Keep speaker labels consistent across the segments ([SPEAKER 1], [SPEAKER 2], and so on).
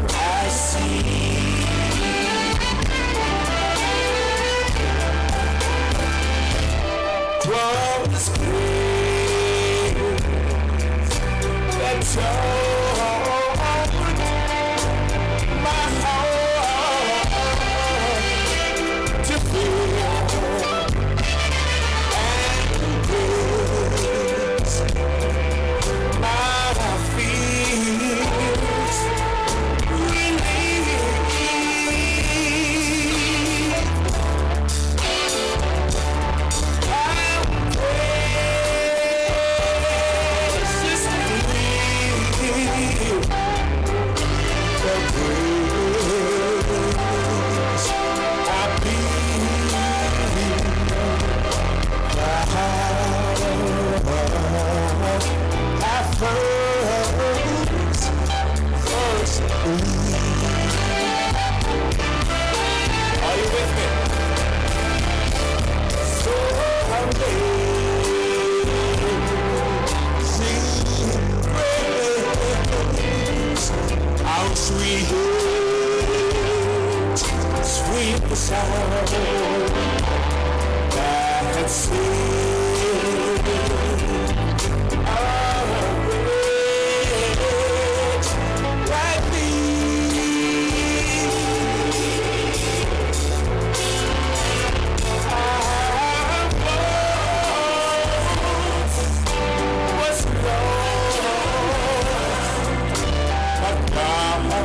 [SPEAKER 1] I see was great that told my heart to feel and grace my fears relief. Are you with me? So how sweet, sweet the sound that sings a rich like thee. I was lost, but now I'm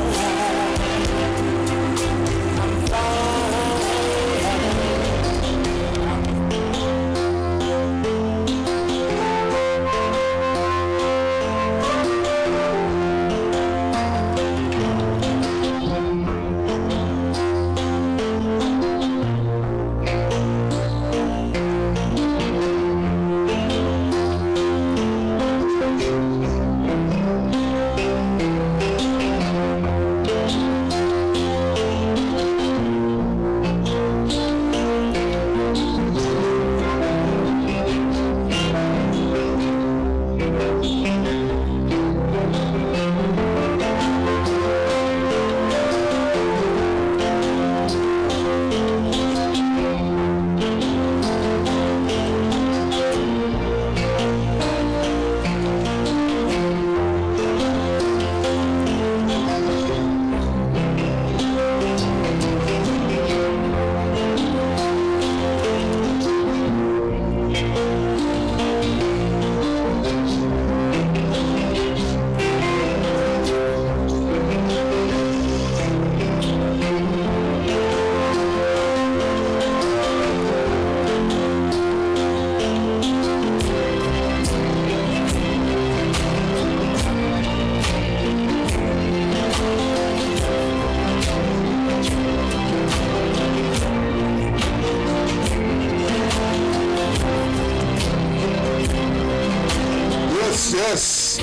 [SPEAKER 2] Yes,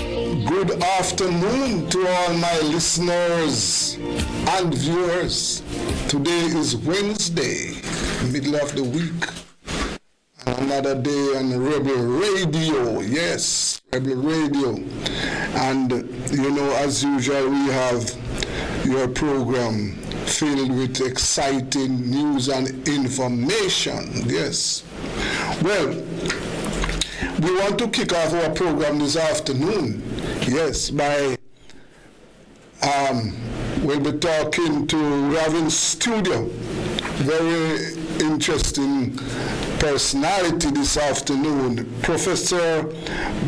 [SPEAKER 2] good afternoon to all my listeners and viewers. Today is Wednesday, middle of the week. Another day on Rebel Radio. Yes, Rebel Radio. And, as usual, we have your program filled with exciting news and information. Yes. Well, we want to kick off our program this afternoon, yes, by, we'll be talking to, we have in studio, very interesting personality this afternoon, Professor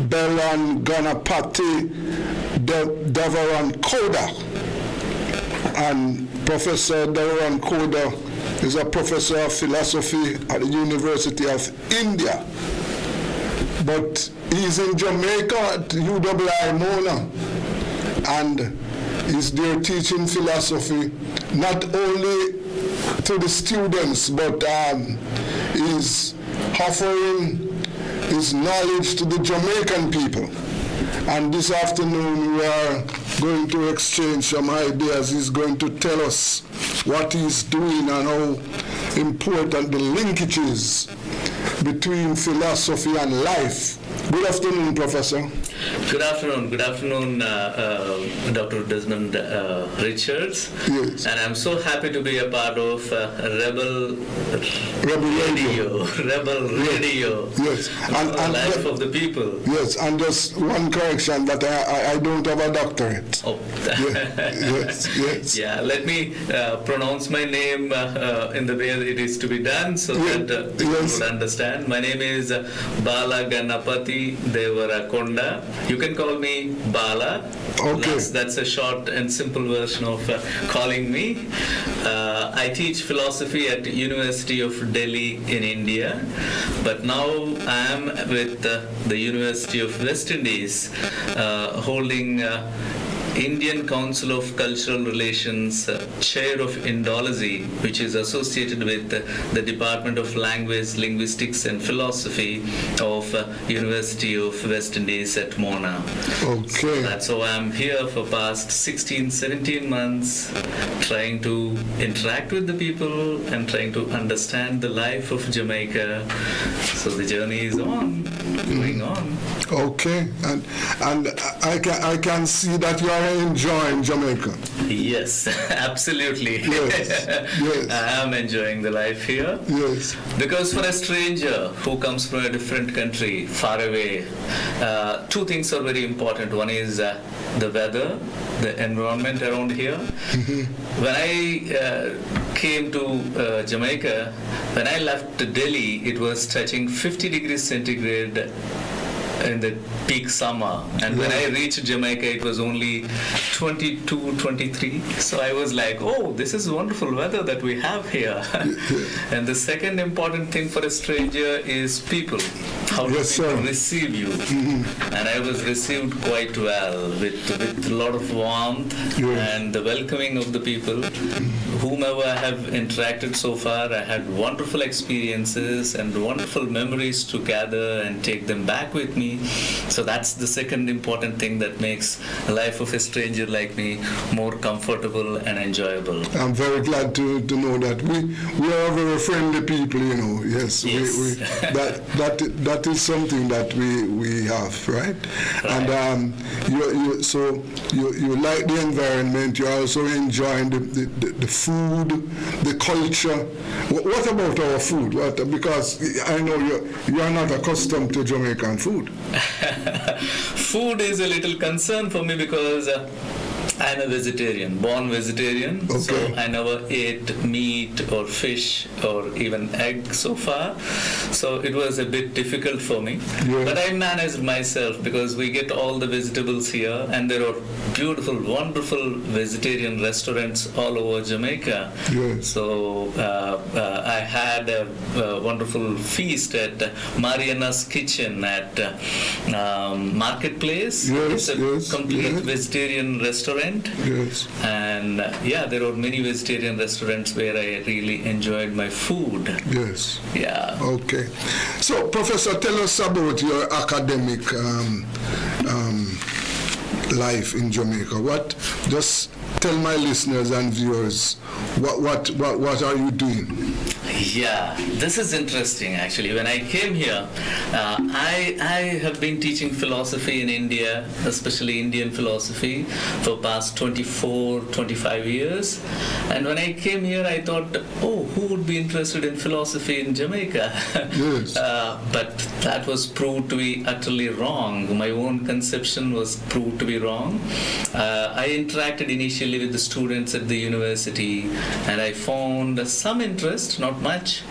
[SPEAKER 2] Belan Ganapati Devaran Koda. And Professor Devaran Koda is a professor of philosophy at the University of India. But he's in Jamaica at UWI Mona, and he's there teaching philosophy not only to the students, but he's offering his knowledge to the Jamaican people. And this afternoon we are going to exchange some ideas. He's going to tell us what he's doing and how important the linkages between philosophy and life. Good afternoon, Professor.
[SPEAKER 3] Good afternoon, Dr. Desmond Richards.
[SPEAKER 2] Yes.
[SPEAKER 3] And I'm so happy to be a part of Rebel
[SPEAKER 2] Radio.
[SPEAKER 3] Rebel Radio.
[SPEAKER 2] Yes. And
[SPEAKER 3] Life of the People.
[SPEAKER 2] Yes, and just one correction that I don't have a doctorate.
[SPEAKER 3] Oh.
[SPEAKER 2] Yes.
[SPEAKER 3] Yeah, let me pronounce my name in the way it is to be done so that people would understand. My name is Bala Ganapati Devarakonda. You can call me Bala.
[SPEAKER 2] Okay.
[SPEAKER 3] That's a short and simple version of calling me. I teach philosophy at University of Delhi in India, but now I am with the University of West Indies, holding Indian Council of Cultural Relations Chair of Indology, which is associated with the Department of Language, Linguistics and Philosophy of University of West Indies at Mona.
[SPEAKER 2] Okay.
[SPEAKER 3] So that's how I'm here for past 16, 17 months, trying to interact with the people and trying to understand the life of Jamaica. So the journey is going on.
[SPEAKER 2] Okay, and I can see that you are enjoying Jamaica.
[SPEAKER 3] Yes, absolutely.
[SPEAKER 2] Yes.
[SPEAKER 3] I am enjoying the life here.
[SPEAKER 2] Yes.
[SPEAKER 3] Because for a stranger who comes from a different country, far away, two things are very important. One is the weather, the environment around here. When I came to Jamaica, when I left Delhi, it was touching 50 degrees centigrade in the peak summer, and when I reached Jamaica it was only 22, 23. So I was like, oh, this is wonderful weather that we have here. And the second important thing for a stranger is people, how do people receive you. And I was received quite well with a lot of warmth and the welcoming of the people. Whomever I have interacted so far, I had wonderful experiences and wonderful memories to gather and take them back with me. So that's the second important thing that makes the life of a stranger like me more comfortable and enjoyable.
[SPEAKER 2] I'm very glad to know that we are very friendly people, you know. Yes. We that is something that we have, right? And you like the environment. You're also enjoying the food, the culture. What about our food? Because I know you are not accustomed to Jamaican food.
[SPEAKER 3] Food is a little concern for me because I'm a vegetarian, born vegetarian.
[SPEAKER 2] Okay.
[SPEAKER 3] So I never ate meat or fish or even egg so far. So it was a bit difficult for me.
[SPEAKER 2] Yeah.
[SPEAKER 3] But I managed myself because we get all the vegetables here, and there are beautiful, wonderful vegetarian restaurants all over Jamaica.
[SPEAKER 2] Yes.
[SPEAKER 3] So I had a wonderful feast at Mariana's Kitchen at Marketplace.
[SPEAKER 2] Yes,
[SPEAKER 3] it's a complete vegetarian restaurant.
[SPEAKER 2] Yes.
[SPEAKER 3] And there are many vegetarian restaurants where I really enjoyed my food.
[SPEAKER 2] Yes.
[SPEAKER 3] Yeah.
[SPEAKER 2] Okay. So, Professor, tell us about your academic life in Jamaica. Just tell my listeners and viewers what are you doing?
[SPEAKER 3] Yeah, this is interesting actually. When I came here, I have been teaching philosophy in India, especially Indian philosophy, for past 24, 25 years. And when I came here, I thought, oh, who would be interested in philosophy in Jamaica?
[SPEAKER 2] Yes.
[SPEAKER 3] But that was proved to be utterly wrong. My own conception was proved to be wrong. I interacted initially with the students at the university, and I found some interest, not much,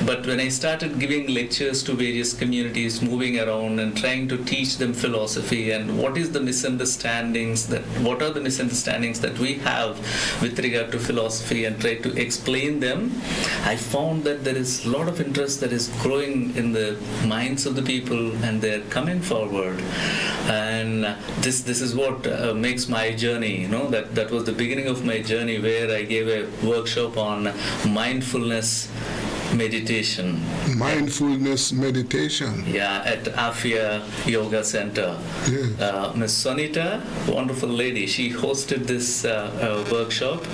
[SPEAKER 3] but when I started giving lectures to various communities, moving around and trying to teach them philosophy and what are the misunderstandings that we have with regard to philosophy, and try to explain them, I found that there is a lot of interest that is growing in the minds of the people, and they're coming forward. And this is what makes my journey, that was the beginning of my journey, where I gave a workshop on mindfulness meditation.
[SPEAKER 2] Mindfulness meditation.
[SPEAKER 3] Yeah, at Afia Yoga Center.
[SPEAKER 2] Yes.
[SPEAKER 3] Miss Sonita, wonderful lady, she hosted this workshop,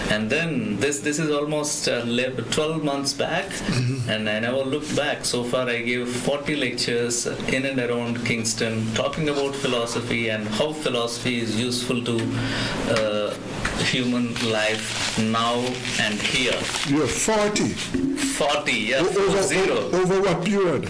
[SPEAKER 3] and then this is almost 12 months back, and I never looked back. So far, I gave 40 lectures in and around Kingston, talking about philosophy and how philosophy is useful to human life now and here.
[SPEAKER 2] You're 40.
[SPEAKER 3] 40, yeah, 40.
[SPEAKER 2] Over what period?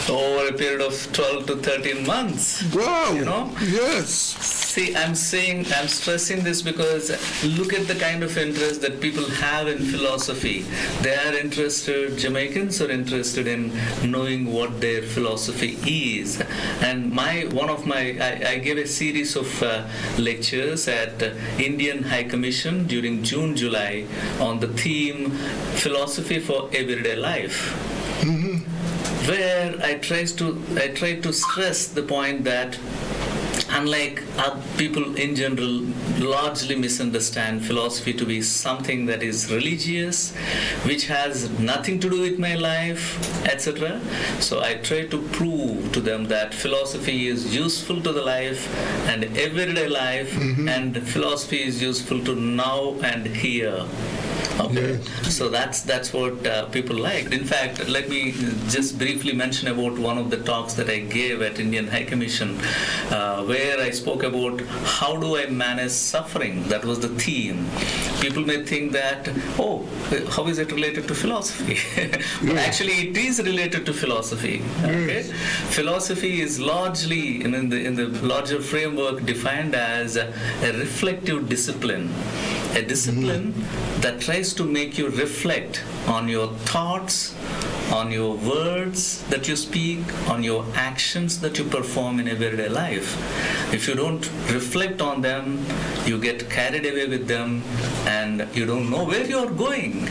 [SPEAKER 3] Over a period of 12 to 13 months.
[SPEAKER 2] Wow.
[SPEAKER 3] You know?
[SPEAKER 2] Yes.
[SPEAKER 3] See, I'm stressing this because look at the kind of interest that people have in philosophy. They are interested, Jamaicans are interested in knowing what their philosophy is. And I gave a series of lectures at Indian High Commission during June, July on the theme Philosophy for Everyday Life. Where I tried to stress the point that unlike people in general largely misunderstand philosophy to be something that is religious, which has nothing to do with my life, etc. So I try to prove to them that philosophy is useful to the life and everyday life, and philosophy is useful to now and here. Okay, so that's what people liked. In fact, let me just briefly mention about one of the talks that I gave at Indian High Commission, where I spoke about how do I manage suffering. That was the theme. People may think that, oh, how is it related to philosophy? But actually, it is related to philosophy. Okay, philosophy is largely in the larger framework defined as a reflective discipline. A discipline that tries to make you reflect on your thoughts, on your words that you speak, on your actions that you perform in everyday life. If you don't reflect on them, you get carried away with them and you don't know where you're going.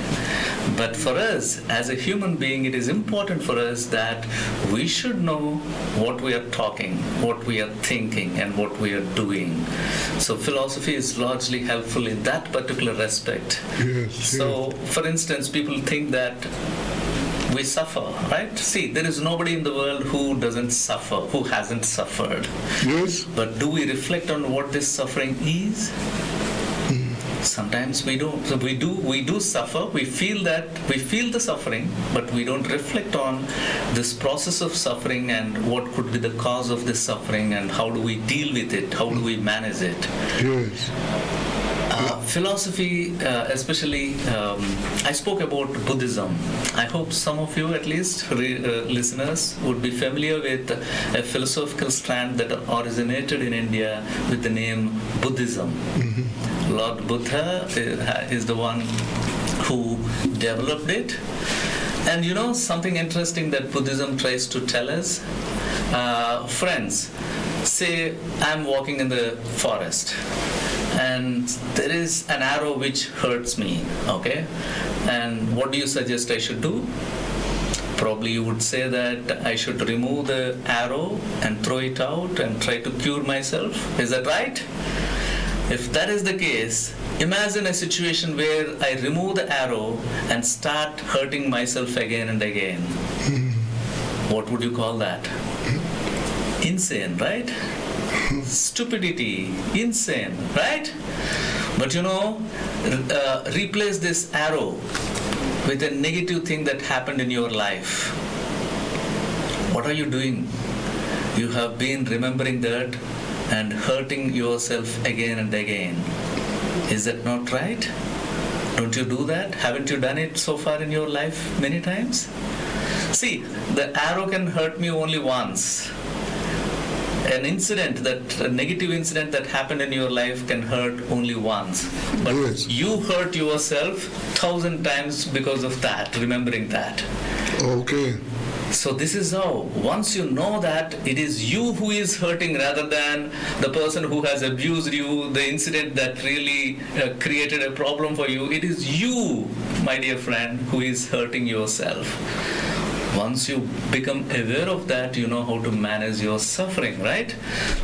[SPEAKER 3] But for us, as a human being, it is important for us that we should know what we are talking, what we are thinking, and what we are doing. So philosophy is largely helpful in that particular aspect. So, for instance, people think that we suffer, right? See, there is nobody in the world who doesn't suffer, who hasn't suffered.
[SPEAKER 2] Yes.
[SPEAKER 3] But do we reflect on what this suffering is? Sometimes we don't. So we do suffer. We feel the suffering, but we don't reflect on this process of suffering and what could be the cause of this suffering and how do we deal with it? How do we manage it?
[SPEAKER 2] Yes.
[SPEAKER 3] Philosophy, especially, I spoke about Buddhism. I hope some of you, at least listeners, would be familiar with a philosophical strand that originated in India with the name Buddhism. Lord Buddha is the one who developed it. And you know something interesting that Buddhism tries to tell us? Friends, say I'm walking in the forest and there is an arrow which hurts me, okay? And what do you suggest I should do? Probably you would say that I should remove the arrow and throw it out and try to cure myself. Is that right? If that is the case, imagine a situation where I remove the arrow and start hurting myself again and again. What would you call that? Insane, right? Stupidity, insane, right? But you know, replace this arrow with a negative thing that happened in your life. What are you doing? You have been remembering that and hurting yourself again and again. Is that not right? Don't you do that? Haven't you done it so far in your life many times? See, the arrow can hurt me only once. A negative incident that happened in your life can hurt only once. But you hurt yourself 1,000 times because of that, remembering that.
[SPEAKER 2] Okay.
[SPEAKER 3] So this is how, once you know that it is you who is hurting rather than the person who has abused you, the incident that really created a problem for you, it is you, my dear friend, who is hurting yourself. Once you become aware of that, you know how to manage your suffering, right?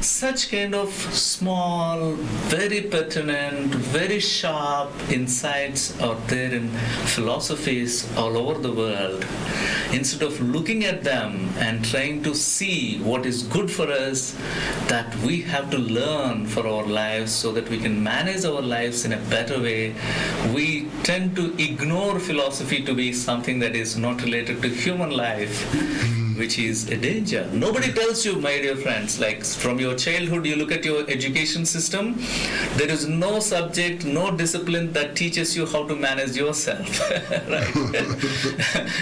[SPEAKER 3] Such kind of small, very pertinent, very sharp insights are there in philosophies all over the world. Instead of looking at them and trying to see what is good for us, that we have to learn for our lives so that we can manage our lives in a better way, we tend to ignore philosophy to be something that is not related to human life, which is a danger. Nobody tells you, my dear friends, like from your childhood, you look at your education system, there is no subject, no discipline that teaches you how to manage yourself, right?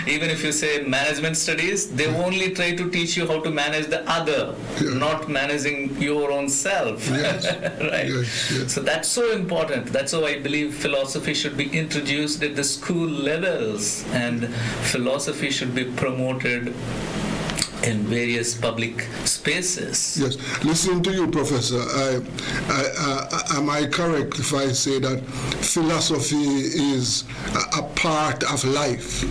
[SPEAKER 3] Even if you say management studies, they only try to teach you how to manage the other, not managing your own self, right? So that's so important. That's how I believe philosophy should be introduced at the school levels, and philosophy should be promoted in various public spaces.
[SPEAKER 2] Yes, listening to you, Professor, am I correct if I say that philosophy is a part of life?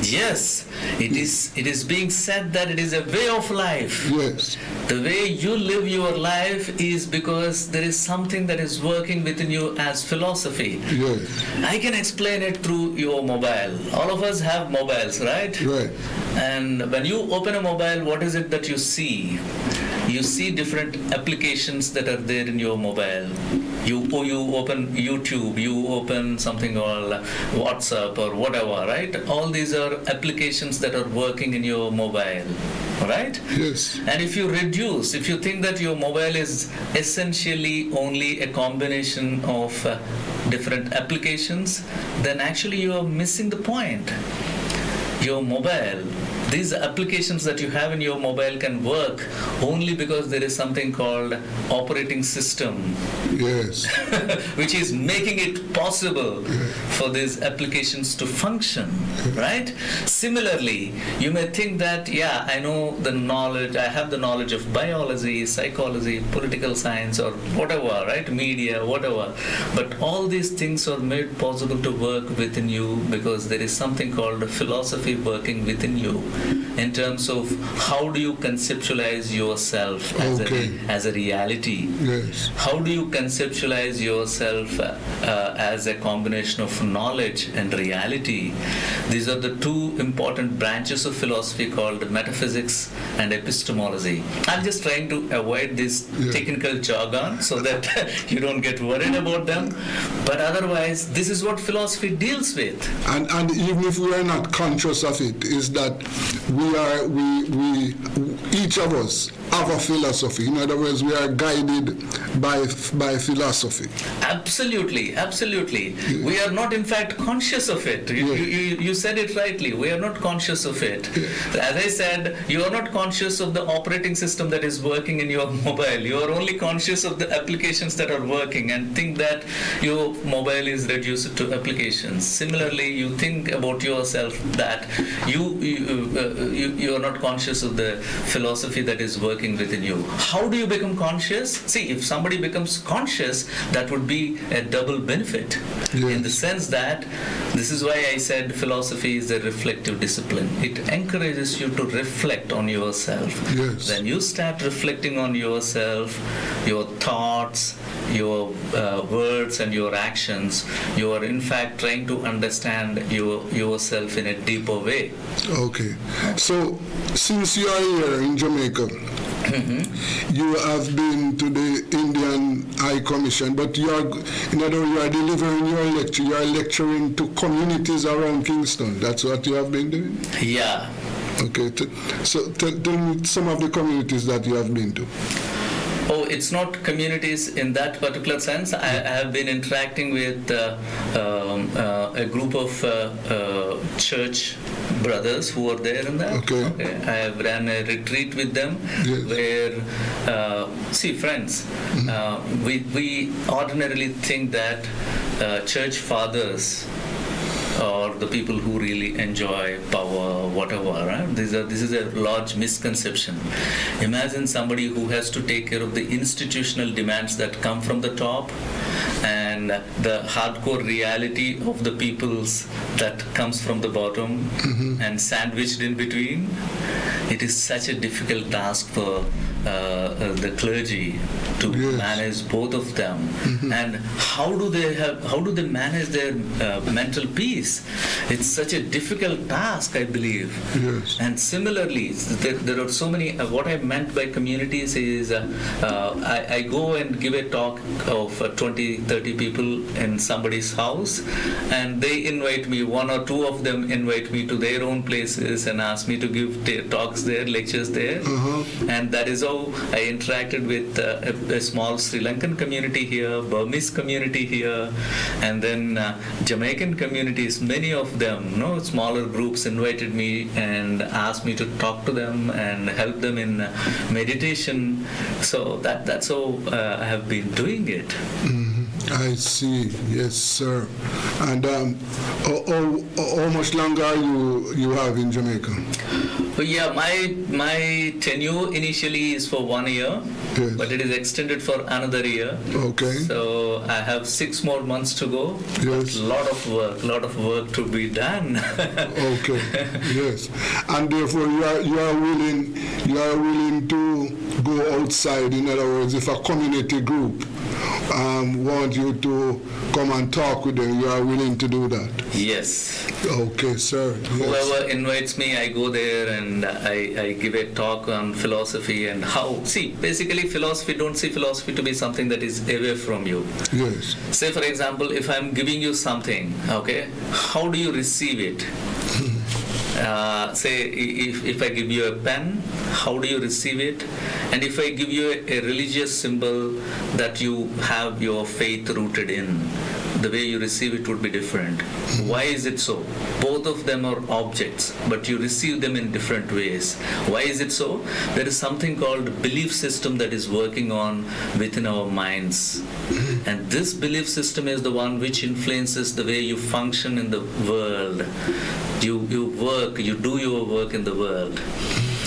[SPEAKER 3] Yes, it is being said that it is a way of life.
[SPEAKER 2] Yes.
[SPEAKER 3] The way you live your life is because there is something that is working within you as philosophy.
[SPEAKER 2] Yes.
[SPEAKER 3] I can explain it through your mobile. All of us have mobiles, right?
[SPEAKER 2] Right.
[SPEAKER 3] And when you open a mobile, what is it that you see? You see different applications that are there in your mobile. You open YouTube, you open something called WhatsApp or whatever, right? All these are applications that are working in your mobile, right?
[SPEAKER 2] Yes.
[SPEAKER 3] And if you think that your mobile is essentially only a combination of different applications, then actually you are missing the point. Your mobile, these applications that you have in your mobile can work only because there is something called operating system.
[SPEAKER 2] Yes.
[SPEAKER 3] Which is making it possible for these applications to function, right? Similarly, you may think that, I know the knowledge, I have the knowledge of biology, psychology, political science, or whatever, right? Media, whatever. But all these things are made possible to work within you because there is something called philosophy working within you, in terms of how do you conceptualize yourself as a reality.
[SPEAKER 2] Yes.
[SPEAKER 3] How do you conceptualize yourself as a combination of knowledge and reality? These are the two important branches of philosophy called metaphysics and epistemology. I'm just trying to avoid this technical jargon so that you don't get worried about them. But otherwise, this is what philosophy deals with.
[SPEAKER 2] And even if we are not conscious of it, is that we each of us have a philosophy. In other words, we are guided by philosophy.
[SPEAKER 3] Absolutely. Yeah. We are not in fact conscious of it. You said it rightly. We are not conscious of it. Yeah. As I said, you are not conscious of the operating system that is working in your mobile. You are only conscious of the applications that are working and think that your mobile is reduced to applications. Similarly, you think about yourself that you are not conscious of the philosophy that is working within you. How do you become conscious? See, if somebody becomes conscious, that would be a double benefit. Yes. In the sense that, this is why I said philosophy is a reflective discipline. It encourages you to reflect on yourself.
[SPEAKER 2] Yes.
[SPEAKER 3] When you start reflecting on yourself, your thoughts, your words and your actions, you are in fact trying to understand yourself in a deeper way.
[SPEAKER 2] Okay. So, since you are here in Jamaica, you have been to the Indian High Commission, but you are delivering your lecture. You are lecturing to communities around Kingston. That's what you have been doing?
[SPEAKER 3] Yeah.
[SPEAKER 2] Okay. So tell me some of the communities that you have been to.
[SPEAKER 3] Oh, it's not communities in that particular sense. I have been interacting with a group of church brothers who are there in that.
[SPEAKER 2] Okay.
[SPEAKER 3] I have ran a retreat with them where, friends, we ordinarily think that church fathers or the people who really enjoy power, whatever. Right? This is a large misconception. Imagine somebody who has to take care of the institutional demands that come from the top and the hardcore reality of the peoples that comes from the bottom and sandwiched in between. It is such a difficult task for the clergy to manage both of them. And how do they manage their mental peace? It's such a difficult task, I believe.
[SPEAKER 2] Yes.
[SPEAKER 3] And similarly, there are so many. What I meant by communities is I go and give a talk of 20, 30 people in somebody's house, and they invite me. One or two of them invite me to their own places and ask me to give talks there, lectures there. And that is how I interacted with a small Sri Lankan community here, Burmese community here, and then Jamaican communities. Many of them, smaller groups, invited me and asked me to talk to them and help them in meditation. So that's how I have been doing it.
[SPEAKER 2] I see. Yes, sir. And how much longer you have in Jamaica?
[SPEAKER 3] Yeah, my tenure initially is for 1 year, but it is extended for another year.
[SPEAKER 2] Okay.
[SPEAKER 3] So I have 6 more months to go.
[SPEAKER 2] Yes.
[SPEAKER 3] A lot of work to be done.
[SPEAKER 2] Okay. Yes. And therefore you are willing to go outside. In other words, if a community group want you to come and talk with them, you are willing to do that?
[SPEAKER 3] Yes.
[SPEAKER 2] Okay, sir. Yes.
[SPEAKER 3] Whoever invites me, I go there and I give a talk on philosophy and how. See, basically philosophy, don't see philosophy to be something that is away from you.
[SPEAKER 2] Yes.
[SPEAKER 3] Say, for example, if I'm giving you something, okay, how do you receive it? Say, if I give you a pen, how do you receive it? And if I give you a religious symbol that you have your faith rooted in, the way you receive it would be different. Why is it so? Both of them are objects, but you receive them in different ways. Why is it so? There is something called belief system that is working on within our minds. And this belief system is the one which influences the way you function in the world. You work, you do your work in the world.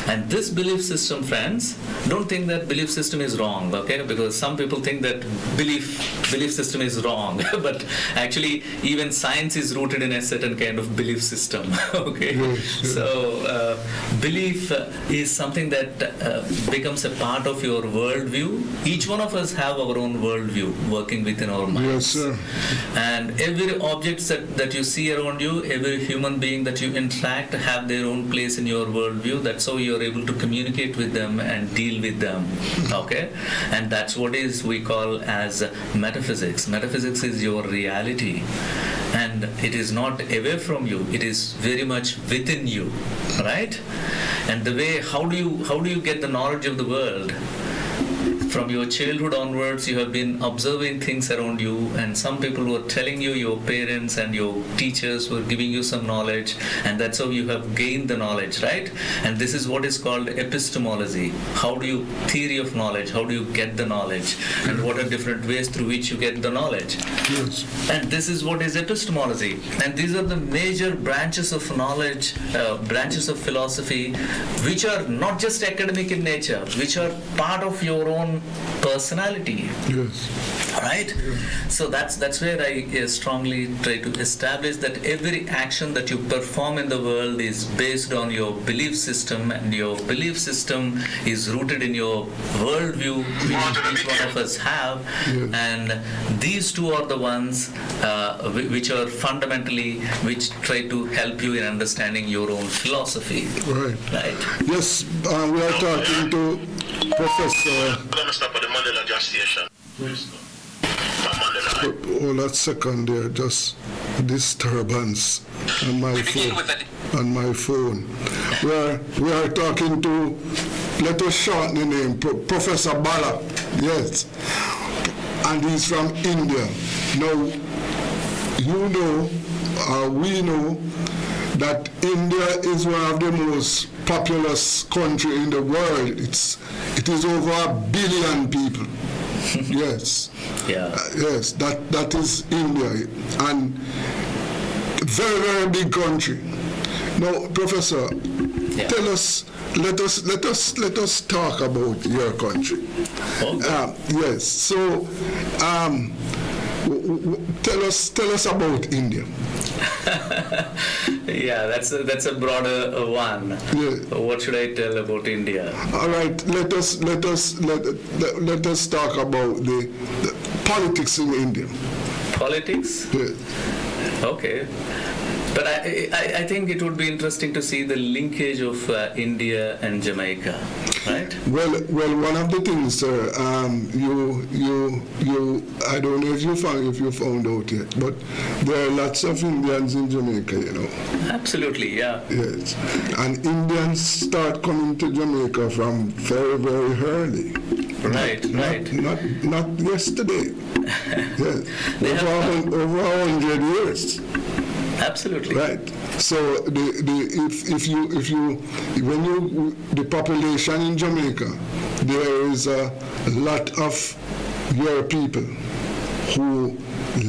[SPEAKER 3] And this belief system, friends, don't think that belief system is wrong, okay? Because some people think that belief system is wrong, but actually even science is rooted in a certain kind of belief system, okay?
[SPEAKER 2] Yes.
[SPEAKER 3] So belief is something that becomes a part of your worldview. Each one of us have our own worldview working within our minds.
[SPEAKER 2] Yes, sir.
[SPEAKER 3] And every object that you see around you, every human being that you interact have their own place in your worldview. That's how you're able to communicate with them and deal with them, okay? And that's what we call as metaphysics. Metaphysics is your reality, and it is not away from you, it is very much within you, right? And the way, how do you get the knowledge of the world? From your childhood onwards, you have been observing things around you, and some people were telling you, your parents and your teachers were giving you some knowledge, and that's how you have gained the knowledge, right? And this is what is called epistemology. Theory of knowledge, how do you get the knowledge, and what are different ways through which you get the knowledge?
[SPEAKER 2] Yes.
[SPEAKER 3] And this is what is epistemology. And these are the major branches of knowledge, branches of philosophy, which are not just academic in nature, which are part of your own personality.
[SPEAKER 2] Yes.
[SPEAKER 3] Right? So that's where I strongly try to establish that every action that you perform in the world is based on your belief system, and your belief system is rooted in your worldview, which each one of us have.
[SPEAKER 2] Yes.
[SPEAKER 3] And these two are the ones which are fundamentally, which try to help you in understanding your own philosophy.
[SPEAKER 2] Right.
[SPEAKER 3] Right?
[SPEAKER 2] Yes, we are talking to Professor.
[SPEAKER 4] I'm gonna stop at the Mandela gas station.
[SPEAKER 2] Hold a second there, just disturbance on my phone. We are talking to, let us shorten the name, Professor Bala. Yes, and he's from India. Now, we know that India is one of the most populous country in the world. It is over 1 billion people. Yes.
[SPEAKER 3] Yeah.
[SPEAKER 2] Yes, that is India, and very, very big country. Now, Professor,
[SPEAKER 3] Yeah.
[SPEAKER 2] let us talk about your country.
[SPEAKER 3] Okay.
[SPEAKER 2] Yes. So, tell us about India.
[SPEAKER 3] Yeah, that's a broader one.
[SPEAKER 2] Yeah.
[SPEAKER 3] What should I tell about India?
[SPEAKER 2] All right. Let us talk about the politics in India.
[SPEAKER 3] Politics?
[SPEAKER 2] Yes.
[SPEAKER 3] Okay. But I think it would be interesting to see the linkage of India and Jamaica, right?
[SPEAKER 2] Well, one of the things, sir, you, I don't know if you found out yet, but there are lots of Indians in Jamaica, you know.
[SPEAKER 3] Absolutely, yeah.
[SPEAKER 2] Yes, and Indians start coming to Jamaica from very, very early.
[SPEAKER 3] Right.
[SPEAKER 2] Not yesterday. Yes,
[SPEAKER 3] They have-
[SPEAKER 2] over 100 years.
[SPEAKER 3] Absolutely.
[SPEAKER 2] Right. So the population in Jamaica, there is a lot of your people who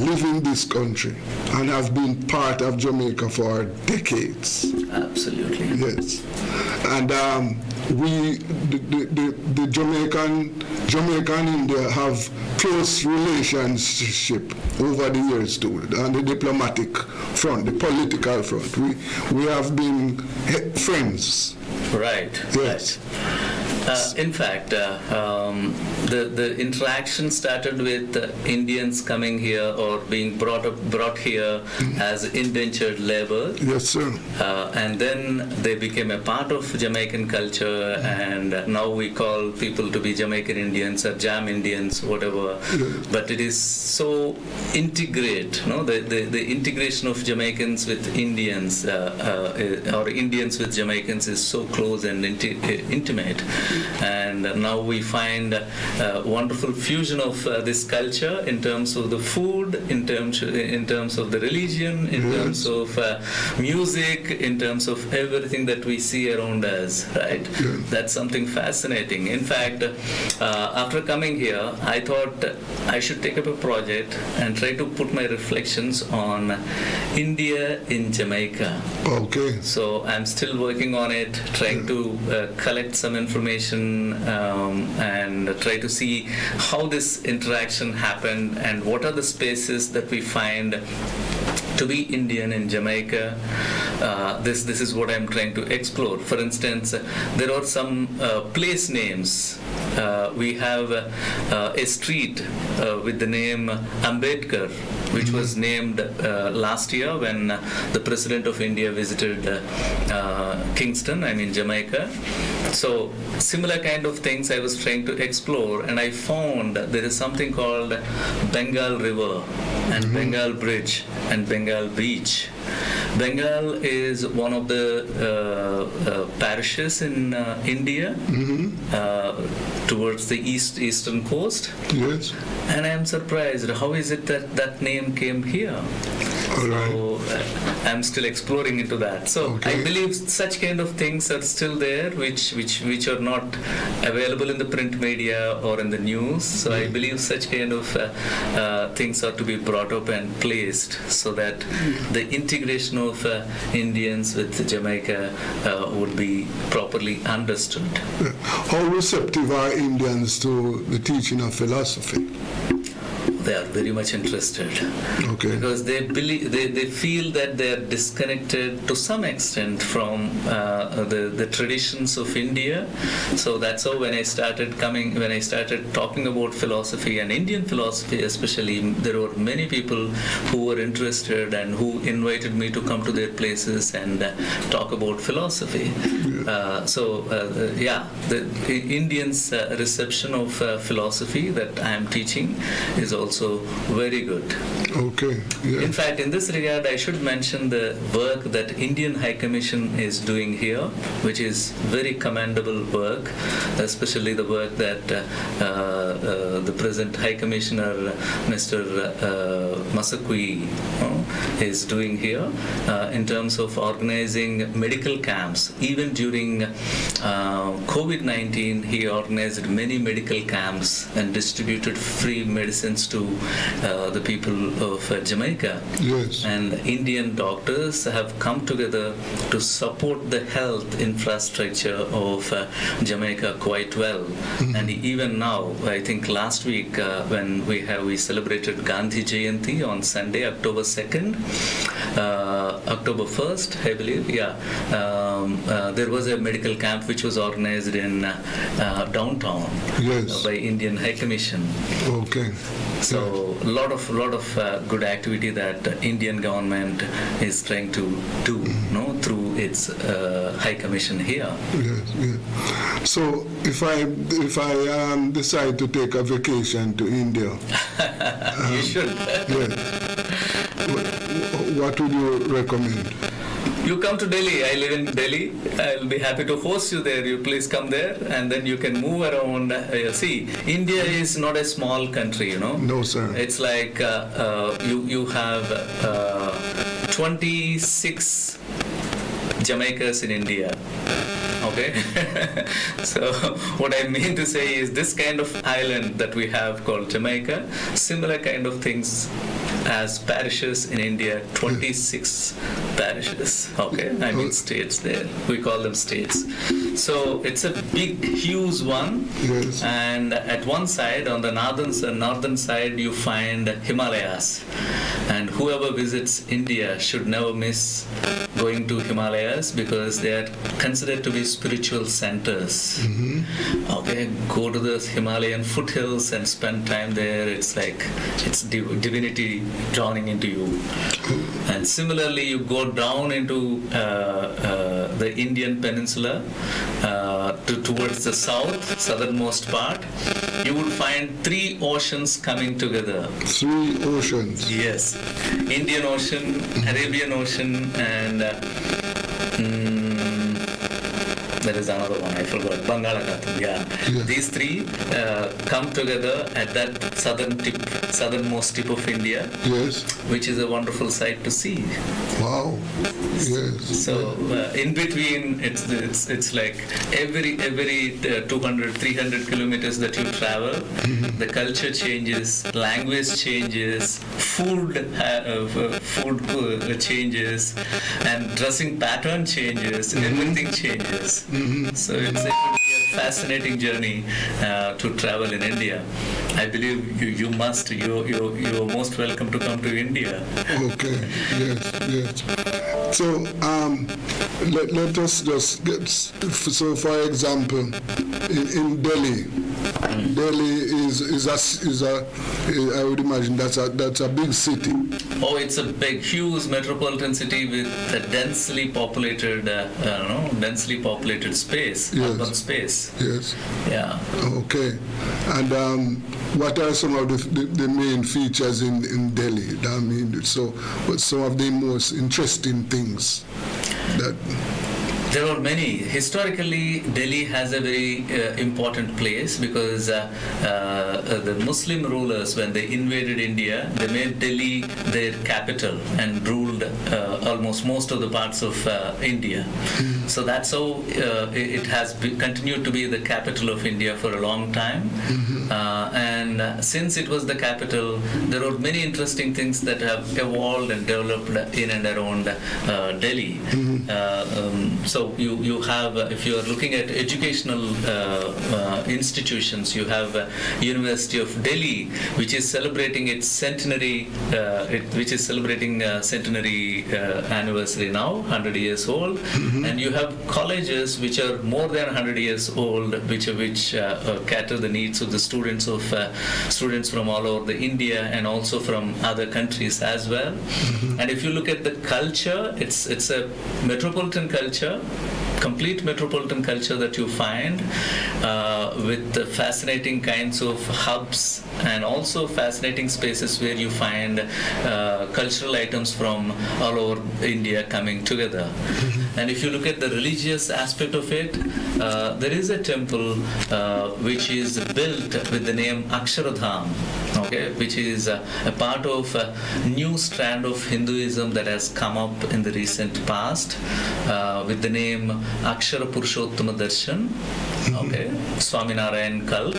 [SPEAKER 2] live in this country and have been part of Jamaica for decades.
[SPEAKER 3] Absolutely.
[SPEAKER 2] Yes. And the Jamaican India have close relationship over the years too, on the diplomatic front, the political front. We have been friends.
[SPEAKER 3] Right.
[SPEAKER 2] Yes.
[SPEAKER 3] In fact, the interaction started with Indians coming here or being brought here as indentured labor.
[SPEAKER 2] Yes, sir.
[SPEAKER 3] And then they became a part of Jamaican culture, and now we call people to be Jamaican Indians or Jam Indians, whatever. But it is so integrate, no? The integration of Jamaicans with Indians or Indians with Jamaicans is so close and intimate. And now we find a wonderful fusion of this culture in terms of the food, in terms of the religion, in terms of music, in terms of everything that we see around us, right? That's something fascinating. In fact, after coming here, I thought I should take up a project and try to put my reflections on India in Jamaica.
[SPEAKER 2] Okay.
[SPEAKER 3] So I'm still working on it, trying to collect some information and try to see how this interaction happened and what are the spaces that we find to be Indian in Jamaica. This is what I'm trying to explore. For instance, there are some place names. We have a street with the name Ambedkar, which was named last year when the President of India visited Kingston, Jamaica. So similar kind of things I was trying to explore, and I found there is something called Bengal River and Bengal Bridge and Bengal Beach. Bengal is one of the parishes in India towards the eastern coast.
[SPEAKER 2] Yes.
[SPEAKER 3] And I am surprised, how is it that name came here?
[SPEAKER 2] All right.
[SPEAKER 3] So I'm still exploring into that. So
[SPEAKER 2] Okay.
[SPEAKER 3] I believe such kind of things are still there, which are not available in the print media or in the news. So I believe such kind of things are to be brought up and placed so that the integration of Indians with Jamaica would be properly understood.
[SPEAKER 2] How receptive are Indians to the teaching of philosophy?
[SPEAKER 3] They are very much interested.
[SPEAKER 2] Okay.
[SPEAKER 3] Because they believe, they feel that they are disconnected to some extent from the traditions of India. So that's how when I started talking about philosophy and Indian philosophy especially, there were many people who were interested and who invited me to come to their places and talk about philosophy. The Indians' reception of philosophy that I am teaching is also very good.
[SPEAKER 2] Okay. Yeah.
[SPEAKER 3] In fact, in this regard, I should mention the work that Indian High Commission is doing here, which is very commendable work, especially the work that the present High Commissioner, Mr. Masakui, is doing here in terms of organizing medical camps. Even during COVID-19, he organized many medical camps and distributed free medicines to the people of Jamaica.
[SPEAKER 2] Yes.
[SPEAKER 3] And Indian doctors have come together to support the health infrastructure of Jamaica quite well. And even now, I think last week when we celebrated Gandhi Jayanti on Sunday, October 2nd, October 1st, I believe, there was a medical camp which was organized in downtown
[SPEAKER 2] Yes.
[SPEAKER 3] by Indian High Commission.
[SPEAKER 2] Okay.
[SPEAKER 3] So a lot of good activity that Indian government is trying to do, through its High Commission here.
[SPEAKER 2] Yes, yes. So if I decide to take a vacation to India,
[SPEAKER 3] You should.
[SPEAKER 2] yes, what would you recommend?
[SPEAKER 3] You come to Delhi. I live in Delhi. I'll be happy to host you there. You please come there, and then you can move around. See, India is not a small country,
[SPEAKER 2] No, sir.
[SPEAKER 3] It's like you have 26 Jamaicas in India. Okay. So what I mean to say is this kind of island that we have called Jamaica, similar kind of things as parishes in India, 26 parishes. Okay, I mean states there. We call them states. So it's a big, huge one.
[SPEAKER 2] Yes.
[SPEAKER 3] And at one side, on the northern side, you find Himalayas. And whoever visits India should never miss going to Himalayas because they are considered to be spiritual centers. Okay, go to the Himalayan foothills and spend time there. It's like it's divinity drowning into you. And similarly, you go down into the Indian peninsula towards the southernmost part. You would find 3 oceans coming together.
[SPEAKER 2] 3 oceans.
[SPEAKER 3] Yes, Indian Ocean, Arabian Ocean, and there is another one, I forgot, Bangalakhatam. Yeah. These 3 come together at that southernmost tip of India,
[SPEAKER 2] Yes.
[SPEAKER 3] which is a wonderful sight to see.
[SPEAKER 2] Wow. Yes.
[SPEAKER 3] So in between, it's like every 200, 300 kilometers that you travel, the culture changes, language changes, food changes, and dressing pattern changes, everything changes. So it's going to be a fascinating journey to travel in India. I believe you're most welcome to come to India.
[SPEAKER 2] Okay. Yes. So let us just get. So, for example, in Delhi, Delhi is a I would imagine that's a big city.
[SPEAKER 3] Oh, it's a big, huge metropolitan city with a densely populated space,
[SPEAKER 2] Yes.
[SPEAKER 3] urban space.
[SPEAKER 2] Yes.
[SPEAKER 3] Yeah.
[SPEAKER 2] Okay. And what are some of the main features in Delhi? I mean, so what's some of the most interesting things that?
[SPEAKER 3] There are many. Historically, Delhi has a very important place because the Muslim rulers, when they invaded India, they made Delhi their capital and ruled almost most of the parts of India. So that's how it has continued to be the capital of India for a long time. And since it was the capital, there are many interesting things that have evolved and developed in and around Delhi. So you have, if you are looking at educational institutions, you have University of Delhi, which is celebrating its centenary, anniversary now, 100 years old, and you have colleges which are more than 100 years old, which cater the needs of the students from all over the India and also from other countries as well. And if you look at the culture, it's a metropolitan culture, complete metropolitan culture that you find with the fascinating kinds of hubs and also fascinating spaces where you find cultural items from all over India coming together. And if you look at the religious aspect of it, there is a temple which is built with the name Aksharadham. okay, which is a part of a new strand of Hinduism that has come up in the recent past with the name Akshara Purushottama Darshan, okay, Swaminarayan cult.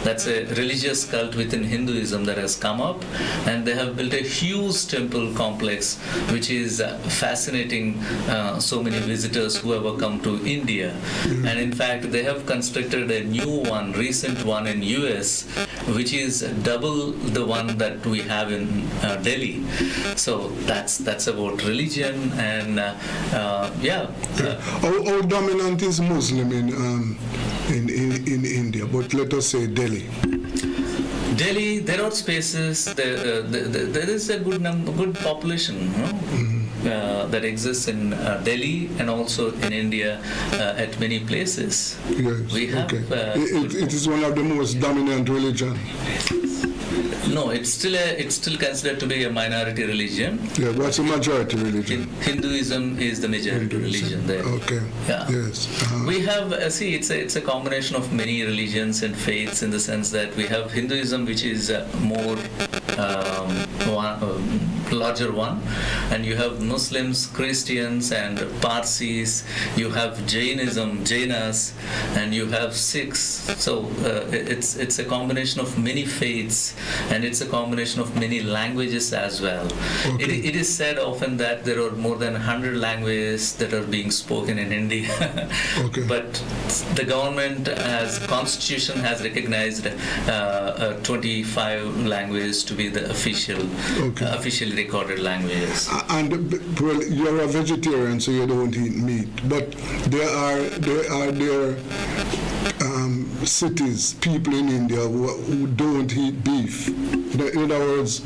[SPEAKER 3] That's a religious cult within Hinduism that has come up, and they have built a huge temple complex which is fascinating so many visitors who ever come to India. And in fact, they have constructed a new one, recent one in US, which is double the one that we have in Delhi. So that's about religion, and
[SPEAKER 2] How dominant is Muslim in India, but let us say Delhi?
[SPEAKER 3] Delhi, there are spaces. There is a good population, that exists in Delhi and also in India at many places.
[SPEAKER 2] Yes.
[SPEAKER 3] We have.
[SPEAKER 2] Okay. It is one of the most dominant religion.
[SPEAKER 3] No, it's still considered to be a minority religion.
[SPEAKER 2] Yeah, what's a majority religion?
[SPEAKER 3] Hinduism is the majority religion there.
[SPEAKER 2] Okay.
[SPEAKER 3] Yeah.
[SPEAKER 2] Yes.
[SPEAKER 3] We have it's a combination of many religions and faiths, in the sense that we have Hinduism, which is more larger one, and you have Muslims, Christians, and Parsis. You have Jainas, and you have Sikhs. So it's a combination of many faiths, and it's a combination of many languages as well.
[SPEAKER 2] Okay.
[SPEAKER 3] It is said often that there are more than 100 languages that are being spoken in India.
[SPEAKER 2] Okay.
[SPEAKER 3] But the government, as constitution, has recognized 25 languages to be the officially recorded languages.
[SPEAKER 2] And well, you're a vegetarian, so you don't eat meat. But there are cities, people in India who don't eat beef. In other words,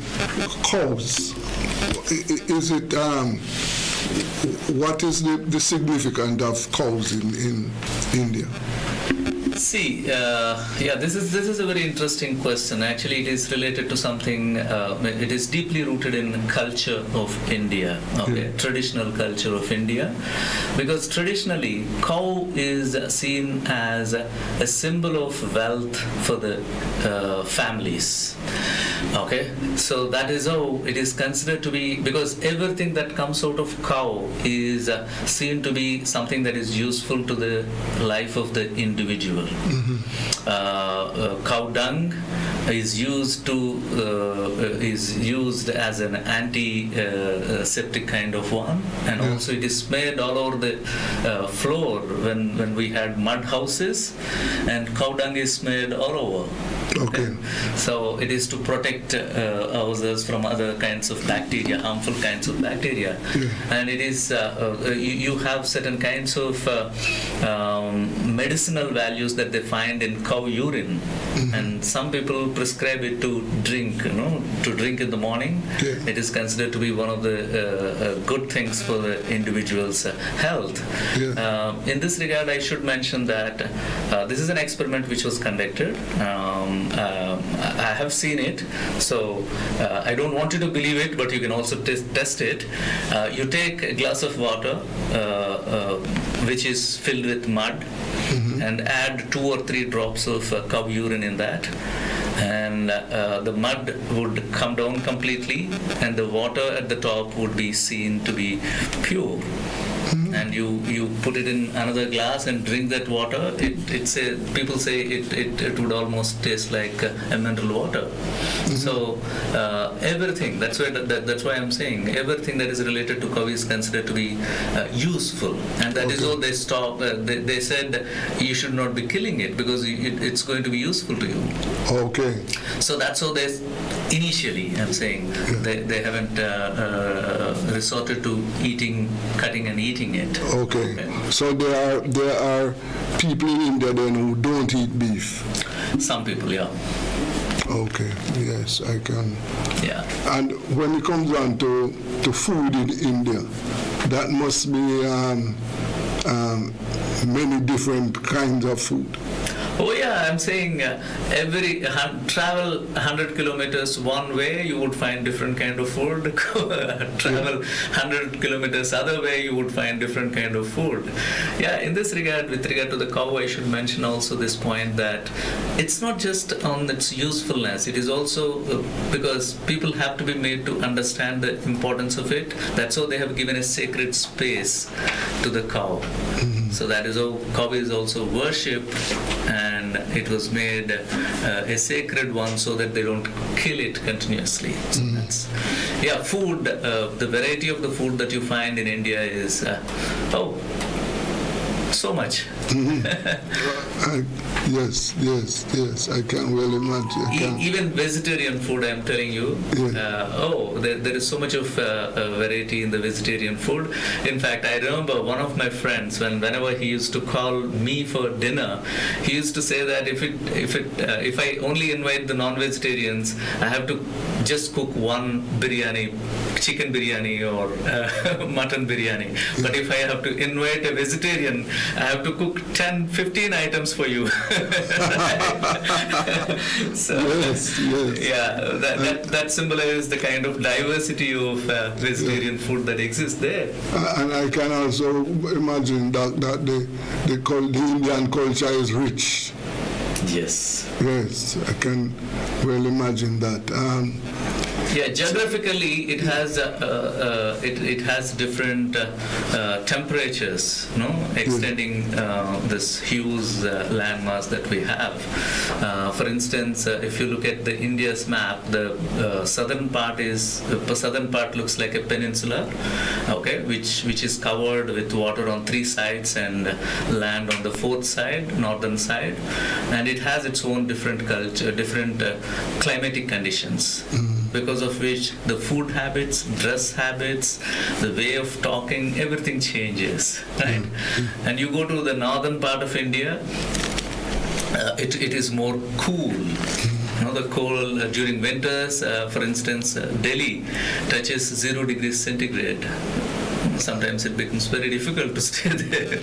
[SPEAKER 2] cows. Is it? What is the significance of cows in India?
[SPEAKER 3] See, this is a very interesting question. Actually, it is related to something. It is deeply rooted in culture of India, traditional culture of India, because traditionally, cow is seen as a symbol of wealth for the families. Okay, so that is how it is considered to be, because everything that comes out of cow is seen to be something that is useful to the life of the individual. Cow dung is used as an anti-septic kind of one, and also it is smeared all over the floor when we had mud houses, and cow dung is smeared all over.
[SPEAKER 2] Okay.
[SPEAKER 3] So it is to protect ourselves from other kinds of bacteria, harmful kinds of bacteria. And it is you have certain kinds of medicinal values that they find in cow urine, and some people prescribe it to drink. To drink in the morning. It is considered to be one of the good things for the individual's health. In this regard, I should mention that this is an experiment which was conducted. I have seen it, so I don't want you to believe it, but you can also test it. You take a glass of water which is filled with mud, and add 2 or 3 drops of cow urine in that, and the mud would come down completely, and the water at the top would be seen to be pure. And you put it in another glass and drink that water. People say it would almost taste like a mineral water. So everything, that's why I'm saying everything that is related to cow is considered to be useful, and that is all they stop. They said you should not be killing it because it's going to be useful to you.
[SPEAKER 2] Okay.
[SPEAKER 3] So that's how they initially, I'm saying, they haven't resorted to cutting and eating it.
[SPEAKER 2] Okay. So there are people in India then who don't eat beef.
[SPEAKER 3] Some people, yeah.
[SPEAKER 2] Okay. Yes, I can.
[SPEAKER 3] Yeah.
[SPEAKER 2] And when it comes down to food in India, that must be many different kinds of food.
[SPEAKER 3] Oh yeah, I'm saying travel 100 kilometers one way, you would find different kind of food. Travel 100 kilometers other way, you would find different kind of food. Yeah, in this regard, with regard to the cow, I should mention also this point that it's not just on its usefulness. It is also because people have to be made to understand the importance of it. That's how they have given a sacred space to the cow. So that is how cow is also worshipped, and it was made a sacred one so that they don't kill it continuously. So that's, yeah, food. The variety of the food that you find in India is so much.
[SPEAKER 2] Yes, I can well imagine.
[SPEAKER 3] Even vegetarian food, I'm telling you. There is so much of variety in the vegetarian food. In fact, I remember one of my friends, whenever he used to call me for dinner, he used to say that if I only invite the non-vegetarians, I have to just cook one biryani, chicken biryani or mutton biryani. But if I have to invite a vegetarian, I have to cook 10, 15 items for you. So,
[SPEAKER 2] yes.
[SPEAKER 3] yeah, that symbolizes the kind of diversity of vegetarian food that exists there.
[SPEAKER 2] And I can also imagine that the Indian culture is rich.
[SPEAKER 3] Yes.
[SPEAKER 2] Yes, I can well imagine that.
[SPEAKER 3] Yeah, geographically it has it has different temperatures, extending this huge landmass that we have. For instance, if you look at the India's map, the southern part looks like a peninsula, okay, which is covered with water on 3 sides and land on the 4th side, northern side, and it has its own different culture, different climatic conditions. Because of which the food habits, dress habits, the way of talking, everything changes, right? And you go to the northern part of India, it is more cool. The cold during winters, for instance, Delhi touches 0 degrees centigrade. Sometimes it becomes very difficult to stay there.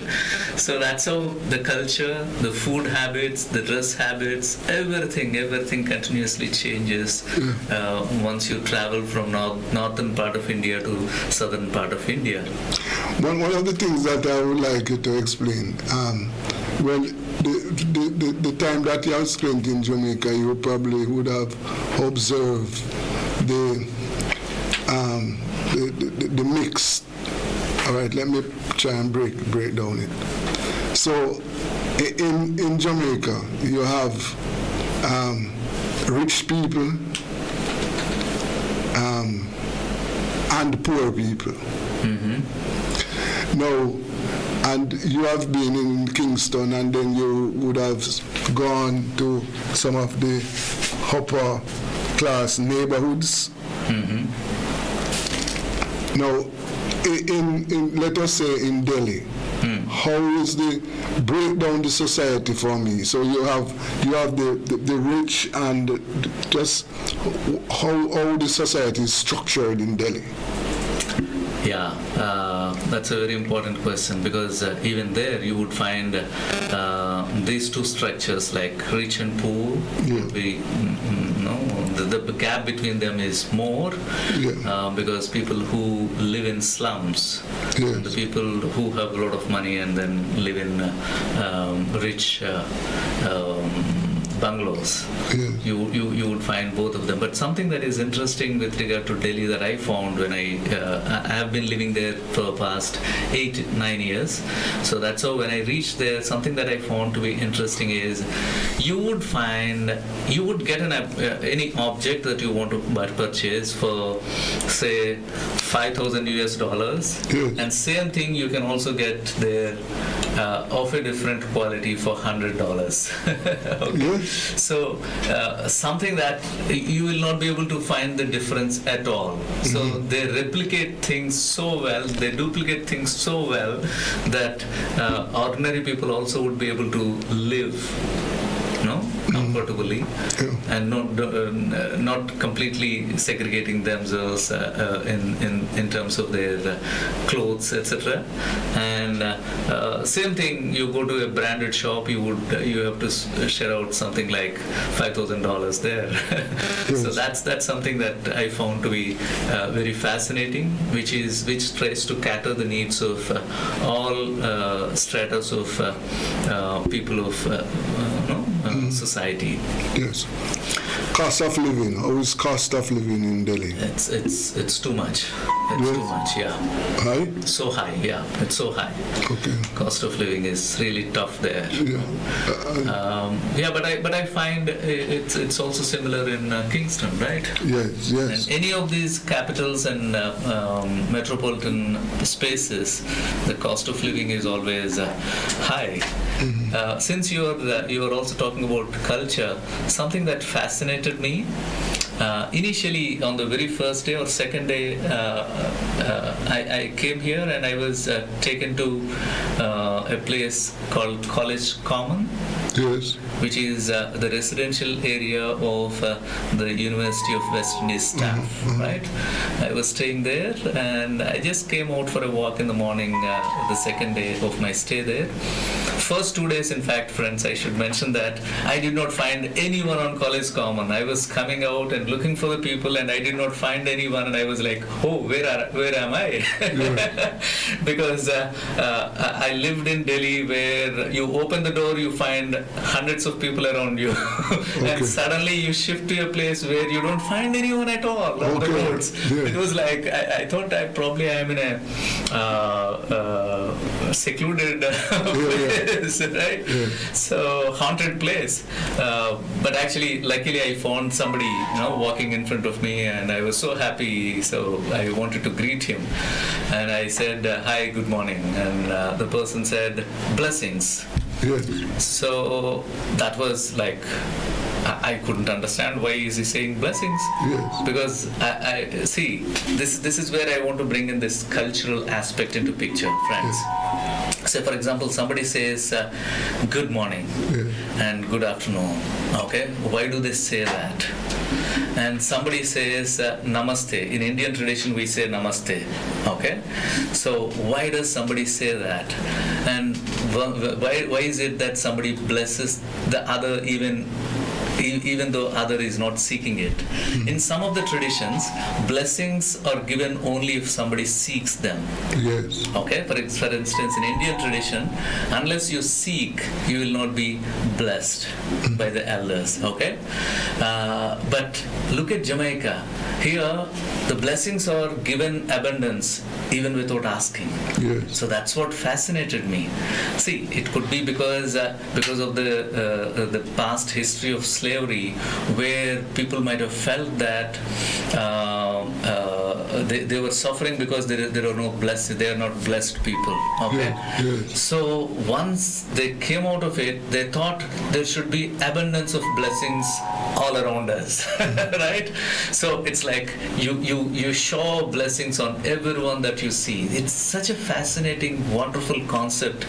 [SPEAKER 3] So that's how the culture, the food habits, the dress habits, everything continuously changes once you travel from northern part of India to southern part of India.
[SPEAKER 2] One of the things that I would like you to explain, the time that you have spent in Jamaica, you probably would have observed the mix. All right, let me try and break down it. So, in Jamaica, you have rich people and poor people. Now, and you have been in Kingston, and then you would have gone to some of the upper class neighborhoods. Now, in let us say in Delhi, how is the breakdown the society for me? So you have the rich, and just how the society is structured in Delhi.
[SPEAKER 3] Yeah, that's a very important question, because even there you would find these two structures, like rich and poor, would be, the gap between them is more, because people who live in slums, and the people who have a lot of money and then live in rich bungalows. You would find both of them. But something that is interesting with regard to Delhi that I found when I have been living there for the past 8-9 years. So that's how when I reached there, something that I found to be interesting is you would get any object that you want to purchase for, say, $5,000, and same thing you can also get there of a different quality for $100. Okay. So something that you will not be able to find the difference at all. So they replicate things so well, they duplicate things so well that ordinary people also would be able to live comfortably,
[SPEAKER 2] Yeah.
[SPEAKER 3] and not completely segregating themselves in terms of their clothes, etc. And same thing, you go to a branded shop, you have to shell out something like $5,000 there. So that's something that I found to be very fascinating, which tries to cater the needs of all stratas of people of society.
[SPEAKER 2] Yes. Cost of living. How is cost of living in Delhi?
[SPEAKER 3] It's too much. It's too much. Yeah.
[SPEAKER 2] High?
[SPEAKER 3] So high. Yeah. It's so high.
[SPEAKER 2] Okay.
[SPEAKER 3] Cost of living is really tough there.
[SPEAKER 2] Yeah.
[SPEAKER 3] But I find it's also similar in Kingston, right?
[SPEAKER 2] Yes. Yes.
[SPEAKER 3] And any of these capitals and metropolitan spaces, the cost of living is always high. Since you're also talking about culture, something that fascinated me. Initially, on the very first day or second day, I came here and I was taken to a place called College Common.
[SPEAKER 2] Yes.
[SPEAKER 3] Which is the residential area of the University of West Indies staff, right? I was staying there and I just came out for a walk in the morning, the second day of my stay there. First 2 days, in fact, friends, I should mention that I did not find anyone on College Common. I was coming out and looking for the people and I did not find anyone and I was like, oh, where am I? Yeah. Because I lived in Delhi where you open the door, you find hundreds of people around you. And suddenly you shift to a place where you don't find anyone at all on the roads. Yeah. It was like, I thought I am in a secluded place, right? Yeah. So, haunted place. But actually, luckily I found somebody walking in front of me and I was so happy, so I wanted to greet him. And I said, hi, good morning. And the person said, blessings.
[SPEAKER 2] Yes.
[SPEAKER 3] So that was like, I couldn't understand why is he saying blessings.
[SPEAKER 2] Yes.
[SPEAKER 3] Because I see, this is where I want to bring in this cultural aspect into picture, friends. Yes. Say, for example, somebody says good morning and good afternoon. Okay, why do they say that? And somebody says namaste. In Indian tradition, we say namaste. Okay, so why does somebody say that? And why is it that somebody blesses the other even though other is not seeking it? In some of the traditions, blessings are given only if somebody seeks them.
[SPEAKER 2] Yes.
[SPEAKER 3] Okay, for instance, in Indian tradition, unless you seek, you will not be blessed by the elders. Okay, but look at Jamaica. Here, the blessings are given abundance even without asking.
[SPEAKER 2] Yes.
[SPEAKER 3] So that's what fascinated me. See, it could be because of the past history of slavery, where people might have felt that they were suffering because there are no blessed, they are not blessed people. Okay.
[SPEAKER 2] Yes.
[SPEAKER 3] So once they came out of it, they thought there should be abundance of blessings all around us, right? So it's like you shower blessings on everyone that you see. It's such a fascinating, wonderful concept.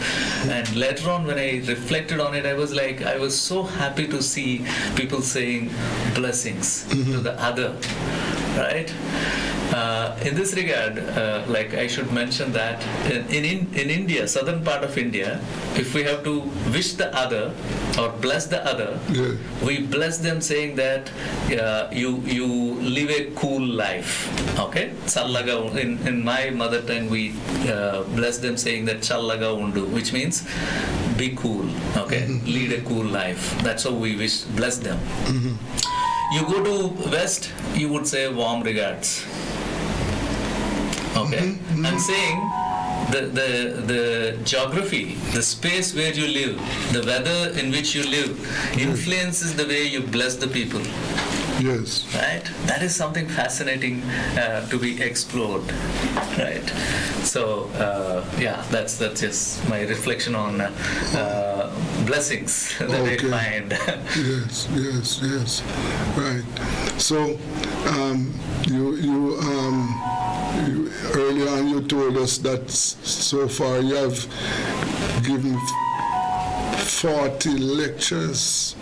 [SPEAKER 3] And later on, when I reflected on it, I was so happy to see people saying blessings to the other, right? In this regard, like I should mention that in India, southern part of India, if we have to wish the other or bless the other, we bless them saying that you live a cool life. Okay, challaga. In my mother tongue, we bless them saying that challaga undu, which means be cool. Okay, lead a cool life. That's how we bless them. You go to West, you would say warm regards. Okay, I'm saying the geography, the space where you live, the weather in which you live influences the way you bless the people.
[SPEAKER 2] Yes.
[SPEAKER 3] Right? That is something fascinating to be explored. Right? So, that's just my reflection on blessings that I find.
[SPEAKER 2] Yes. Right. So, you earlier on you told us that so far you have given 40 lectures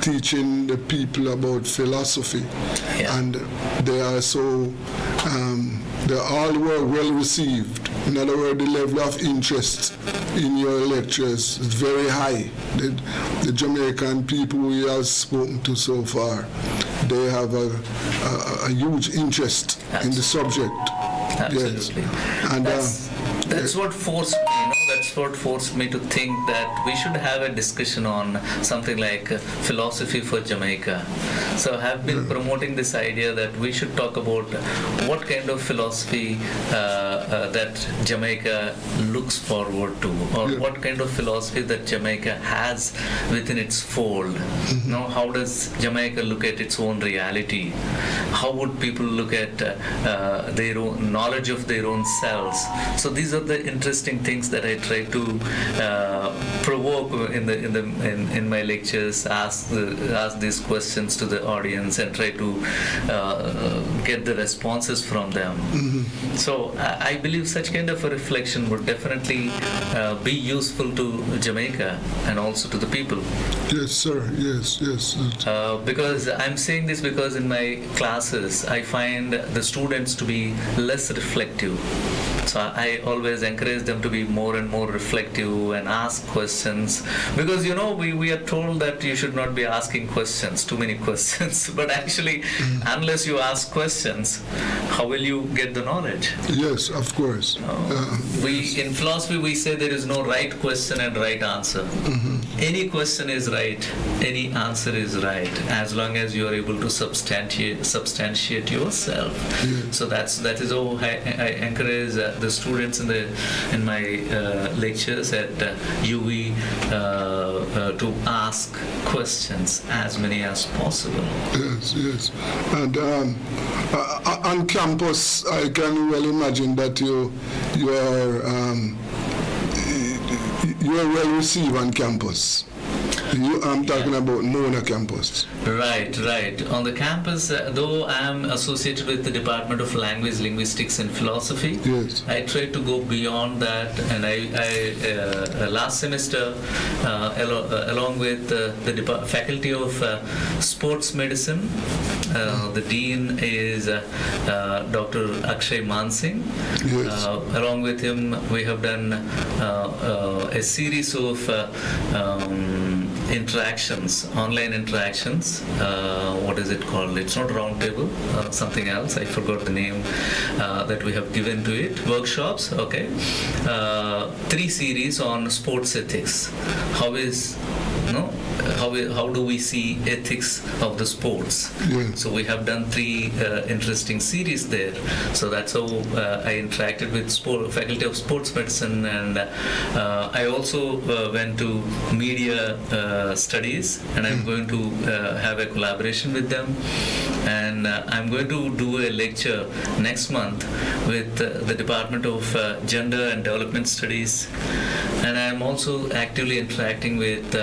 [SPEAKER 2] teaching the people about philosophy,
[SPEAKER 3] Yeah.
[SPEAKER 2] and they are so they all were well received. In other words, the level of interest in your lectures is very high. The Jamaican people we have spoken to so far, they have a huge interest in the subject.
[SPEAKER 3] Absolutely.
[SPEAKER 2] Yes. And
[SPEAKER 3] That's what forced me, that's what forced me to think that we should have a discussion on something like philosophy for Jamaica. So I have been promoting this idea that we should talk about what kind of philosophy that Jamaica looks forward to, or what kind of philosophy that Jamaica has within its fold. How does Jamaica look at its own reality? How would people look at their own knowledge of their own selves? So these are the interesting things that I try to provoke in my lectures, ask these questions to the audience and try to get the responses from them. So I believe such kind of a reflection would definitely be useful to Jamaica and also to the people.
[SPEAKER 2] yes, sir. Yes.
[SPEAKER 3] Because I'm saying this because in my classes I find the students to be less reflective. So I always encourage them to be more and more reflective and ask questions, because we are told that you should not be asking questions, too many questions, but actually unless you ask questions, how will you get the knowledge?
[SPEAKER 2] Yes, of course.
[SPEAKER 3] In philosophy we say there is no right question and right answer. Any question is right, any answer is right, as long as you are able to substantiate yourself. So that is how I encourage the students in my lectures at UV to ask questions, as many as possible.
[SPEAKER 2] Yes. And on campus, I can well imagine that you are well received on campus. I'm talking about Mona campus.
[SPEAKER 3] Right. On the campus, though I am associated with the Department of Language, Linguistics and Philosophy,
[SPEAKER 2] Yes.
[SPEAKER 3] I try to go beyond that, and I last semester, along with the Faculty of Sports Medicine, the Dean is Dr. Akshay Mansingh.
[SPEAKER 2] Yes.
[SPEAKER 3] Along with him, we have done a series of online interactions. What is it called? It's not roundtable, something else. I forgot the name that we have given to it. Workshops, okay. 3 series on sports ethics. How do we see ethics of the sports? So we have done 3 interesting series there. So that's how I interacted with Faculty of Sports Medicine, and I also went to Media Studies, and I'm going to have a collaboration with them, and I'm going to do a lecture next month with the Department of Gender and Development Studies, and I'm also actively interacting with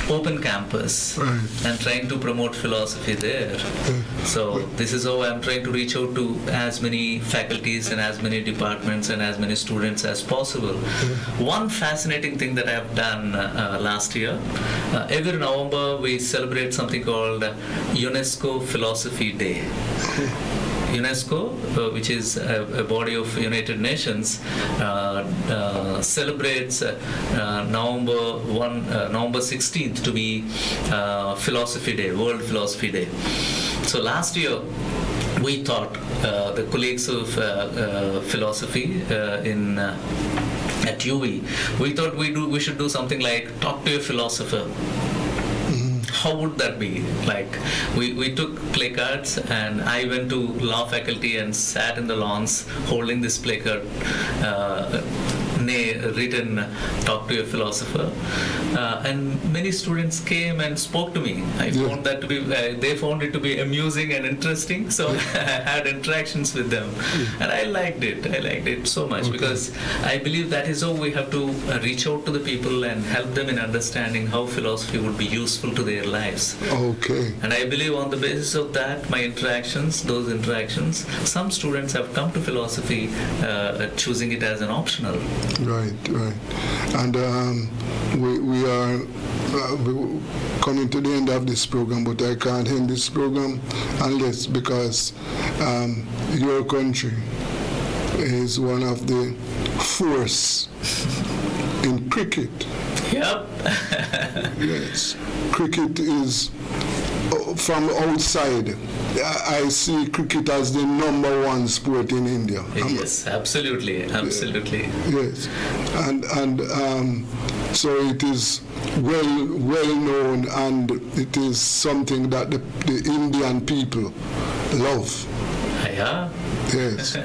[SPEAKER 3] Open Campus and trying to promote philosophy there. So this is how I'm trying to reach out to as many faculties and as many departments and as many students as possible. One fascinating thing that I have done last year, every November we celebrate something called UNESCO Philosophy Day. UNESCO, which is a body of United Nations, celebrates November 16th to be Philosophy Day, World Philosophy Day. So last year, we thought, the colleagues of philosophy at UV, we thought we should do something like talk to a philosopher. How would that be? Like, we took placards, and I went to law faculty and sat in the lawns holding this placard written "Talk to a Philosopher," and many students came and spoke to me. I found that to be they found it to be amusing and interesting, so I had interactions with them, and I liked it so much, because I believe that is how we have to reach out to the people and help them in understanding how philosophy would be useful to their lives.
[SPEAKER 2] Okay.
[SPEAKER 3] And I believe on the basis of that, those interactions, some students have come to philosophy choosing it as an optional.
[SPEAKER 2] Right. And we are coming to the end of this program, but I can't end this program unless, because your country is one of the force in cricket.
[SPEAKER 3] Yep.
[SPEAKER 2] Yes, cricket is from outside. I see cricket as the number one sport in India.
[SPEAKER 3] Yes, absolutely.
[SPEAKER 2] Yes, and so it is well known, and it is something that the Indian people love.
[SPEAKER 3] Yeah.
[SPEAKER 2] Yes.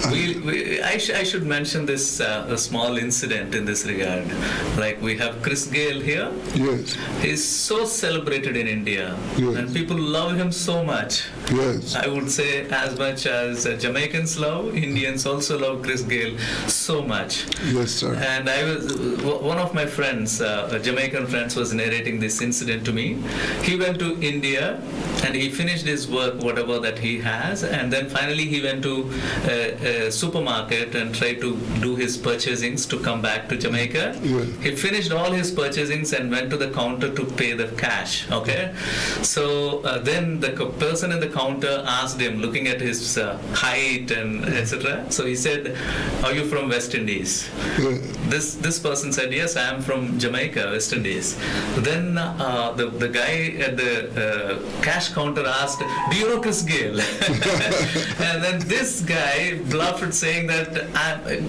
[SPEAKER 3] I should mention this a small incident in this regard. Like, we have Chris Gayle here.
[SPEAKER 2] Yes.
[SPEAKER 3] He's so celebrated in India,
[SPEAKER 2] Yes.
[SPEAKER 3] and people love him so much.
[SPEAKER 2] Yes.
[SPEAKER 3] I would say as much as Jamaicans love, Indians also love Chris Gayle so much.
[SPEAKER 2] Yes, sir.
[SPEAKER 3] And one of my friends, Jamaican friends, was narrating this incident to me. He went to India and he finished his work, whatever that he has, and then finally he went to a supermarket and tried to do his purchasings to come back to Jamaica.
[SPEAKER 2] Yeah.
[SPEAKER 3] He finished all his purchasings and went to the counter to pay the cash. Okay, so then the person in the counter asked him, looking at his height and etc. So he said, "Are you from West Indies?"
[SPEAKER 2] Yeah.
[SPEAKER 3] This person said, "Yes, I am from Jamaica, West Indies." Then the guy at the cash counter asked, "Do you know Chris Gayle?" And then this guy bluffed, saying that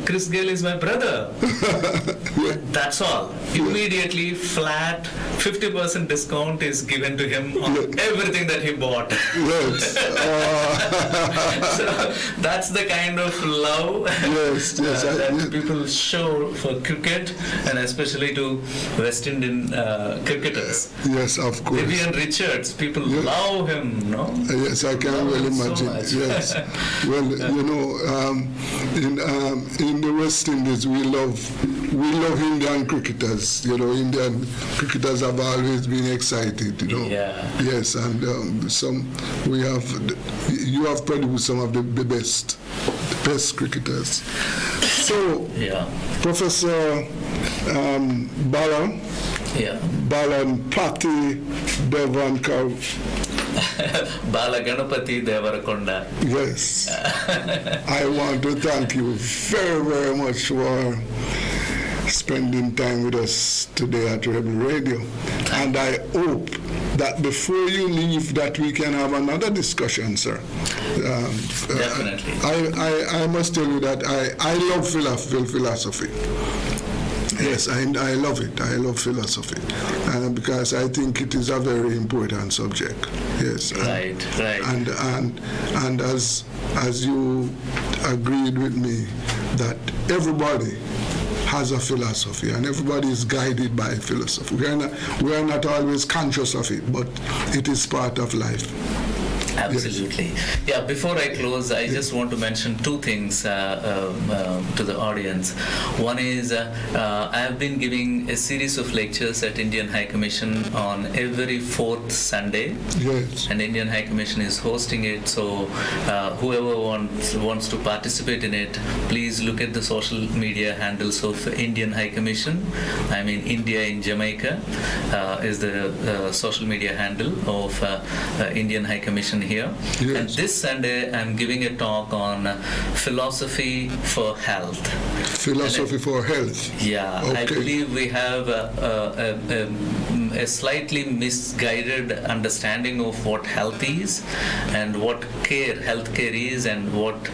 [SPEAKER 3] Chris Gayle is my brother. That's all. Immediately, flat 50% discount is given to him on everything that he bought.
[SPEAKER 2] Yes.
[SPEAKER 3] So that's the kind of love that people show for cricket, and especially to West Indian cricketers.
[SPEAKER 2] Yes, of course.
[SPEAKER 3] Vivian Richards, people love him, no?
[SPEAKER 2] Yes, I can
[SPEAKER 3] Love
[SPEAKER 2] well
[SPEAKER 3] him so
[SPEAKER 2] imagine.
[SPEAKER 3] much.
[SPEAKER 2] Yes. Well, you know, in the West Indies, we love Indian cricketers. You know, Indian cricketers have always been excited. You know.
[SPEAKER 3] Yeah.
[SPEAKER 2] Yes, and you have produced some of the best cricketers. So,
[SPEAKER 3] Yeah.
[SPEAKER 2] Professor Balan.
[SPEAKER 3] Yeah.
[SPEAKER 2] Balan Patti Devankar.
[SPEAKER 3] Bala Ganapati Devarakonda.
[SPEAKER 2] Yes. I want to thank you very, very much for spending time with us today at Rebel Radio. And I hope that before you leave that we can have another discussion, sir.
[SPEAKER 3] Definitely.
[SPEAKER 2] I must tell you that I love philosophy. Yes, I love it. I love philosophy because I think it is a very important subject. Yes.
[SPEAKER 3] Right.
[SPEAKER 2] And as you agreed with me that everybody has a philosophy and everybody is guided by philosophy. We are not always conscious of it, but it is part of life.
[SPEAKER 3] Absolutely. Yes. Yeah, before I close, I just want to mention two things to the audience. One is I have been giving a series of lectures at Indian High Commission on every fourth Sunday.
[SPEAKER 2] Yes.
[SPEAKER 3] And Indian High Commission is hosting it, so whoever wants to participate in it, please look at the social media handles of Indian High Commission. I mean, India in Jamaica is the social media handle of Indian High Commission here.
[SPEAKER 2] Yes.
[SPEAKER 3] And this Sunday I'm giving a talk on philosophy for health.
[SPEAKER 2] Philosophy for health.
[SPEAKER 3] Yeah,
[SPEAKER 2] okay.
[SPEAKER 3] I believe we have a slightly misguided understanding of what health is and what healthcare is and what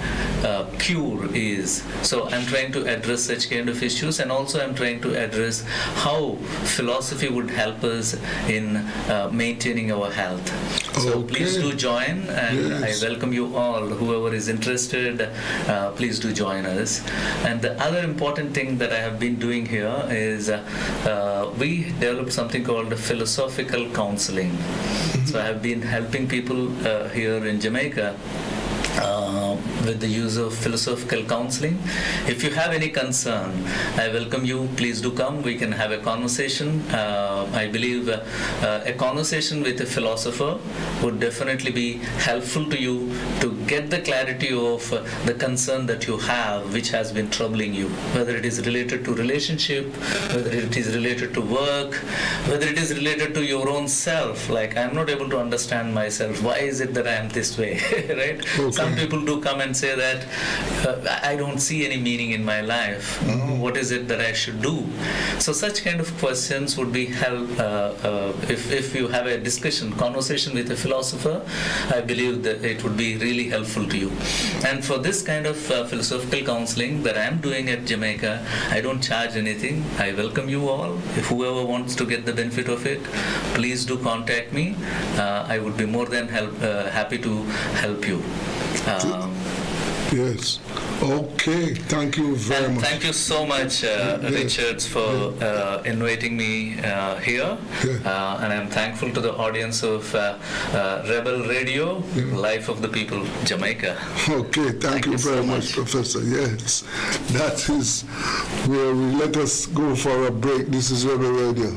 [SPEAKER 3] cure is. So I'm trying to address such kind of issues, and also I'm trying to address how philosophy would help us in maintaining our health. So
[SPEAKER 2] Okay.
[SPEAKER 3] please do join, and
[SPEAKER 2] Yes.
[SPEAKER 3] I welcome you all. Whoever is interested, please do join us. And the other important thing that I have been doing here is we developed something called philosophical counseling. So I have been helping people here in Jamaica with the use of philosophical counseling. If you have any concern, I welcome you. Please do come. We can have a conversation. I believe a conversation with a philosopher would definitely be helpful to you to get the clarity of the concern that you have, which has been troubling you, whether it is related to relationship, whether it is related to work, whether it is related to your own self. Like, I'm not able to understand myself. Why is it that I am this way? Right?
[SPEAKER 2] Okay.
[SPEAKER 3] Some people do come and say that I don't see any meaning in my life. What is it that I should do? So such kind of questions would be help if you have a discussion, conversation with a philosopher. I believe that it would be really helpful to you. And for this kind of philosophical counseling that I am doing at Jamaica, I don't charge anything. I welcome you all. If whoever wants to get the benefit of it, please do contact me. I would be more than happy to help you.
[SPEAKER 2] Yes. Okay. Thank you very
[SPEAKER 3] And
[SPEAKER 2] much.
[SPEAKER 3] thank you so much, Richards, for inviting me here. And I'm thankful to the audience of Rebel Radio, Life of the People, Jamaica.
[SPEAKER 2] Okay, thank you
[SPEAKER 3] so
[SPEAKER 2] very much, Professor. Yes, that is where we let us go for a break. This is Rebel Radio.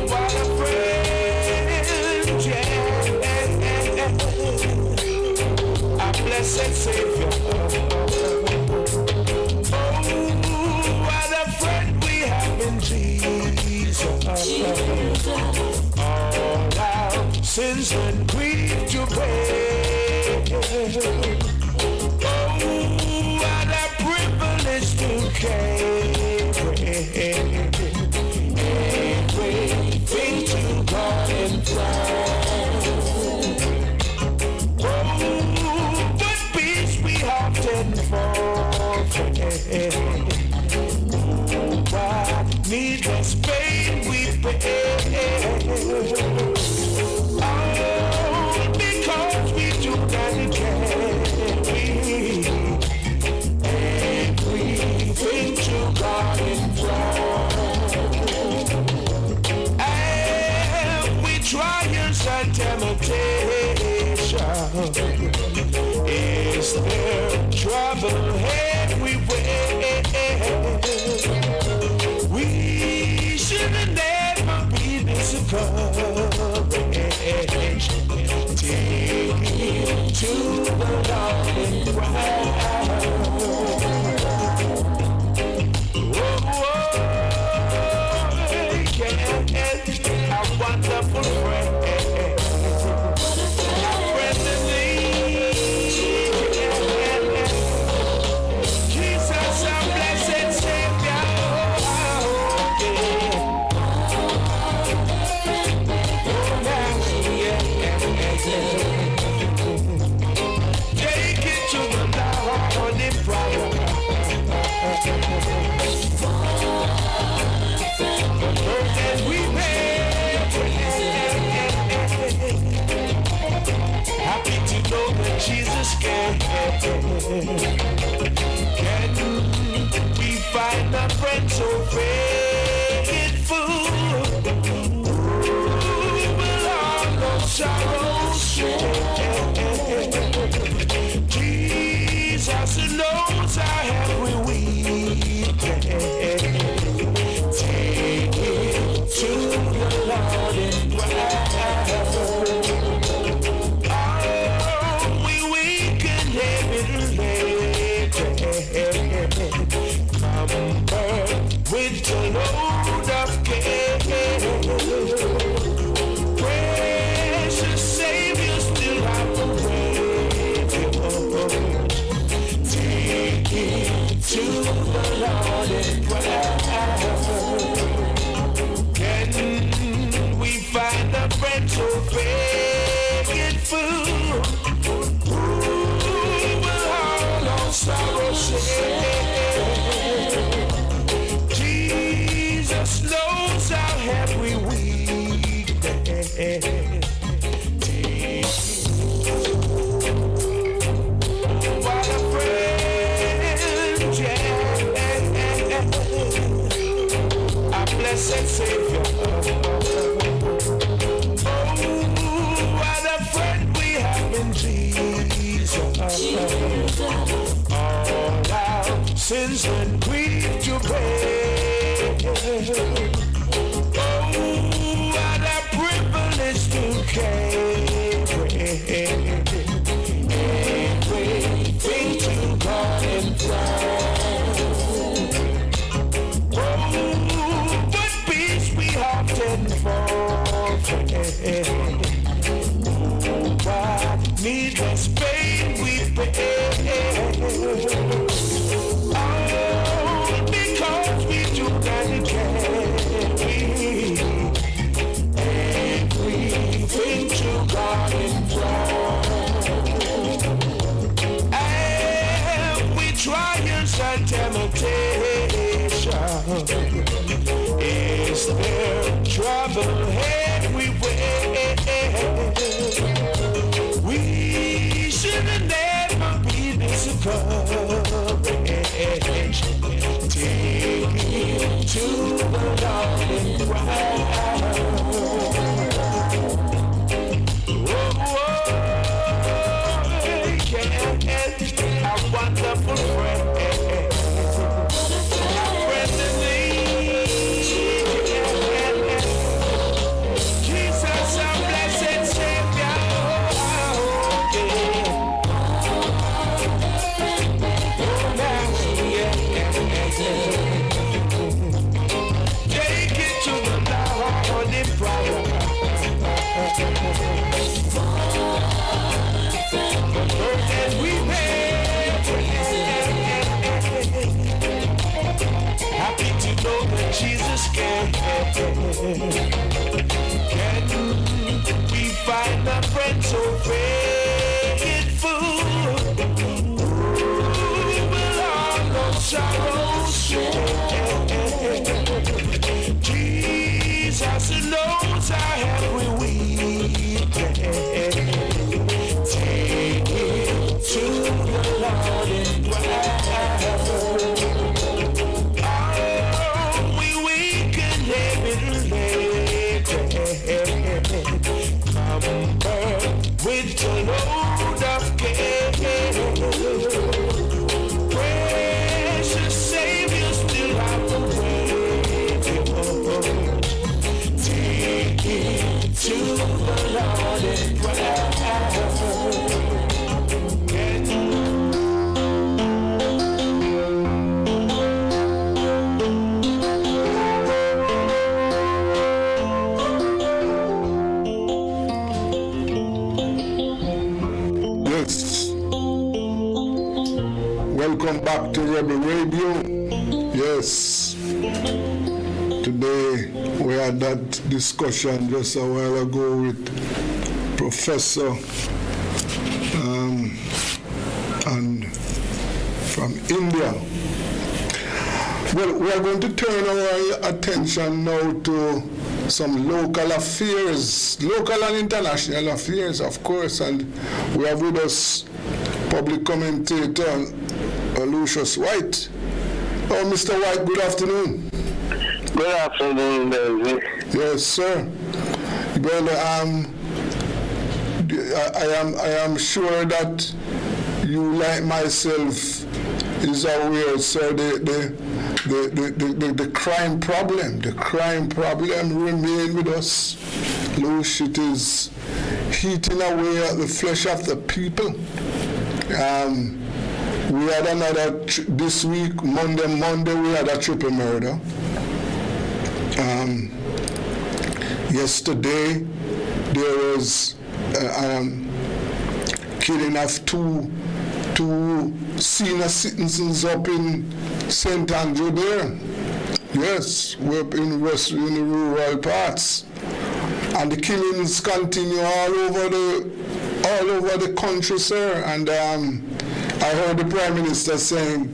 [SPEAKER 1] What a friend, yeah. A blessed Savior. Oh, what a friend we have in Jesus. All our sins and grief to pay. Oh, what a privilege to carry everything to God in prayer. Oh, what peace we often forfeit. What needless pain we pay. All because we do not carry everything to God in prayer. And we trials and temptation. Is there trouble everywhere? We should never be discouraged. Take it to the Lord in prayer. A wonderful friend. A friend in need. Jesus, our blessed Savior. Take it to the Lord. with a load of care. Precious Savior, still have the way. Take it to the Lord in prayer. Can we find a friend so faithful? Who will hold on sorrow share? Jesus knows our every weakness. What a friend, yeah. A blessed Savior. Oh, what a friend we have in Jesus. All our sins and grief to bear. Oh, what a privilege to carry everything to God in prayer. Oh, what peace we often forfeit. What needless pain we bear. All because we do not carry everything to God in prayer. And we trials and temptation. Is there trouble everywhere? We should never be discouraged. Take it to the Lord in prayer. A wonderful friend. A friend in need. Jesus, our blessed Savior. Take it to the Lord in prayer. And we pay. Happy to know that Jesus can we find a friend so faithful? Who will all our sorrows share? Jesus knows our every weakness. Take it to the Lord in prayer. Oh, we can live it later. With a load of care. Precious Savior, still have the way. Take it to the Lord in prayer.
[SPEAKER 2] Welcome back to Rebel Radio. Yes. Today we had that discussion just a while ago with Professor and from India. Well, we are going to turn our attention now to some local affairs, local and international affairs, of course, and we have with us public commentator Lucius White. Oh, Mr. White, good afternoon.
[SPEAKER 5] Good afternoon, David.
[SPEAKER 2] Yes, sir. Well, I am sure that you, like myself, is aware, sir, the crime problem remain with us. Lush, it is heating away at the flesh of the people. We had another, this week, Monday, we had a triple murder. Yesterday, there was killing of two senior citizens up in St. Andrew there. Yes, we're up in the rural parts. And the killings continue all over the country, sir. And I heard the Prime Minister saying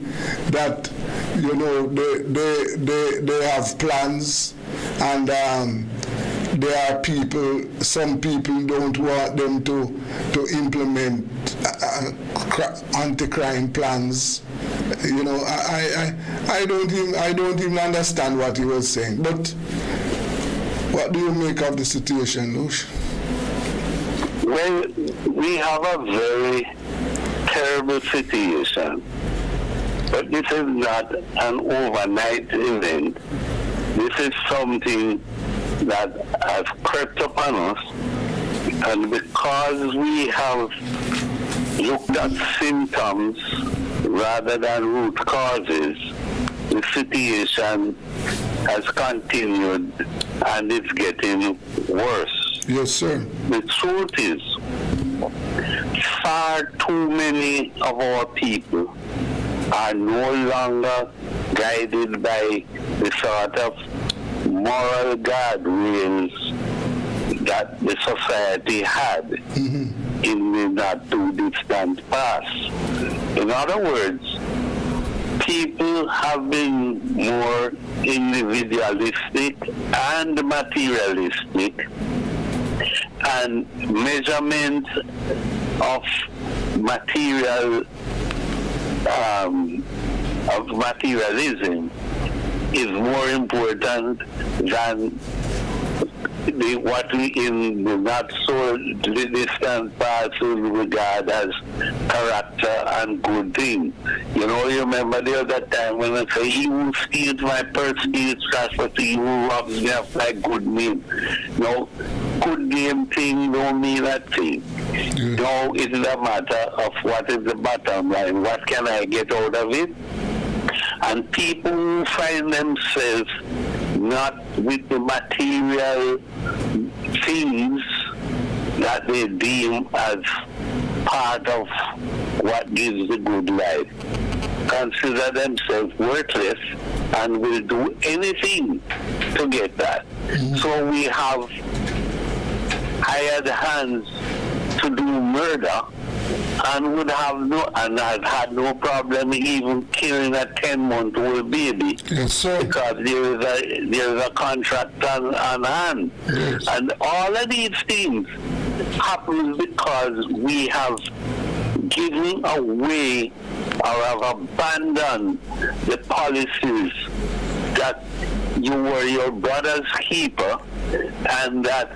[SPEAKER 2] that, you know, they have plans, and there are some people don't want them to implement anti-crime plans. You know, I don't even understand what he was saying. But what do you make of the situation, Lush?
[SPEAKER 5] Well, we have a very terrible situation, but this is not an overnight event. This is something that has crept upon us, and because we have looked at symptoms rather than root causes, the situation has continued and it's getting worse.
[SPEAKER 2] Yes, sir.
[SPEAKER 5] The truth is, far too many of our people are no longer guided by the sort of moral guardrails that the society had in the not too distant past. In other words, people have been more individualistic and materialistic, and measurement of materialism is more important than what we in the not so distant past will regard as character and good things. You know, you remember the other time when I say, he who steals my purse steals property, he who robs me of my good name. No, good name thing don't mean that thing. Yeah. No, it is a matter of what is the bottom line. What can I get out of it? And people who find themselves not with the material things that they deem as part of what gives the good life consider themselves worthless and will do anything to get that. So we have hired hands to do murder, and would have and I've had no problem even killing a 10-month-old baby.
[SPEAKER 2] Yes, sir.
[SPEAKER 5] Because there is a contract on hand.
[SPEAKER 2] Yes.
[SPEAKER 5] And all of these things happen because we have given away or have abandoned the policies that you were your brother's keeper, and that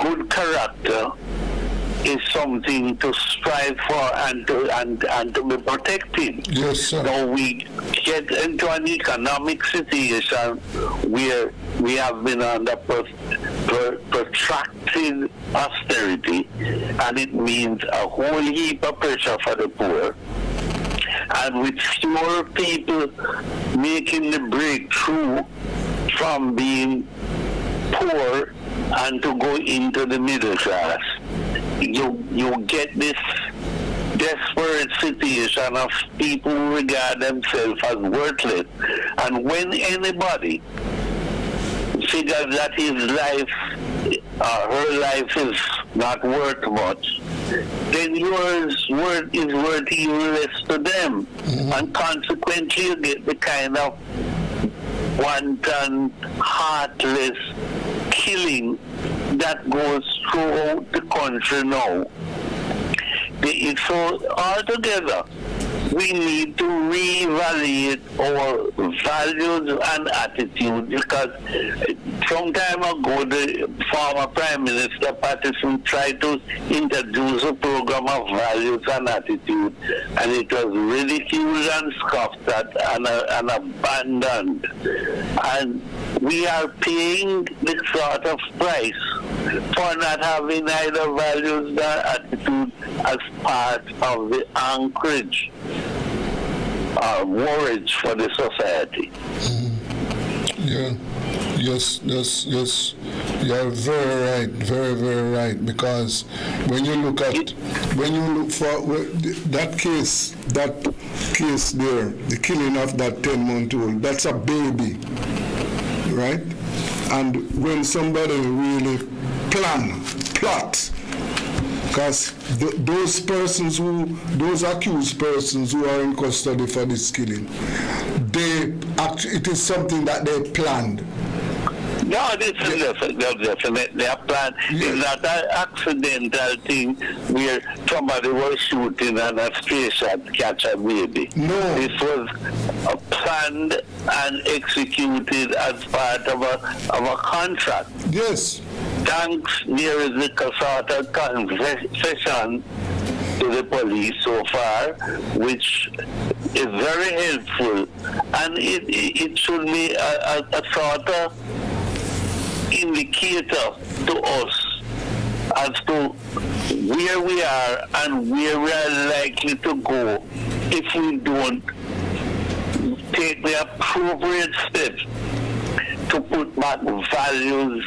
[SPEAKER 5] good character is something to strive for and to be protected.
[SPEAKER 2] Yes, sir.
[SPEAKER 5] So we get into an economic situation where we have been under protracted austerity, and it means a whole heap of pressure for the poor. And with fewer people making the breakthrough from being poor and to go into the middle class, you get this desperate situation of people who regard themselves as worthless. And when anybody figures that his life or her life is not worth much, then yours is worth even less to them. And consequently you get the kind of wanton, heartless killing that goes throughout the country now. So altogether, we need to reevaluate our values and attitudes, because some time ago the former Prime Minister Patterson tried to introduce a program of values and attitude, and it was ridiculed and scoffed at and abandoned. And we are paying this sort of price for not having either values nor attitude as part of the anchorage or moorage for the society.
[SPEAKER 2] Yeah. Yes. You're very right, very right. Because when you look for that case there, the killing of that 10-month-old, that's a baby, right? And when somebody really plot, because those accused persons who are in custody for this killing, it is something that they planned.
[SPEAKER 5] No, this is definitely a plan. It's not an accidental thing where somebody was shooting and a stray shot catch a baby.
[SPEAKER 2] No.
[SPEAKER 5] This was planned and executed as part of a contract.
[SPEAKER 2] Yes.
[SPEAKER 5] Thanks, there is a sort of confession to the police so far, which is very helpful, and it should be a sort of indicator to us as to where we are and where we are likely to go if we don't take the appropriate steps to put back values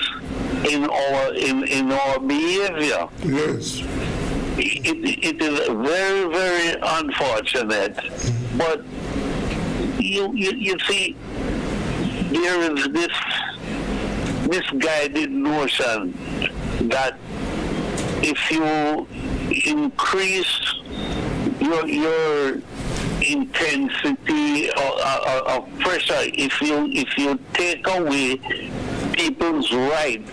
[SPEAKER 5] in our behavior.
[SPEAKER 2] Yes.
[SPEAKER 5] It is very, very unfortunate, but you see, there is this misguided notion that if you increase your intensity of pressure, if you take away people's right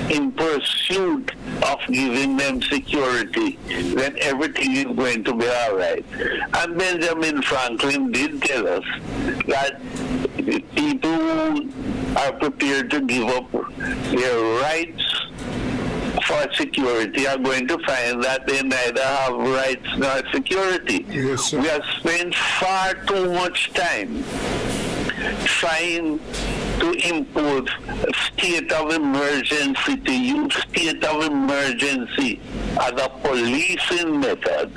[SPEAKER 5] in pursuit of giving them security, then everything is going to be all right. And Benjamin Franklin did tell us that people who are prepared to give up their rights for security are going to find that they neither have rights nor security.
[SPEAKER 2] Yes, sir.
[SPEAKER 5] We have spent far too much time trying to impose a state of emergency, to use state of emergency as a policing method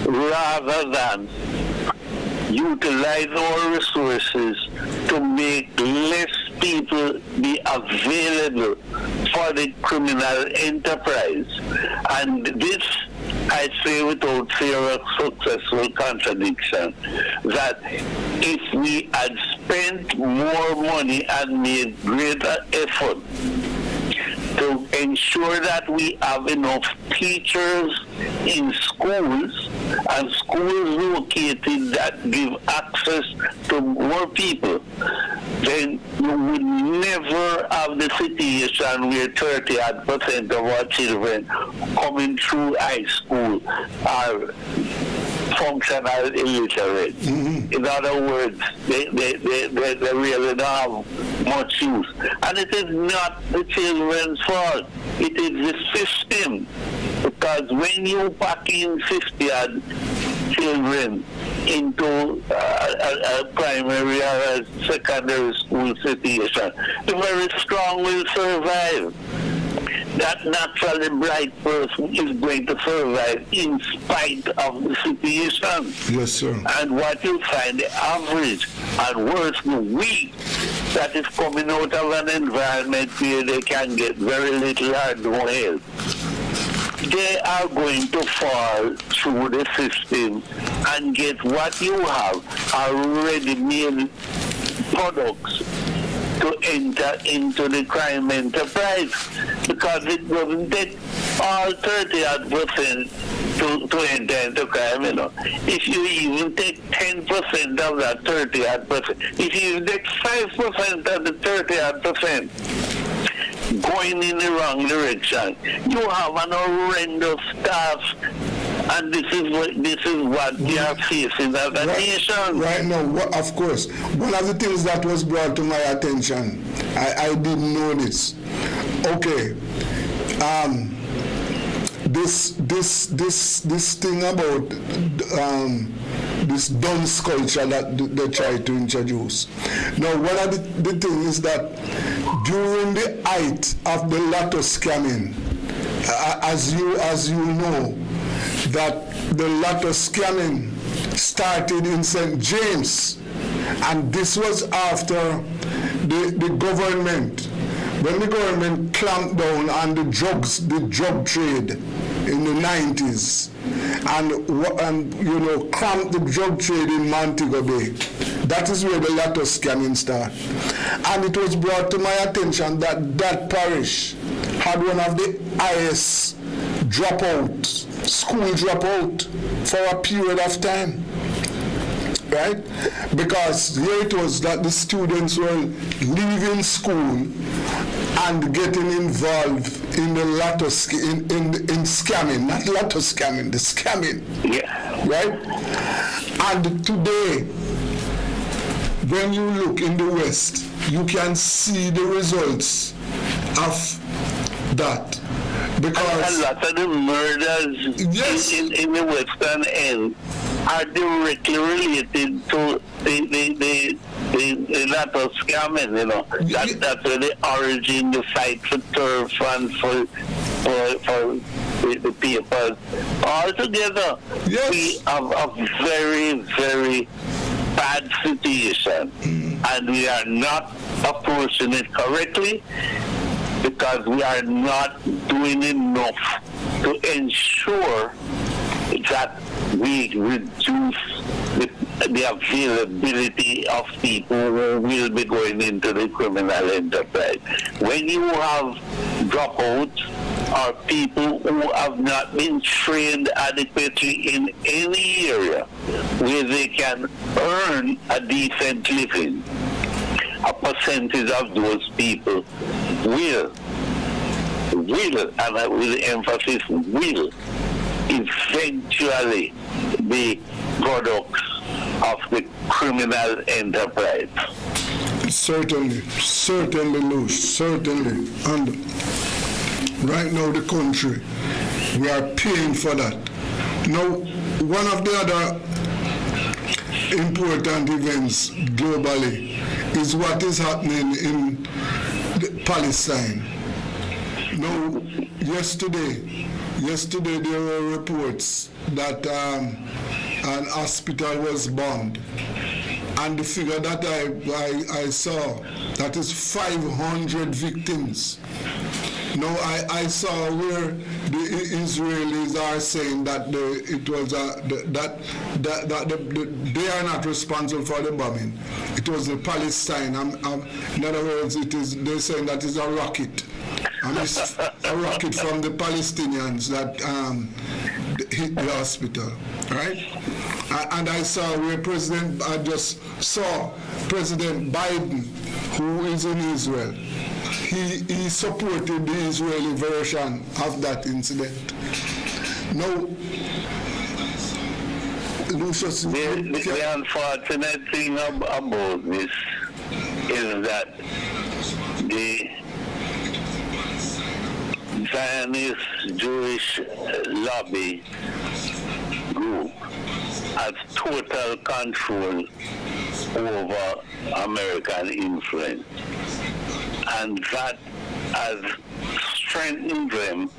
[SPEAKER 5] rather than utilize our resources to make less people be available for the criminal enterprise. And this, I say without fear of successful contradiction, that if we had spent more money and made greater effort to ensure that we have enough teachers in schools and schools located that give access to more people, then you would never have the situation where 30% of our children coming through high school are functional illiterate. Mm-hmm. In other words, they really don't have much use. And it is not the children's fault. It is the system. Because when you pack in 50 odd children into a primary or a secondary school situation, the very strong will survive. That naturally bright person is going to survive in spite of the situation.
[SPEAKER 2] Yes, sir.
[SPEAKER 5] And what you find, the average and worse, the weak that is coming out of an environment where they can get very little or no help, they are going to fall through the system and get what you have already made products to enter into the crime enterprise, because it doesn't take all 30% to enter into crime, you know. If you even take 10% of that 30%, if you even take 5% of the 30%, going in the wrong direction, you have an horrendous task, and this is what we are facing as a nation.
[SPEAKER 2] Right now, of course, one of the things that was brought to my attention, I didn't know this. Okay, this thing about this dunce culture that they try to introduce. Now, one of the things is that during the height of the lotto scamming, as you know, that the lotto scamming started in St. James, and this was after the government, when the government clamped down on the drug trade in the 90s, and cramped the drug trade in Montego Bay. That is where the lotto scamming started. And it was brought to my attention that that parish had one of the highest school dropout for a period of time. Right? Because here it was that the students were leaving school and getting involved in the lotto in scamming, not lotto scamming, the scamming.
[SPEAKER 5] Yeah.
[SPEAKER 2] Right? And today, when you look in the West, you can see the results of that. Because
[SPEAKER 5] a lot of the murders
[SPEAKER 2] yes,
[SPEAKER 5] in the Western End are directly related to the lotto scamming, you know. That's where the origin, the fight for turf and for the papers. Altogether,
[SPEAKER 2] yes,
[SPEAKER 5] we have a very, very bad situation, and we are not approaching it correctly, because we are not doing enough to ensure that we reduce the availability of people who will be going into the criminal enterprise. When you have dropouts or people who have not been trained adequately in any area where they can earn a decent living, a percentage of those people will, and I will emphasis will, eventually be products of the criminal enterprise.
[SPEAKER 2] certainly, Louis, certainly. And right now the country, we are paying for that. Now, one of the other important events globally is what is happening in Palestine. Now, yesterday there were reports that an hospital was bombed, and the figure that I saw, that is 500 victims. Now I saw where the Israelis are saying that they are not responsible for the bombing. It was the Palestine. In other words, they're saying that it's a rocket. And it's a rocket from the Palestinians that hit the hospital, right? And I saw where I just saw President Biden, who is in Israel. He supported the Israeli version of that incident. Now, Lucius,
[SPEAKER 5] the unfortunate thing about this is that the Zionist Jewish lobby group has total control over American influence, and that has strengthened them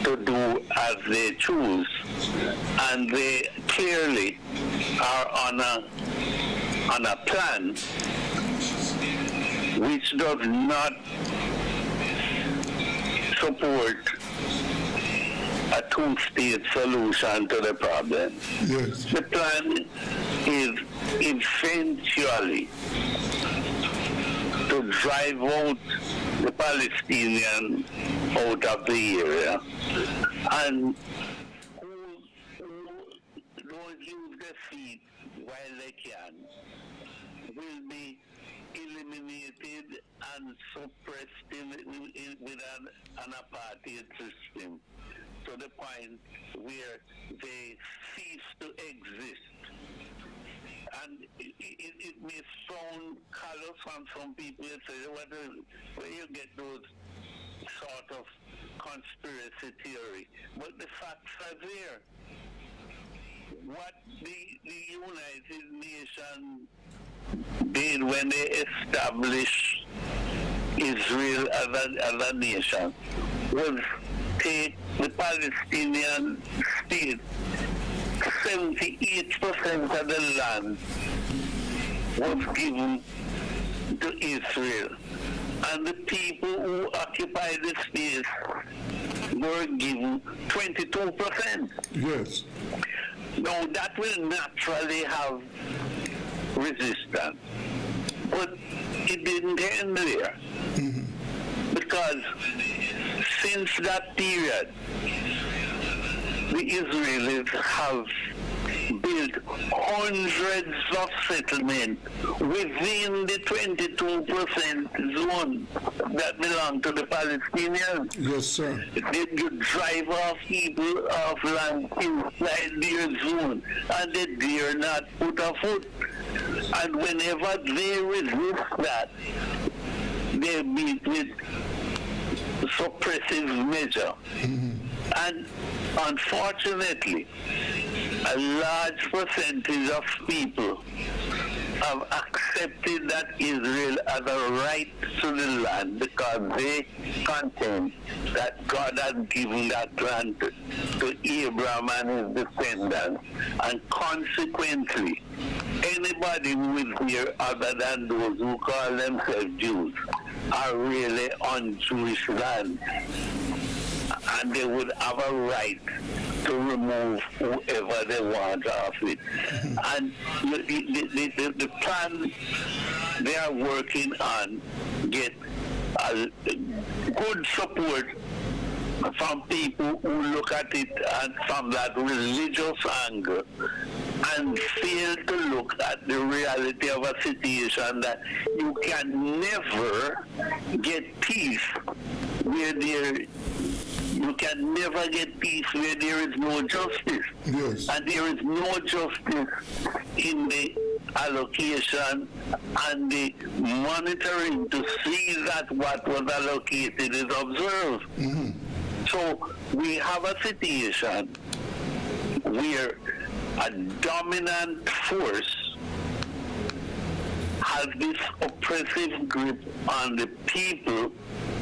[SPEAKER 5] to do as they choose, and they clearly are on a plan which does not support a two-state solution to the problem.
[SPEAKER 2] yes,
[SPEAKER 5] The plan is eventually to drive out the Palestinians out of the area, and who don't use their feet while they can will be eliminated and suppressed with an apartheid system, to the point where they cease to exist. And it may sound callous on some people and say, where you get those sort of conspiracy theory? But the facts are there. What the United Nations did when they established Israel as a nation was take the Palestinian state, 78% of the land was given to Israel. And the people who occupy the space were given 22%.
[SPEAKER 2] Yes.
[SPEAKER 5] Now that will naturally have resistance. But it didn't end there. Because since that period, the Israelis have built hundreds of settlements within the 22% zone that belong to the Palestinians.
[SPEAKER 2] Yes, sir.
[SPEAKER 5] You drive off people off land inside their zone and they dare not put a foot. And whenever they resist that, they meet with suppressive measure. And unfortunately, a large percentage of people have accepted that Israel has a right to the land because they contend that God has given that land to Abraham and his descendants, and consequently, anybody who is here other than those who call themselves Jews are really on Jewish land, and they would have a right to remove whoever they want off it. And the plan they are working on get good support from people who look at it and from that religious angle and fail to look at the reality of a situation that you can never get peace where you can never get peace where there is no justice.
[SPEAKER 2] Yes.
[SPEAKER 5] And there is no justice in the allocation and the monitoring to see that what was allocated is observed. So we have a situation where a dominant force has this oppressive grip on the people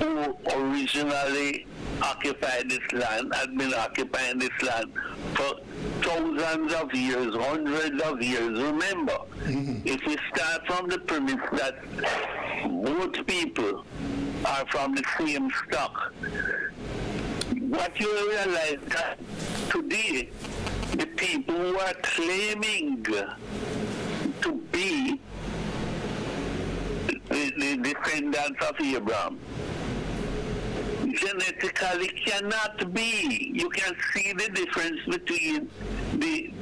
[SPEAKER 5] who originally occupied this land, had been occupying this land for thousands of years, hundreds of years. Remember, if we start from the premise that both people are from the same stock, what you realize that today, the people who are claiming to be the descendants of Abraham genetically cannot be. You can see the difference between the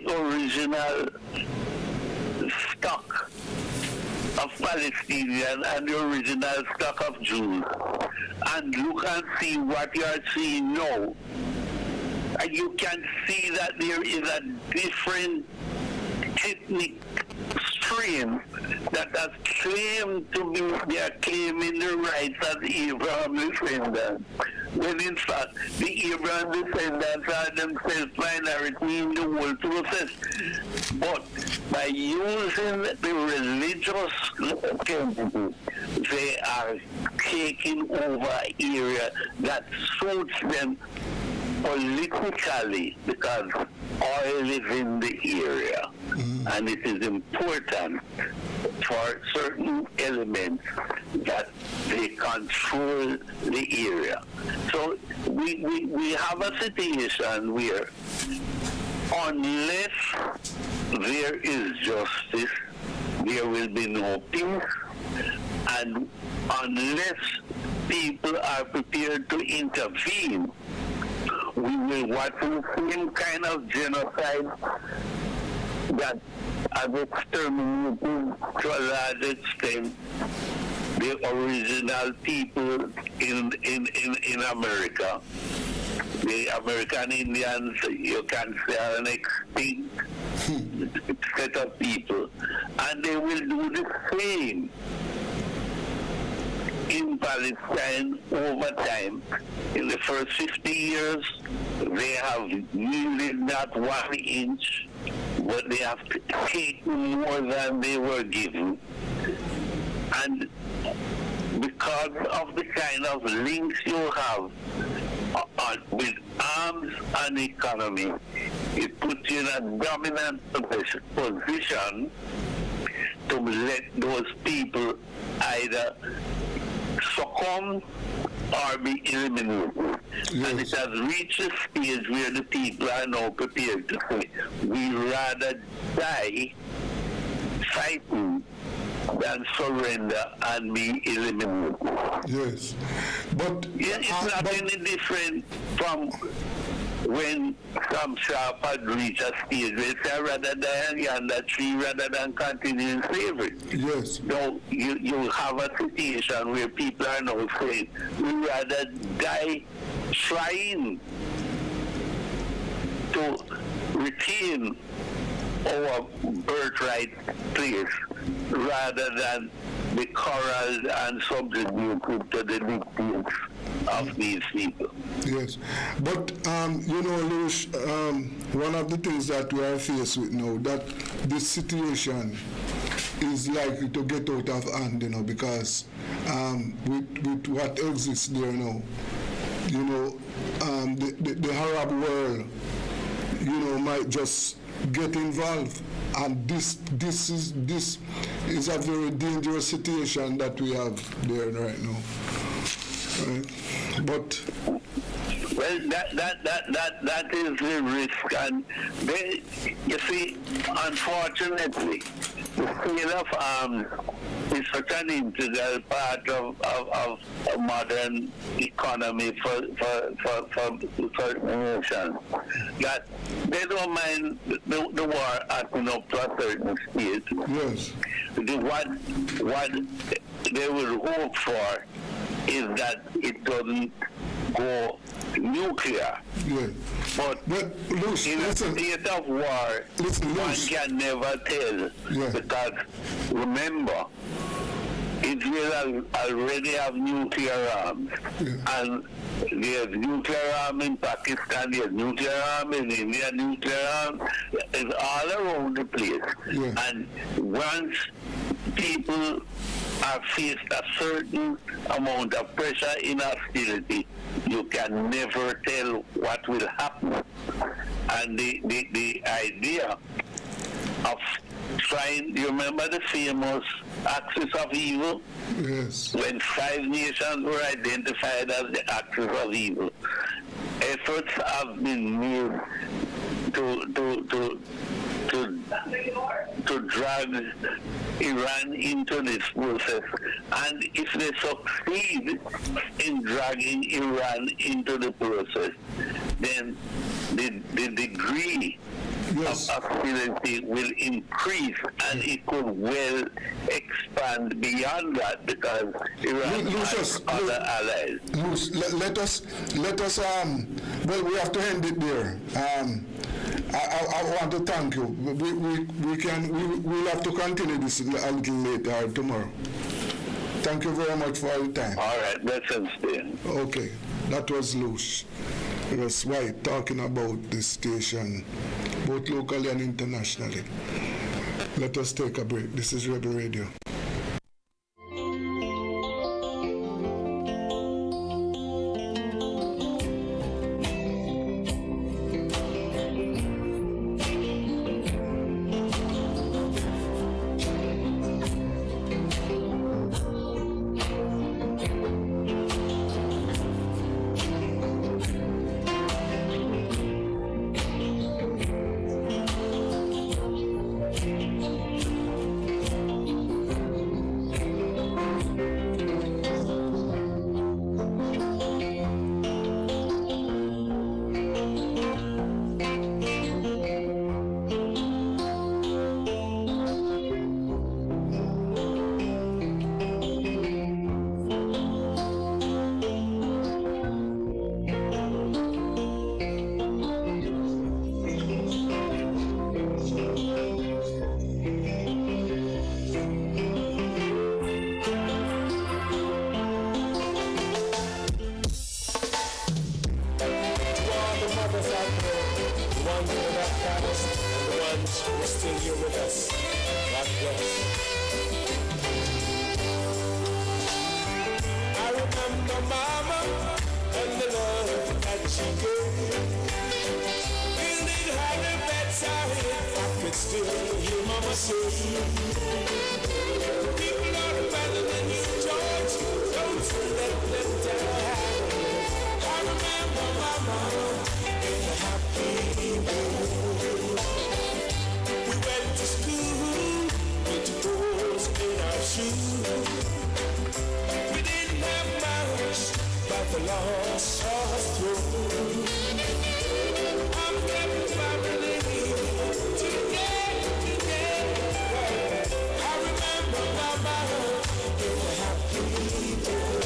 [SPEAKER 5] original stock of Palestinians and the original stock of Jews. And look and see what you are seeing now. And you can see that there is a different ethnic strain that has claimed to be, they are claiming the rights of the Abraham descendants. When in fact, the Abraham descendants are themselves minority in the whole process. But by using the religious identity, they are taking over an area that suits them politically because oil is in the area. And it is important for certain elements that they control the area. So we have a situation where unless there is justice, there will be no peace. And unless people are prepared to intervene, we will watch the same kind of genocide that has exterminated to a large extent the original people in America. The American Indians, you can say, are an extinct set of people. And they will do the same in Palestine over time. In the first 50 years, they have yielded not 1 inch, but they have taken more than they were given. And because of the kind of links you have on with arms and economy, it puts you in a dominant position to let those people either succumb or be eliminated.
[SPEAKER 2] Yes.
[SPEAKER 5] And it has reached a stage where the people are now prepared to say, we rather die fighting than surrender and be eliminated.
[SPEAKER 2] Yes. But
[SPEAKER 5] It's not any different from when some sharp had reached a stage where they say, rather die on that tree rather than continue in slavery.
[SPEAKER 2] yes.
[SPEAKER 5] Now, you have a situation where people are now saying, we rather die trying to retain our birthright place rather than be corralled and subjugated to the dictates of these people.
[SPEAKER 2] Yes, but you know, Lush, one of the things that we are faced with now, that this situation is likely to get out of hand, you know, because with what exists there now, you know, the Arab world, you know, might just get involved, and this is a very dangerous situation that we have there right now. Right? But
[SPEAKER 5] well, that is the risk, and they, you see, unfortunately, the sale of arms is such an integral part of a modern economy for nations that they don't mind the war acting up to a certain stage.
[SPEAKER 2] yes,
[SPEAKER 5] What they will hope for is that it doesn't go nuclear.
[SPEAKER 2] yes.
[SPEAKER 5] But
[SPEAKER 2] Lush,
[SPEAKER 5] in a
[SPEAKER 2] listen,
[SPEAKER 5] state of war,
[SPEAKER 2] listen,
[SPEAKER 5] one
[SPEAKER 2] Lush.
[SPEAKER 5] can never tell.
[SPEAKER 2] Yeah.
[SPEAKER 5] Because remember, Israel already have nuclear arms.
[SPEAKER 2] Yeah.
[SPEAKER 5] And there's nuclear arm in Pakistan, there's nuclear arm in India, nuclear arm is all around the place.
[SPEAKER 2] Yeah.
[SPEAKER 5] And once people are faced a certain amount of pressure in hostility, you can never tell what will happen. And the idea of trying, you remember the famous axis of evil?
[SPEAKER 2] Yes,
[SPEAKER 5] When 5 nations were identified as the axis of evil, efforts have been made to drag Iran into this process. And if they succeed in dragging Iran into the process, then the degree
[SPEAKER 2] yes.
[SPEAKER 5] of hostility will increase, and it could well expand beyond that because Iran has other allies.
[SPEAKER 2] Lush, let us well, we have to end it there. I want to thank you. We'll have to continue this a little later or tomorrow. Thank you very much for your time.
[SPEAKER 5] All right, blessings, then.
[SPEAKER 2] Okay, that was Lush. It was White talking about this station, both locally and internationally. Let us take a break. This is Rebel Radio.
[SPEAKER 1] Still here with us. God bless. I remember Mama and the love that she gave. Building her the bedside, I could still hear Mama say, people are better than you, George. Don't you let them down. I remember Mama in the happy mood. We went to school with holes in our shoes. We didn't have much, but the Lord saw us through. I'm kept family together. I remember Mama in the happy mood.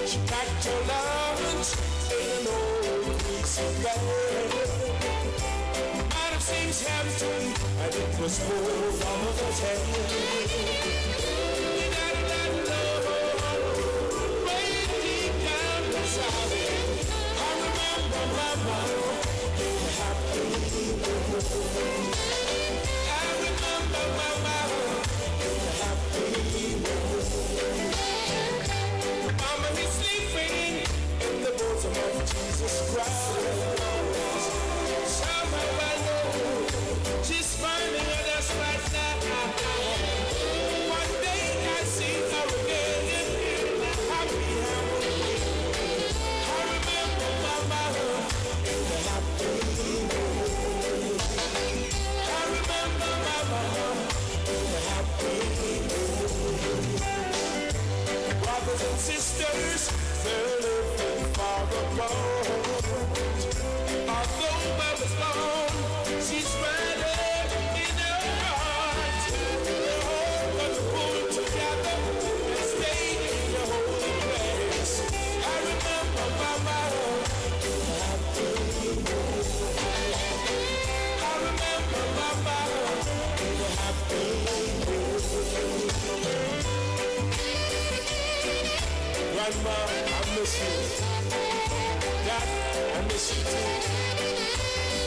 [SPEAKER 1] She packed her lunch in an old greasy bag. Might have seemed empty, and it was full from the head. Mama is sleeping in the bosom of Jesus Christ. Somehow I know she's smiling at us right now. One day I see her again. Happy, happy. I remember Mama in the happy mood. I remember Mama in the happy mood. Brothers and sisters, they're living far apart. Although Mama's gone, she's spreading in her heart. They're all gonna pull together and stay in the holy place. I remember Mama in the happy mood. I remember Mama in the happy mood. Grandma, I miss you. Dad, I miss you too.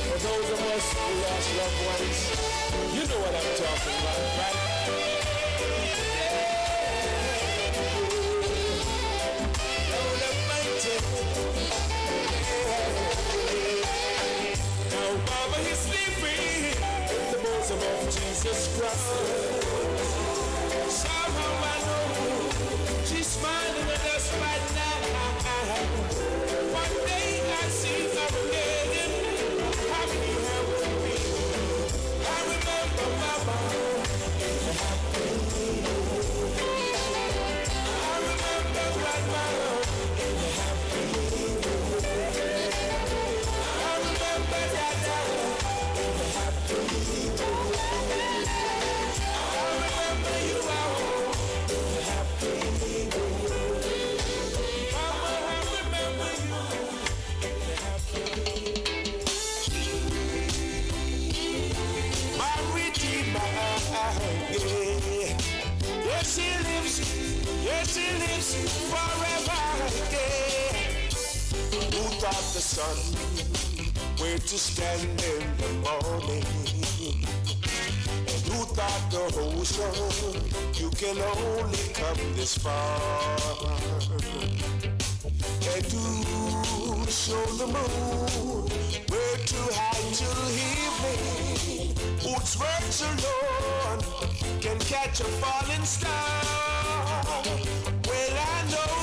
[SPEAKER 1] For those of us who lost loved ones, you know what I'm talking about, right? Lord Almighty. Now Mama is sleeping in the bosom of Jesus Christ. Somehow I know she's smiling at us right now. One day I see her again. Happy, happy. I remember Mama in the happy mood. I remember Grandma in the happy mood. I remember Dada in the happy mood. I remember you all in the happy mood. Mama, I remember you in the happy mood. My Redeemer, yeah. Yes, He lives forever, yeah. Who taught the sun where to stand in the morning? And who taught the ocean you can only come this far? And who showed the moon where to hide till evening? Whose words alone can catch a falling star? Well, I know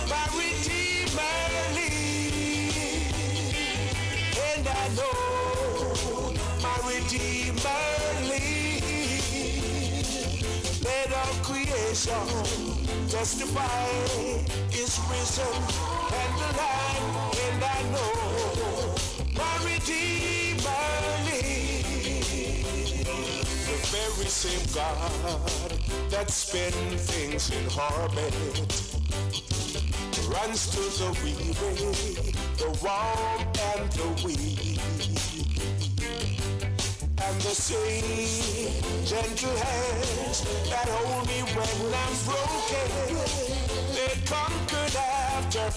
[SPEAKER 1] my Redeemer lives, and I know my Redeemer lives. Let all creation testify is risen and alive, and I know my Redeemer lives. The very same God that spins things in harmony runs to the weary, the warm and the weak. And the same gentle hands that hold me when I'm broken, they conquered after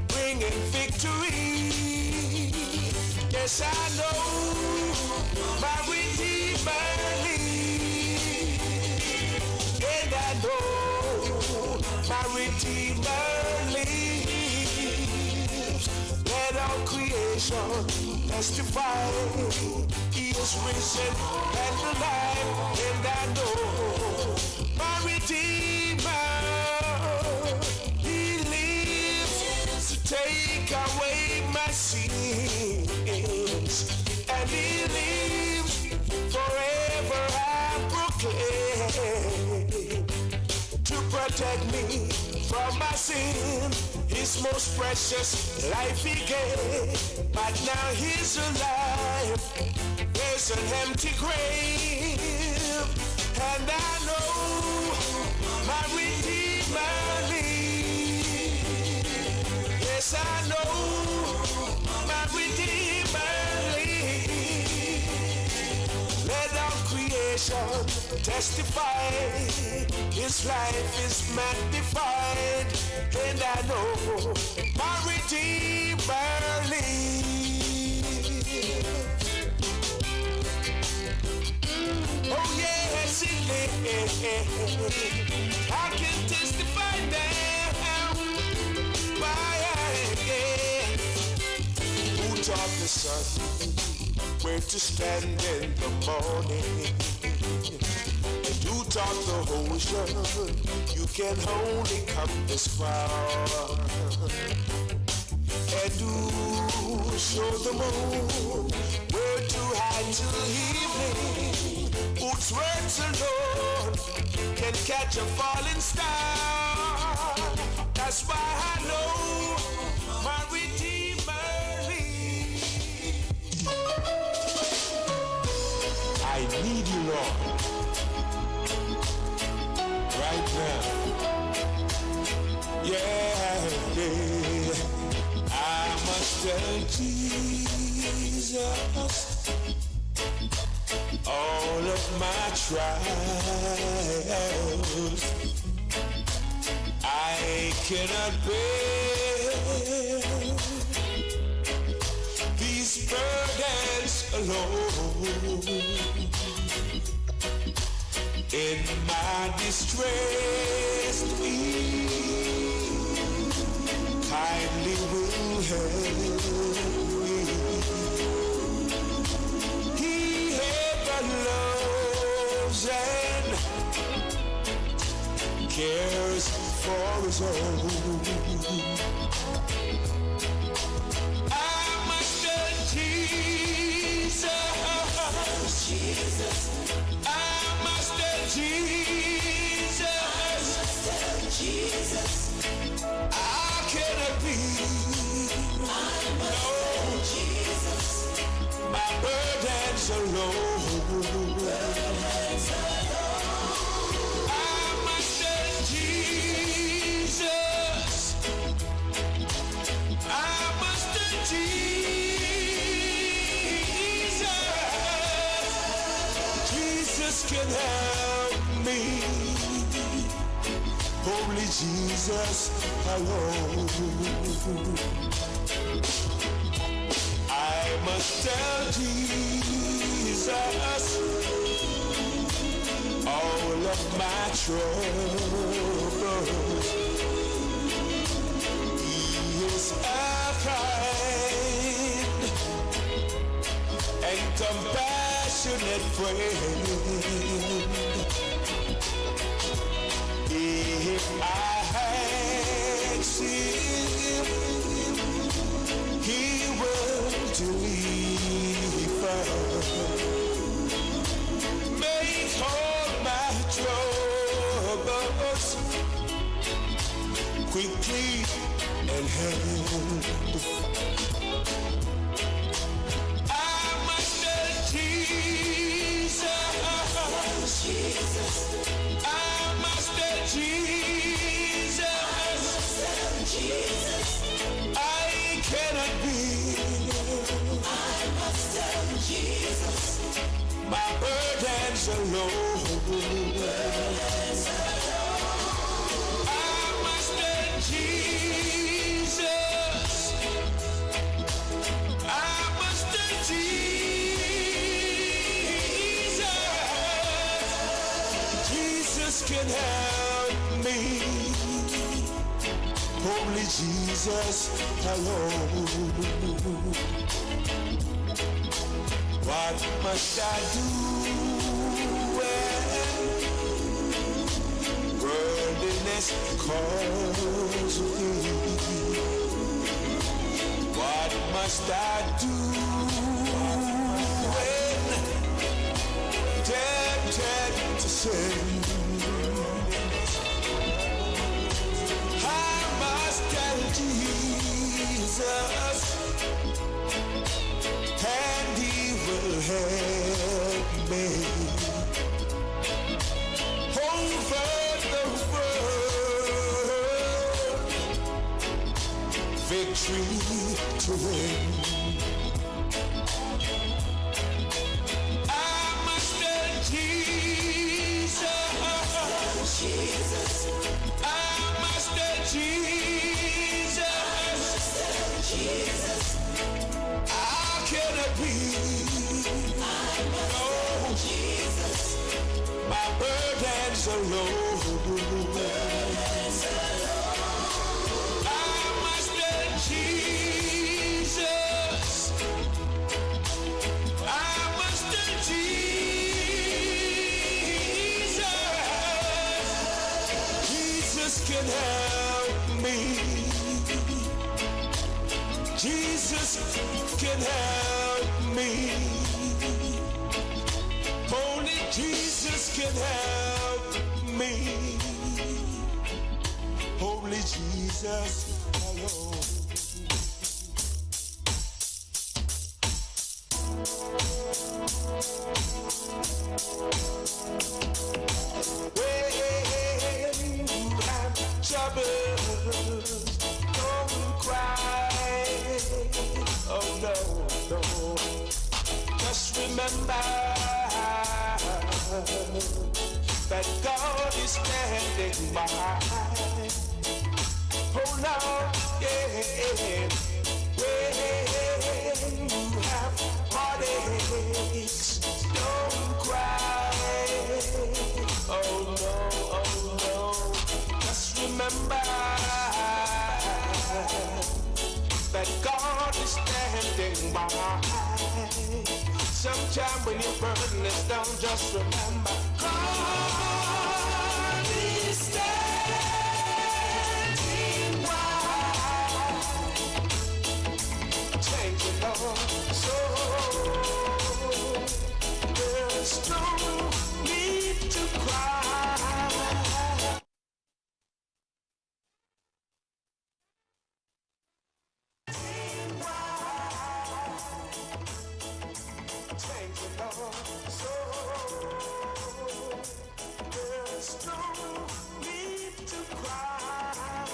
[SPEAKER 1] bringing victory. Yes, I know my Redeemer lives, and I know my Redeemer lives. creation testify he is risen and alive, and I know my Redeemer, he lives to take away my sins, and he lives forever. I proclaim to protect me from my sin. His most precious life he gave, but now he's alive. There's an empty grave, and I know my Redeemer lives. Yes, I know my Redeemer lives. Let all creation testify his life is magnified, and I know my Redeemer lives. Oh yes, he lives. I can testify now. Why who taught the sun where to stand in the morning? You taught the ocean you can only come this far, and you show the moon where to hide till evening, whose words alone can catch a falling star. That's why I know my Redeemer lives. I need you, Lord, right now. Yeah, I must tell Jesus all of my trials. I cannot bear these burdens alone. In my distress, kindly will help me. He ever loves and cares for his own. I must tell Jesus. I must tell Jesus. I cannot be. Jesus. My burdens alone. I must tell Jesus. I must tell Jesus. Jesus can help me. Only Jesus alone. I must tell Jesus all of my troubles. He is a kind and compassionate friend. If I ask him, he will deliver. Make all my troubles quickly and hand. I must tell Jesus. I must tell Jesus. I cannot be. I must tell Jesus. My burdens alone. I must tell Jesus. I must tell Jesus. Jesus can help me. Only Jesus alone. What must I do when worldliness calls me? What must I do when tempted to sin? I must tell Jesus, and He will help me over the world, victory to win. I must tell Jesus, I must tell Jesus, how can it be? No, my burdens are low. I must tell Jesus, I must tell Jesus, Jesus can help me. Jesus can help me. Only Jesus can help me. Only Jesus alone. When you have troubles, don't cry. Oh no, no. Just remember that God is standing by. Oh no, yeah. When you have heartaches, don't cry. Oh no. Just remember that God is standing by. Sometime when your burden is down, just remember God is standing by. Thank you, Lord. So there's no need to cry. Thank you, Lord. So there's no need to cry.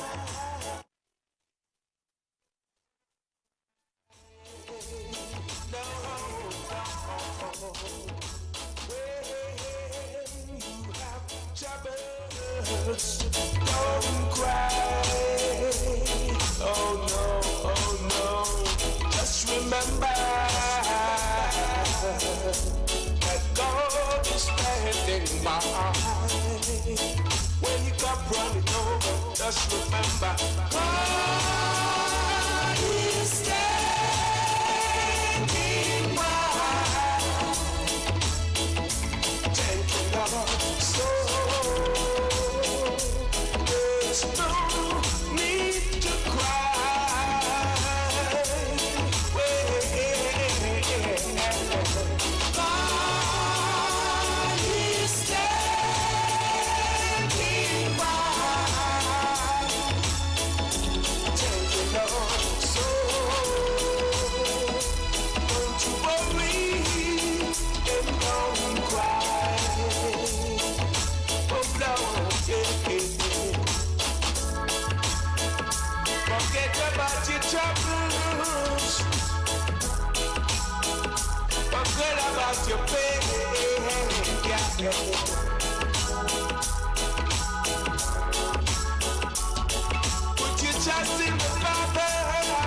[SPEAKER 1] No. When you have troubles, don't cry. Oh no. Just remember that God is standing by. When you come running over, just remember God is standing by. Thank you, Lord. So there's no need to cry. God is standing by. Thank you, Lord. So don't you worry and don't cry. Oh no, forget about your troubles. Forget about your pain. Put your trust in the Father. Oh,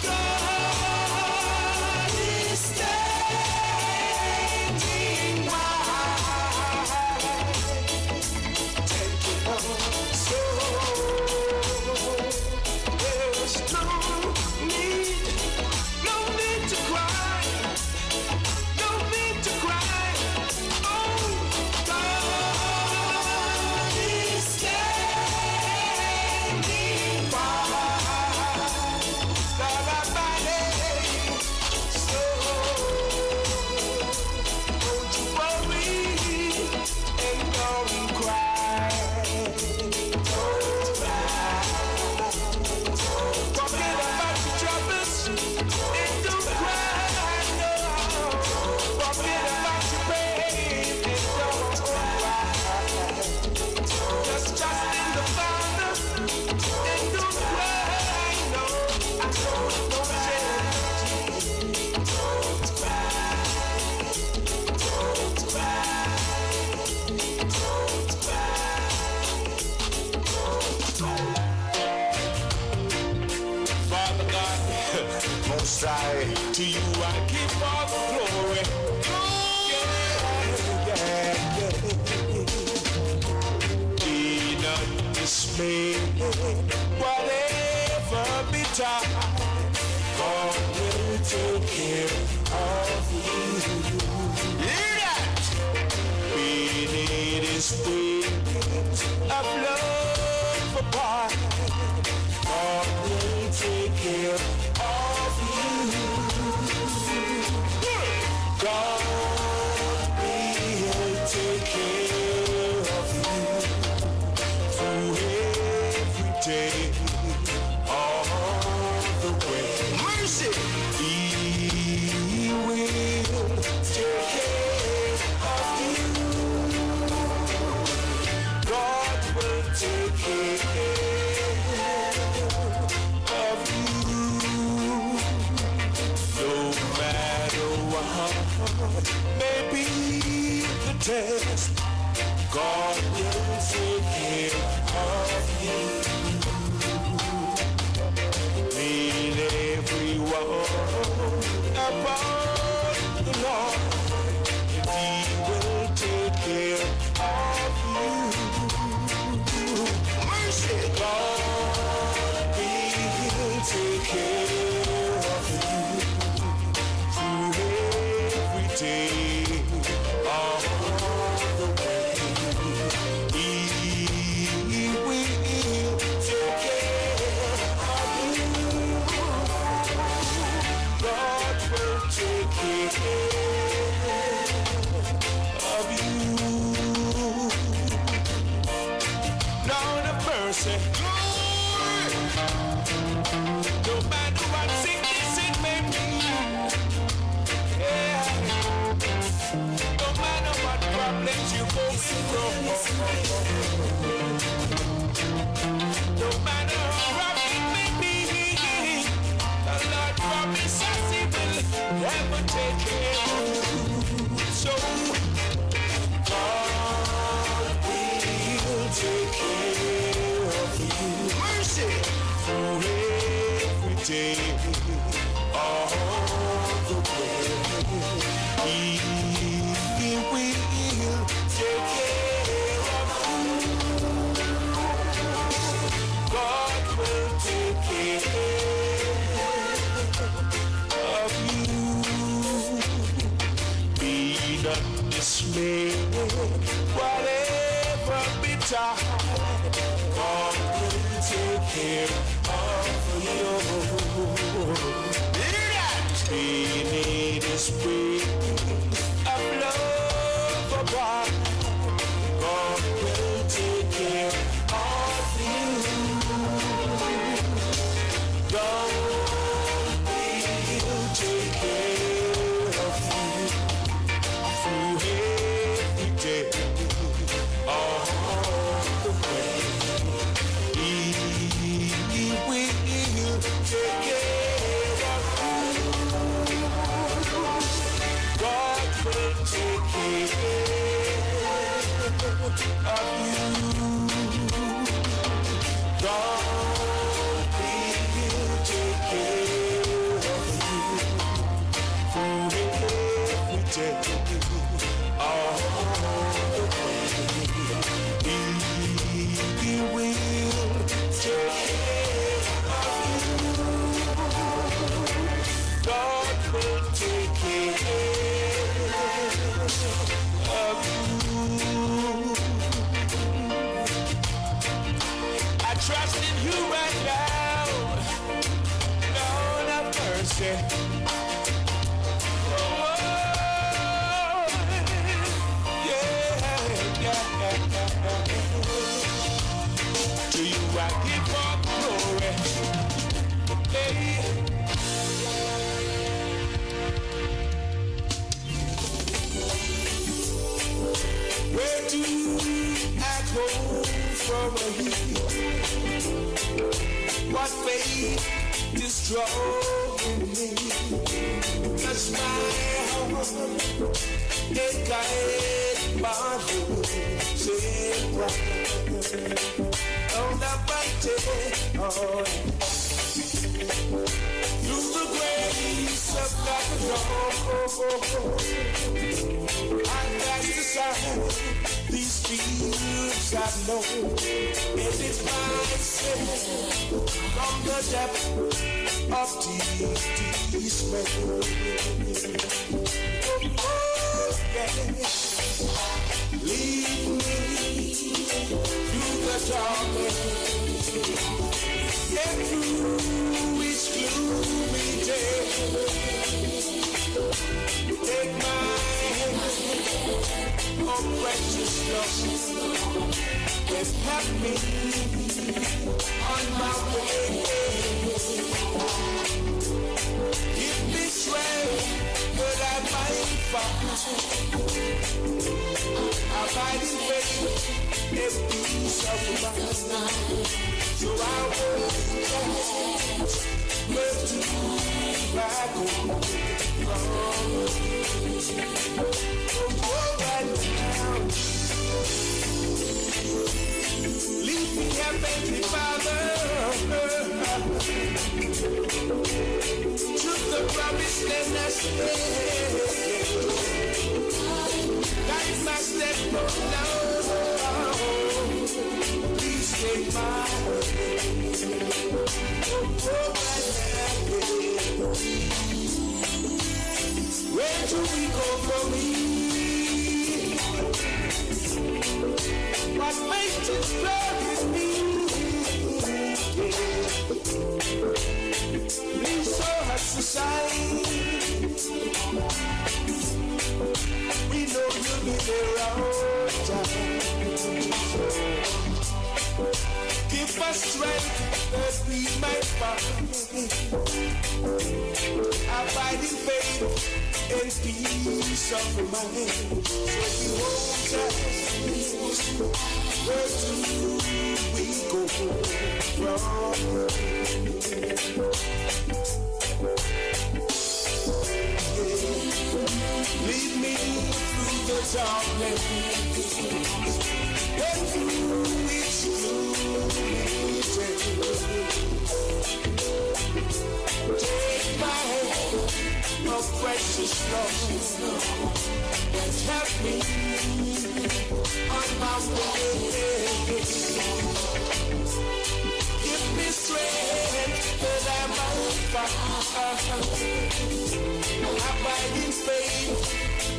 [SPEAKER 1] God is standing by. Take time, God will take care of you. Hear that? Beneath His wings of love abide, God will take care of you. God will take care of you through every day, all the way. Mercy! He will take care of you. God will take care of you. No matter what may be the test, God will take care of you. Lead everyone upon the Lord, and He will take care of you. Mercy, God will take care of you through every day, all the way. He will take care of you. God will take care of you. Lord of mercy, no matter what sickness it may be, yeah. No matter what problems you go through, no matter how rough it may be, the Lord promises He will never take care of you. So God will take care of you. Mercy through every day, all the way. He will take care of you. God will take care of you. Be not dismayed, whatever betide, God will take care of you. Beneath His wings of love abide, God will take care of you. God will take care of you through every day, all the way. He will take care of you. God will take care of you. God will take care of you through every day, all the way. He will take care of you. God will take care of you. I trust in you right now, Lord have mercy. Oh, yeah. To you I give all glory. Hey. Where do I go from here? What faith is strong in me? Touch my heart, it guides my on the mighty heart. Through the grace of God, I cast aside these fears peace I've known. Is it myself from the depth of despair? Oh, yeah. Lead me through the darkness, and through each gloomy day. Take my hand, oh precious Lord, and help me on my way. Give me strength that I might find abiding faith and peace of mind. So I won't where to back home right now. Lead me, Heavenly Father, to the promised land that's ahead. Guide my steps now. Please take my hand. Right now. Where do we go from here? What makes it in me? Please show us the sign. We know you'll be there all time. Give us strength that we might find abiding faith and peace of mind. So we won't ask, where do we go from? Lead me through the darkness and through each gloomy day. Take my hand, oh precious Lord, and help me on my way. Give me strength that I might find abiding faith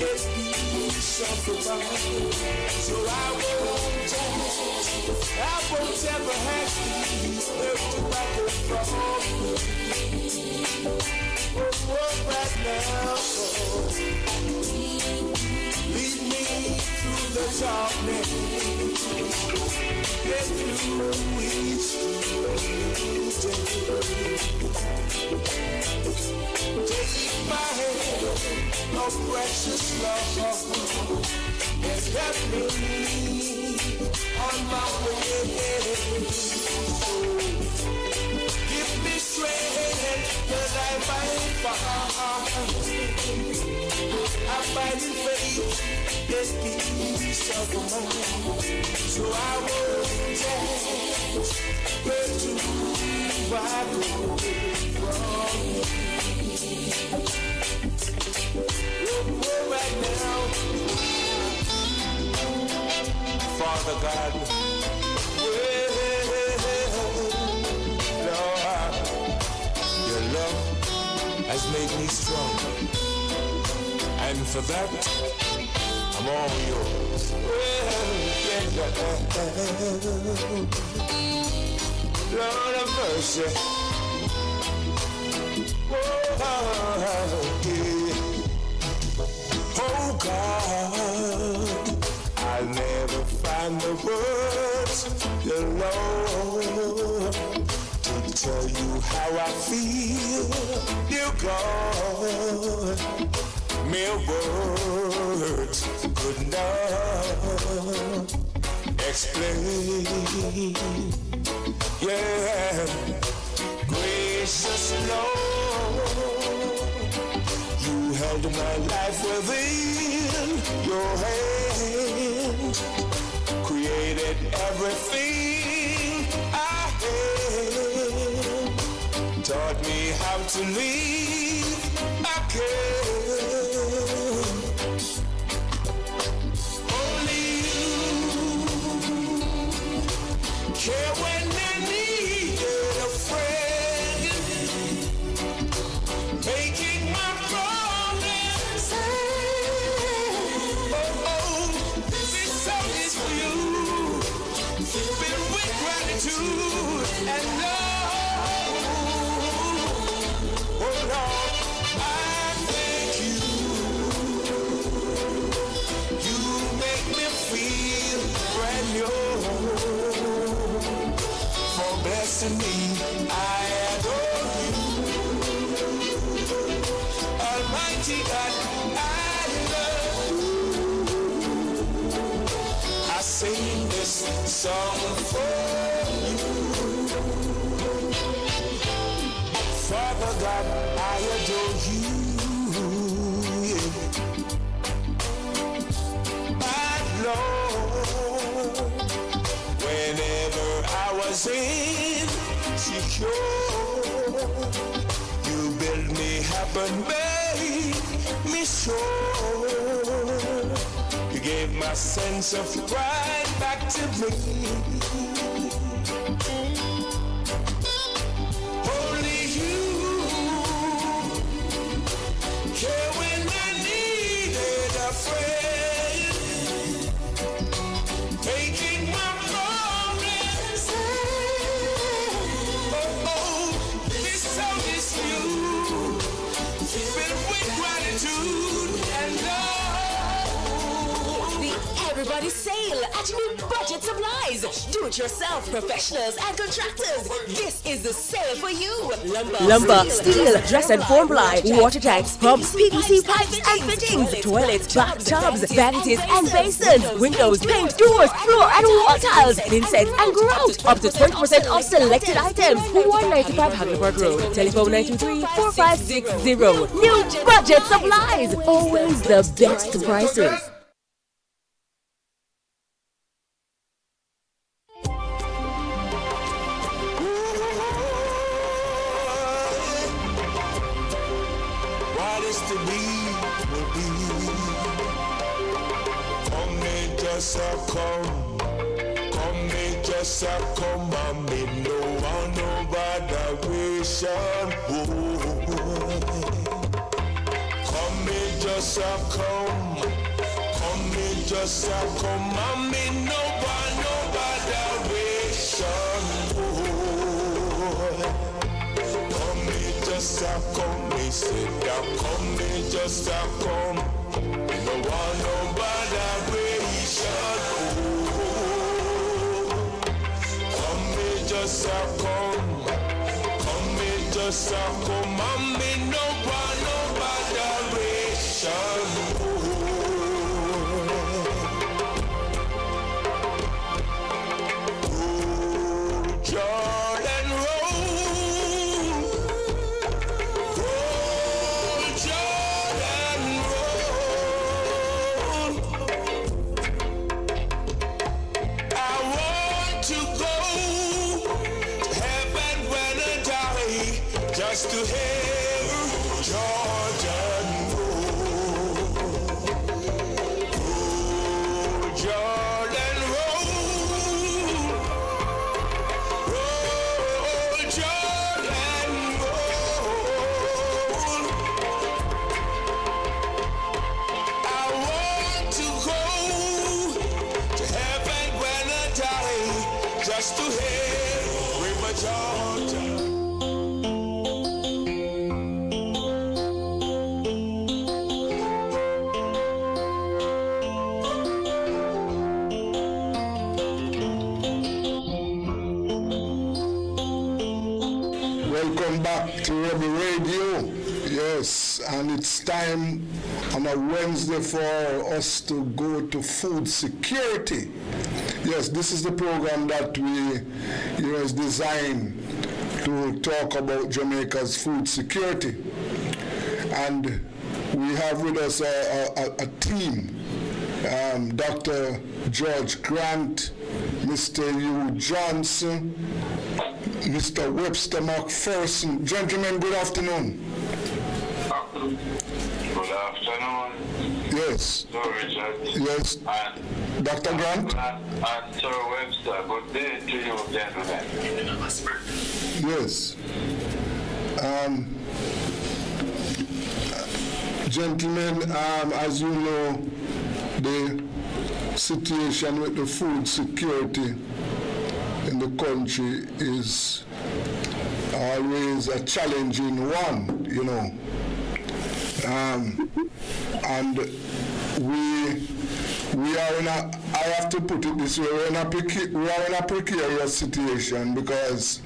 [SPEAKER 1] and peace of mind. So I won't ever have to where to back from. Right now, lead me through the darkness and through each day. Take my hand, oh precious Lord, and help me on my way. Give me strength that I might find abiding faith and peace of mind. So I won't ask where to I go from. Right now, Father God, Lord, your love has made me strong, and for that I'm all yours. Lord of mercy, oh God, I'll never find the words, dear Lord, to tell you how I feel, dear God. Mere words could not explain. Yeah, gracious Lord, you held my life within your hand, created everything I had, taught me how to live again. Only you song for you. Father God, I adore you. Yeah. My Lord, whenever I was insecure, you built me up and made me sure. You gave my sense of pride back to me. Only you care when I needed a friend, making my promise. Oh, this song is you, filled with gratitude and love.
[SPEAKER 6] Everybody sale at New Budget Supplies. Do-it-yourself professionals and contractors. This is the sale for you. Lumber, steel, dress and form ply, water tanks, pumps, PVC pipes and fittings, toilets, bathtubs, vanities and basins, windows, paint, doors, floor and wall tiles, insets and grout. Up to 20% off selected items. 195 Hagelberg Road. Telephone 923-4560. New Budget Supplies. Always the best prices.
[SPEAKER 1] What is to be will be. Come make us a come. Come make us a come and me no one no botheration. Come make us a come. Come make us a come and me no one no botheration. Come me just a come, me said that come me just a come. No one no botheration. Come me just a come. Come me just a come and me no one no botheration. Jordan roll, Jordan roll. I want to go to heaven when I die, just to hear Jordan roll, Jordan roll. Roll, Jordan, roll. I want to go to heaven when I die, just to hear River Jordan.
[SPEAKER 2] Welcome back to Rebel Radio. Yes, and it's time on a Wednesday for us to go to food security. Yes, this is the program that is designed to talk about Jamaica's food security. And we have with us a team, Dr. George Grant, Mr. Hugh Johnson, Mr. Webster McPherson. Gentlemen, good afternoon.
[SPEAKER 5] Good afternoon,
[SPEAKER 2] Yes.
[SPEAKER 5] Sir Richard.
[SPEAKER 2] Yes.
[SPEAKER 5] And
[SPEAKER 2] Dr. Grant?
[SPEAKER 5] Sir Webster. Good day to you, gentlemen.
[SPEAKER 2] Yes. Gentlemen, as you know, the situation with the food security in the country is always a challenging one, you know. And we are in a, I have to put it this way, we are in a precarious situation because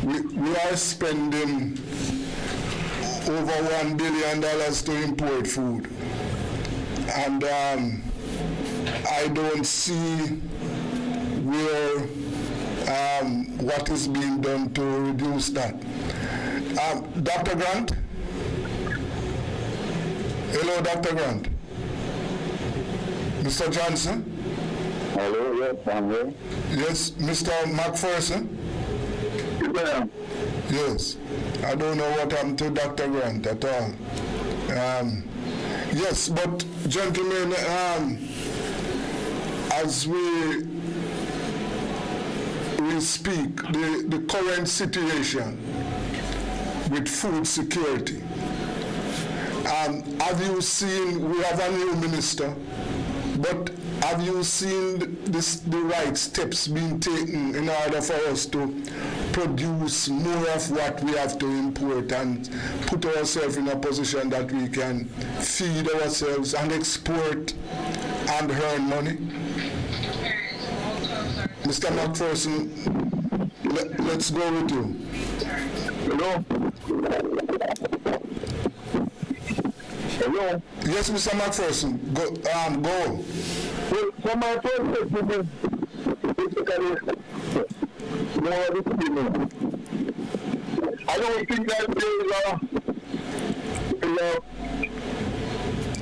[SPEAKER 2] we are spending over $1 billion to import food. And I don't see where what is being done to reduce that. Dr. Grant? Hello, Dr. Grant. Mr. Johnson?
[SPEAKER 5] Hello, yes, I'm here.
[SPEAKER 2] Yes, Mr. McPherson? Yes, I don't know what happened to Dr. Grant at all. Yes, but gentlemen, as we speak, the current situation with food security, have you seen, we have a new minister, but have you seen the right steps being taken in order for us to produce more of what we have to import and put ourselves in a position that we can feed ourselves and export and earn money? Mr. McPherson, let's go with you.
[SPEAKER 5] Hello? Hello?
[SPEAKER 2] Yes, Mr. McPherson, go.
[SPEAKER 5] Well, so my first question is basically more of the feeling. I don't think that there is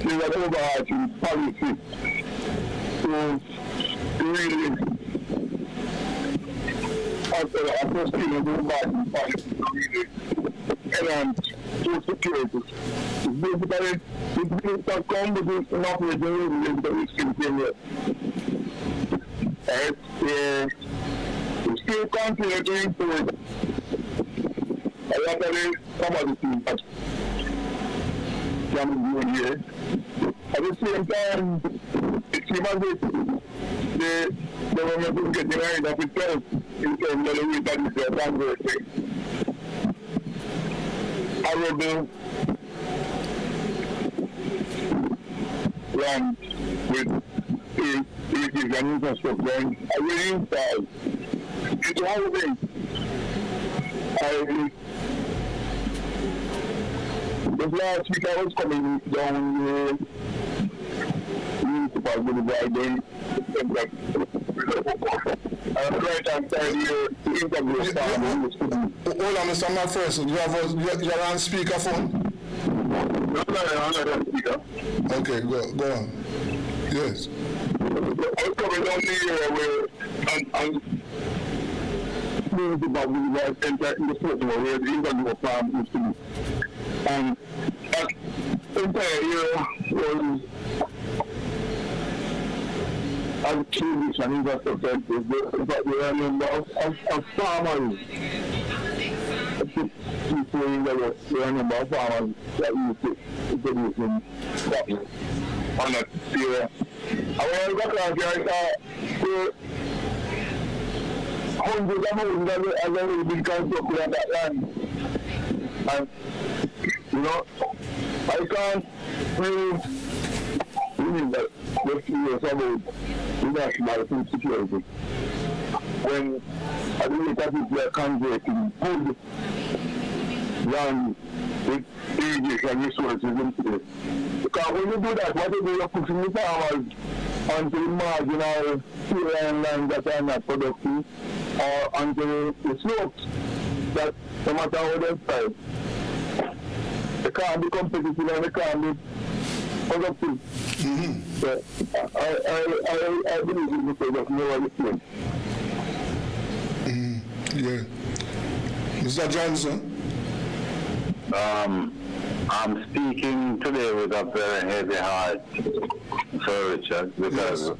[SPEAKER 5] an overarching policy to really after sustainable market policy to really enhance food security. It's basically the things that come with this operating with the continue. We still continue to import a lot of commodities that can be here. At the same time, it seems as if the government is getting rid of itself in terms of the way that it's converting. Arable land with irrigation infrastructure and already installed into housing. This last week I was coming down municipal boulevard then right outside here to interview a farmer.
[SPEAKER 2] Hold on, Mr. McPherson, you're on speakerphone?
[SPEAKER 5] No, I'm not on speaker.
[SPEAKER 2] Okay, go on. Yes.
[SPEAKER 5] I was coming down here where and municipal boulevard enter in the first one where the interview farm used to be. And that entire area was as trees and infrastructure, but there are a number of farmers. People in there are a number of farmers that used to produce in cotton on that area. And when I got around here, I saw hundreds of houses that have already been constructed on that land. And, you know, I can't really believe that we're serious about national food security when at the rate of it we are converting good land with irrigation resources into it. Because when you do that, what you do, you're pushing the farmers onto the marginal land that are not productive or onto the slopes that no matter how they style, they can't be competitive and they can't be productive. So I believe in the because of no other thing.
[SPEAKER 2] Yeah. Mr. Johnson?
[SPEAKER 5] I'm speaking today with a very heavy heart, Sir Richard, because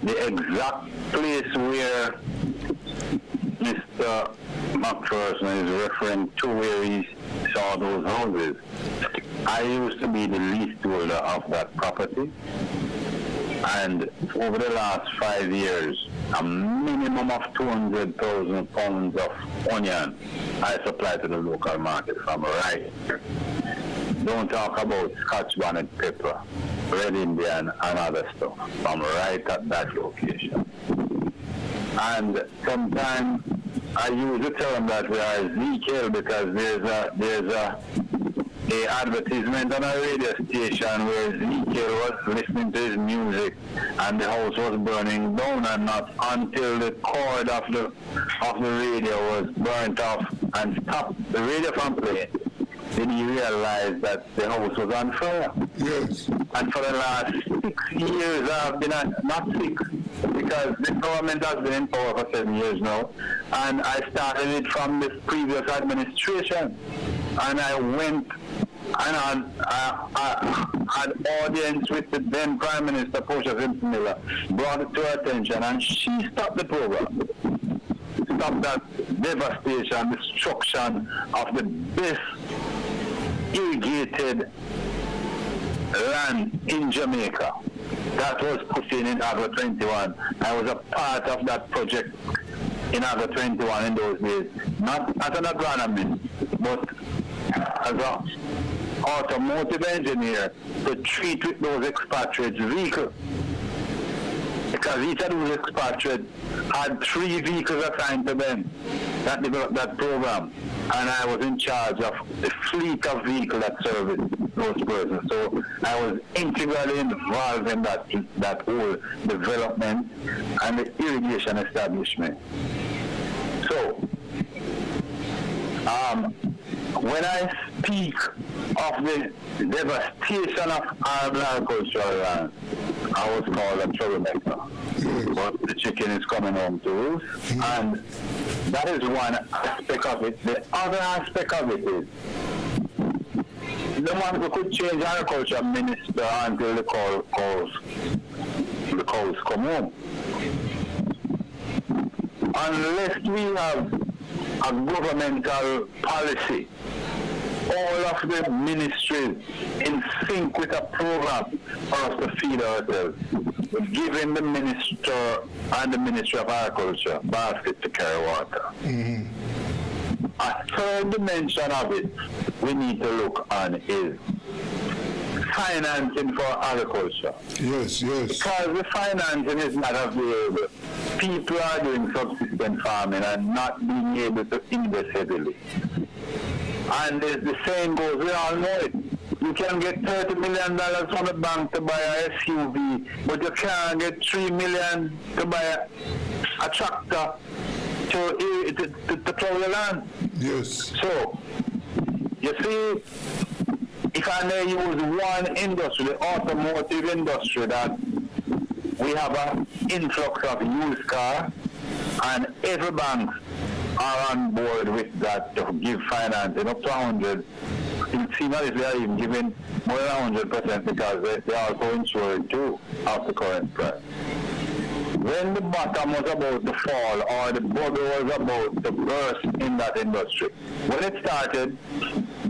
[SPEAKER 5] the exact place where Mr. McPherson is referring to where he saw those houses, I used to be the leaseholder of that property, and over the last 5 years, a minimum of 200,000 pounds of onion I supply to the local market from right here. Don't talk about Scotch bonnet pepper, red Indian and other stuff from right at that location. And sometimes I use the term that we are Ezekiel because there's a a advertisement on a radio station where Ezekiel was listening to his music and the house was burning down, and not until the cord of the radio was burnt off and stopped the radio from playing did he realize that the house was on fire.
[SPEAKER 2] Yes.
[SPEAKER 5] And for the last 6 years I've been not 6, because the government has been in power for 7 years now, and I started it from the previous administration, and I went and I had audience with the then Prime Minister Portia Simpson Miller, brought it to her attention, and she stopped the program. Stopped that devastation, destruction of the best irrigated land in Jamaica. That was put in Agro 21. I was a part of that project in Agro 21 in those days, not as an agronomist, but as an automotive engineer to treat with those expatriates vehicles. Because each of those expatriates had 3 vehicles assigned to them that developed that program. And I was in charge of the fleet of vehicles that serviced those persons. So I was integrally involved in that whole development and the irrigation establishment. So, when I speak of the devastation of our agricultural land, I was called a troublemaker. But the chicken is coming home to roost, and that is one aspect of it. The other aspect of it is the one who could change agriculture minister until the cows come home. Unless we have a governmental policy, all of the ministries in sync with a program for us to feed ourselves, giving the minister and the Ministry of Agriculture basket to carry water. Mm-hmm. A third dimension of it we need to look on is financing for agriculture.
[SPEAKER 2] Yes.
[SPEAKER 5] Because the financing is not available. People are doing subsistence farming and not being able to invest heavily. And the saying goes, we all know it. You can get $30 million from the bank to buy a SUV, but you can't get $3 million to buy a tractor to plow the land.
[SPEAKER 2] Yes.
[SPEAKER 5] So, you see, if I may use one industry, the automotive industry, that we have an influx of used cars, and every bank are on board with that to give financing up to 100. It seems as if they are even giving more than 100% because they are also insured too of the current price. When the bottom was about to fall or the bubble was about to burst in that industry, when it started,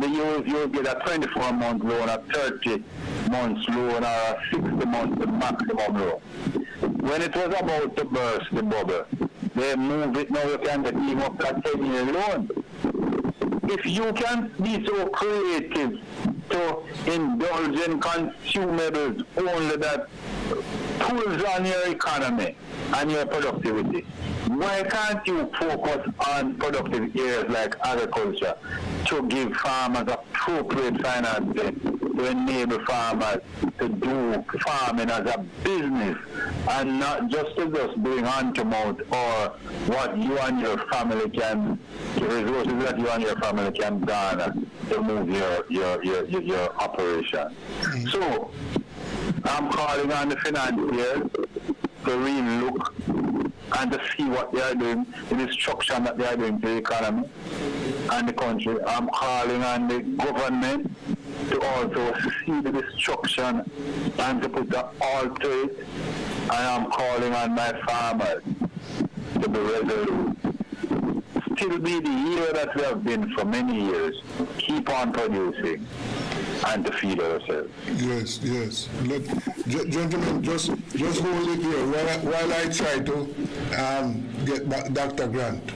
[SPEAKER 5] you get a 24-month loan, a 30-month loan, or a 60-month maximum loan. When it was about to burst the bubble, they moved it, now you can get even up to a 10-year loan. If you can be so creative to indulge in consumables only that pulls on your economy and your productivity, why can't you focus on productive areas like agriculture to give farmers appropriate financing to enable farmers to do farming as a business and not just to doing hand to mouth or what you and your family can, the resources that you and your family can garner to move your operation. So I'm calling on the financiers to really look and to see what they are doing, the destruction that they are doing to the economy and the country. I'm calling on the government to also see the destruction and to put the halt to it. And I'm calling on my farmers to be resolute. Still be the hero that we have been for many years. Keep on producing and to feed ourselves.
[SPEAKER 2] Yes. Gentlemen, just hold it here while I try to get back Dr. Grant.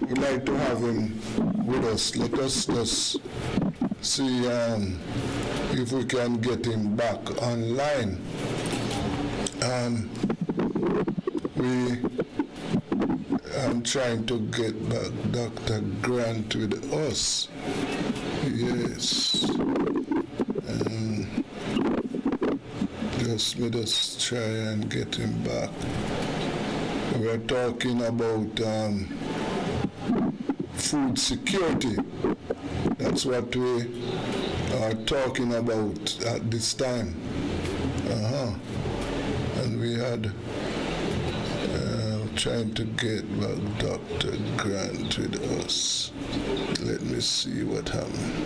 [SPEAKER 2] We'd like to have him with us. Let us just see if we can get him back online. I'm trying to get back Dr. Grant with us. Yes. Just try and get him back. We're talking about food security. That's what we are talking about at this time. And we had trying to get back Dr. Grant with us. Let me see what happened.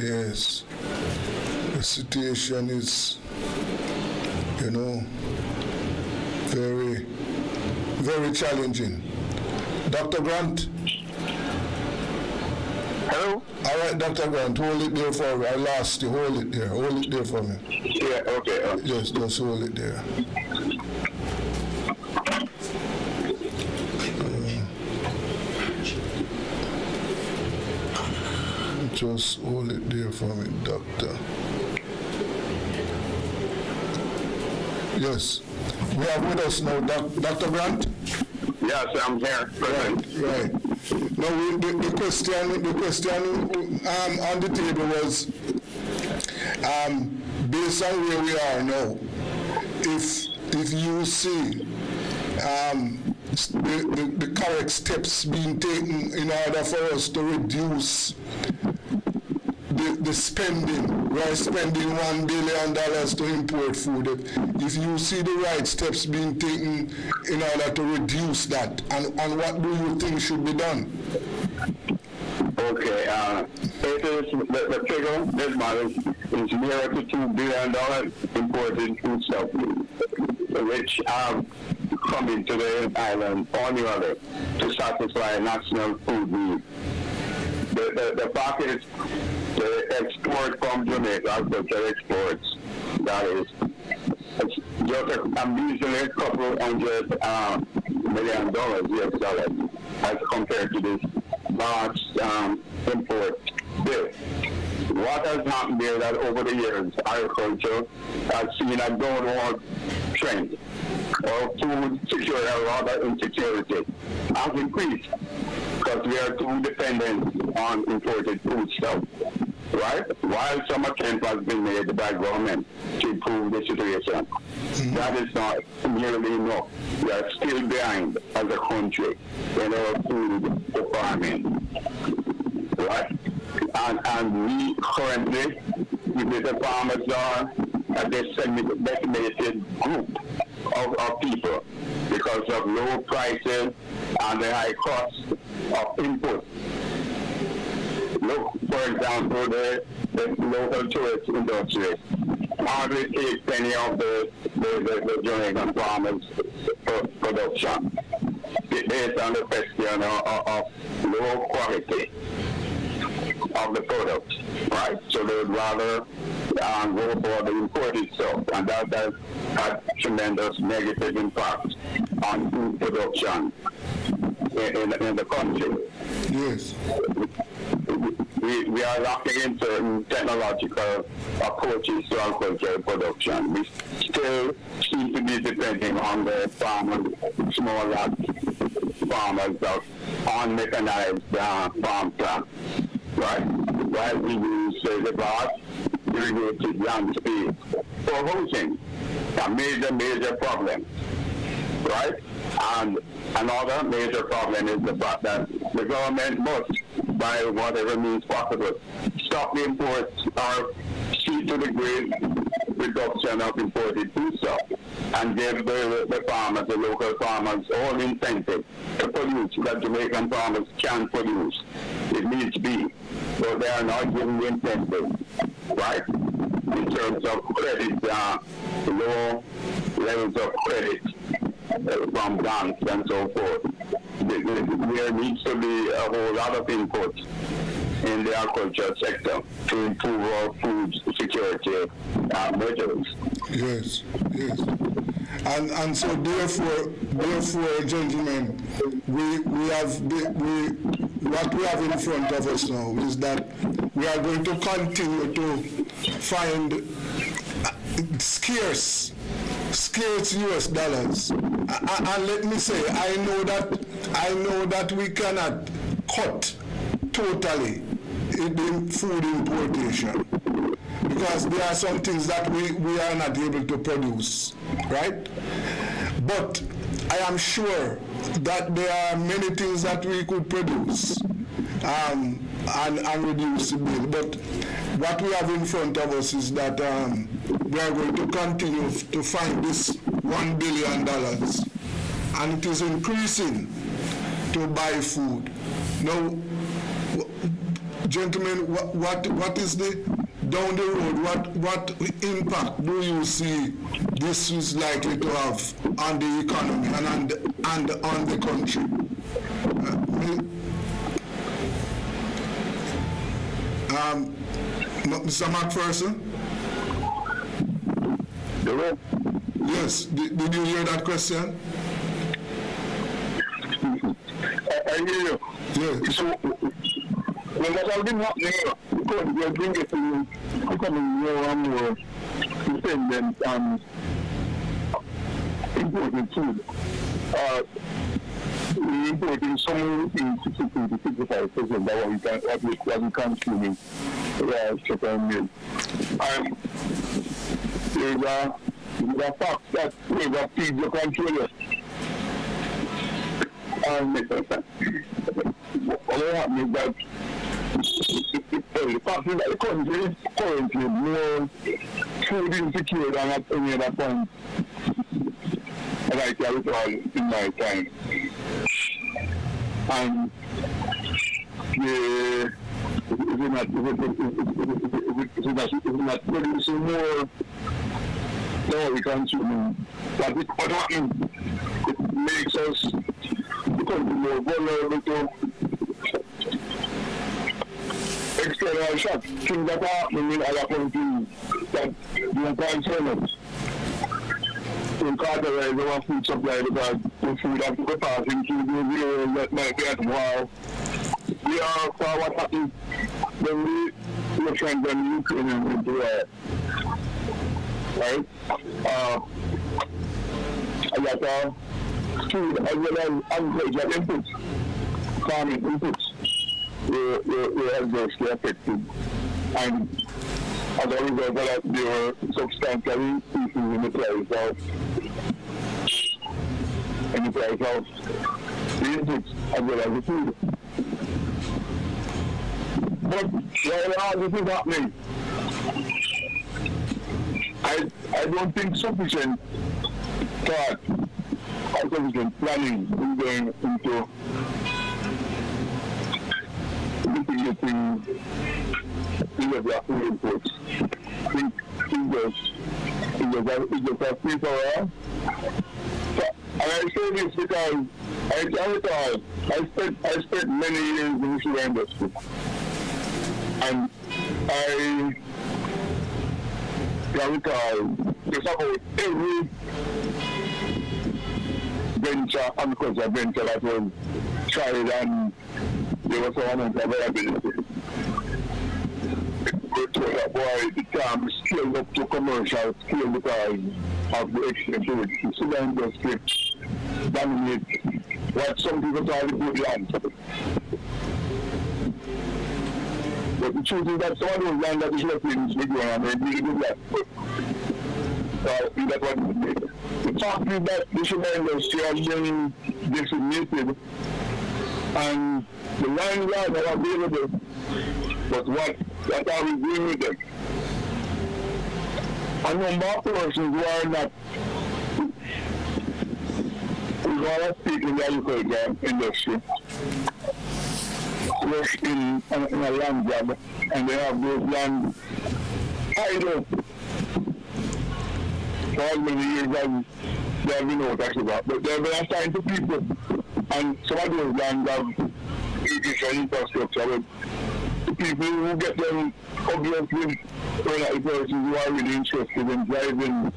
[SPEAKER 2] Yes, the situation is, very, very challenging. Dr. Grant?
[SPEAKER 5] Hello?
[SPEAKER 2] All right, Dr. Grant, hold it there for me. I lost you. Hold it there. Hold it there for me.
[SPEAKER 5] Yeah, okay.
[SPEAKER 2] Yes, just hold it there. Just hold it there for me, Doctor. Yes. We have with us now Dr. Grant?
[SPEAKER 5] Yes, I'm here.
[SPEAKER 2] Right. Now, the question on the table was, based on where we are now, if you see the correct steps being taken in order for us to reduce the spending, we're spending $1 billion to import food. If you see the right steps being taken in order to reduce that, and what do you think should be done?
[SPEAKER 5] Okay, it is the figure this month is nearer to $2 billion imported foodstuff, which are coming to the island annually to satisfy national food needs. The fact is, the export from Jamaica, agricultural exports, that is, it's just usually a couple $100 million US dollars as compared to this large import bill. What has happened there that over the years, agriculture has seen a downward trend of food security, or rather insecurity, has increased because we are too dependent on imported foodstuff, right? While some attempt has been made by government to improve the situation, that is not nearly enough. We are still behind as a country in our food farming, right? And we currently, the farmers are a decimated group of people because of low prices and the high cost of input. Look, for example, the local tourist industry hardly takes any of the Jamaican farmers' production based on the question of low quality of the product, right? So they would rather go for the imported stuff, and that has had tremendous negative impact on food production in the country.
[SPEAKER 2] Yes.
[SPEAKER 5] We are lacking in certain technological approaches to agricultural production. We still seem to be depending on the farmers, small farmers of unmechanized farm plants, right? While we use the vast irrigated land space for housing, a major problem, right? And another major problem is the fact that the government must, by whatever means possible, stop the imports or see to the great reduction of imported foodstuff and give the farmers, the local farmers, all incentive to produce that Jamaican farmers can produce. It needs to be, but they are not giving the incentive, right? In terms of credit, low levels of credit from banks and so forth. There needs to be a whole lot of input in the agriculture sector to improve our food security measures.
[SPEAKER 2] Yes. And so therefore, gentlemen, what we have in front of us now is that we are going to continue to find scarce US dollars. And let me say, I know that I know that we cannot cut totally the food importation because there are some things that we are not able to produce, right? But I am sure that there are many things that we could produce and reduce the bill. But what we have in front of us is that we are going to continue to find this $1 billion, and it is increasing to buy food. Now, gentlemen, what is the down the road? What impact do you see this is likely to have on the economy and on the country? Mr. McPherson?
[SPEAKER 5] Hello?
[SPEAKER 2] Yes. Did you hear that question?
[SPEAKER 5] I hear you.
[SPEAKER 2] Yes.
[SPEAKER 5] So, when that has been happening, because we are becoming more and more dependent on imported food. We importing somewhere between 60 to 65% of what we consuming sugar and milk. And there's a fact that we have feed the controller. And what happens is that the fact is that the country is currently more food insecure than at any other point. And I can recall in my time. And is not producing more than we consuming. But what happens, it makes us become more vulnerable to external shock. Things that are happening in other countries that don't concern us. To categorize our food supply because the food that we're passing through the years that might be at war. We are for what happened when we Russians and Ukrainians went to war. Right? A lot of food as well as agricultural inputs, farming inputs were adversely affected. And as a result of that, there were substantial increases in the price of the inputs as well as the food. But while all this is happening, I don't think sufficient thought or sufficient planning is going into mitigating the food imports. I think it's just a free for all. And I say this because I spent many years in the sugar industry. And I can recall just about every venture, agriculture venture that was tried and there was some amount of availability. We told that boy it can be scaled up to commercial scale because of the exchange. The sugar industry dominates what some people call the good land. But the truth is that some of those land that is left in Sweden and they really good land. So that's what it is. The fact is that the sugar industry has been decimated and the land are available. But what are we doing with them? A number of persons who are not speak in the agriculture industry work in a land job and they have those land idle for as many years as they have been out actually. But they have been assigned to people and some of those lands have irrigation infrastructure. But the people who get them obviously are not the persons who are really interested in driving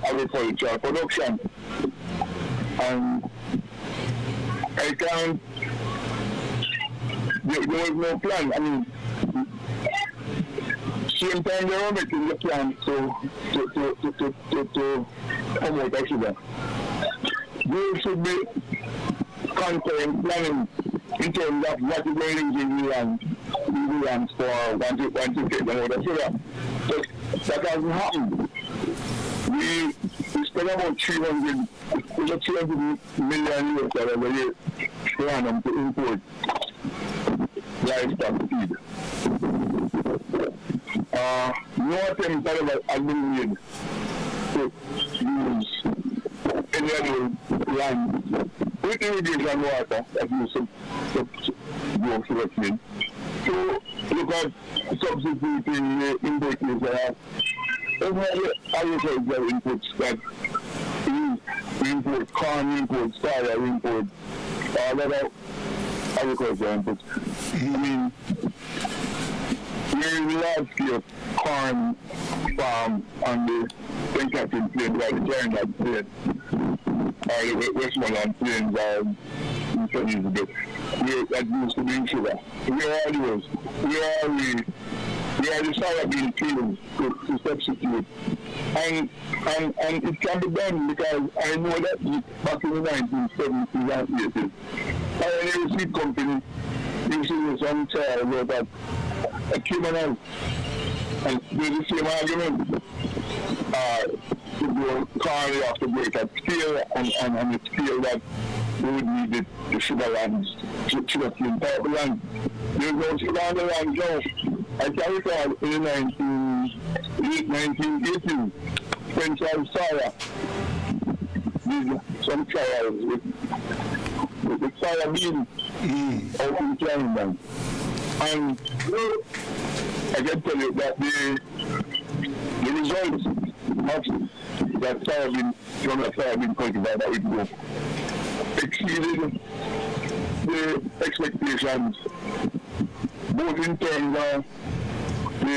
[SPEAKER 5] agricultural production. And I can't, there was no plan. I mean, same time they were making the plan to come out of sugar. There should be concurrent planning in terms of what is going to use the lands for once you take them out of Sudan. But that hasn't happened. We spent about 300 million US dollars a year to run them to import livestock feed. No attempt has been made to use any other land with irrigation water that you go through the field. So look at substituting the imports every agricultural inputs that we import corn, import soya, import all other agricultural inputs. I mean, there is a large-scale corn farm on the St. Catherine Plains, like the Trinidad Plains, or the Westmoreland Plains, in some years ago, where that used to be in sugar. Where are those? We are the soybean fields to substitute. And it can be done because I know that back in the 1970s and 80s, Pioneer Seed Company used to do some trial about a criminal, and there's the same argument. To grow corn, you have to grow it at scale, and the scale that we would need the sugar lands, sugar-cane type land. There's no sugar on the land now. I can recall in the 1980s, when Charles Sawyer did some trials with the soya bean out in Trinidad. And I can tell you that the results of that soybean, from that soybean cultivar that we grew, exceeded the expectations, both in terms of the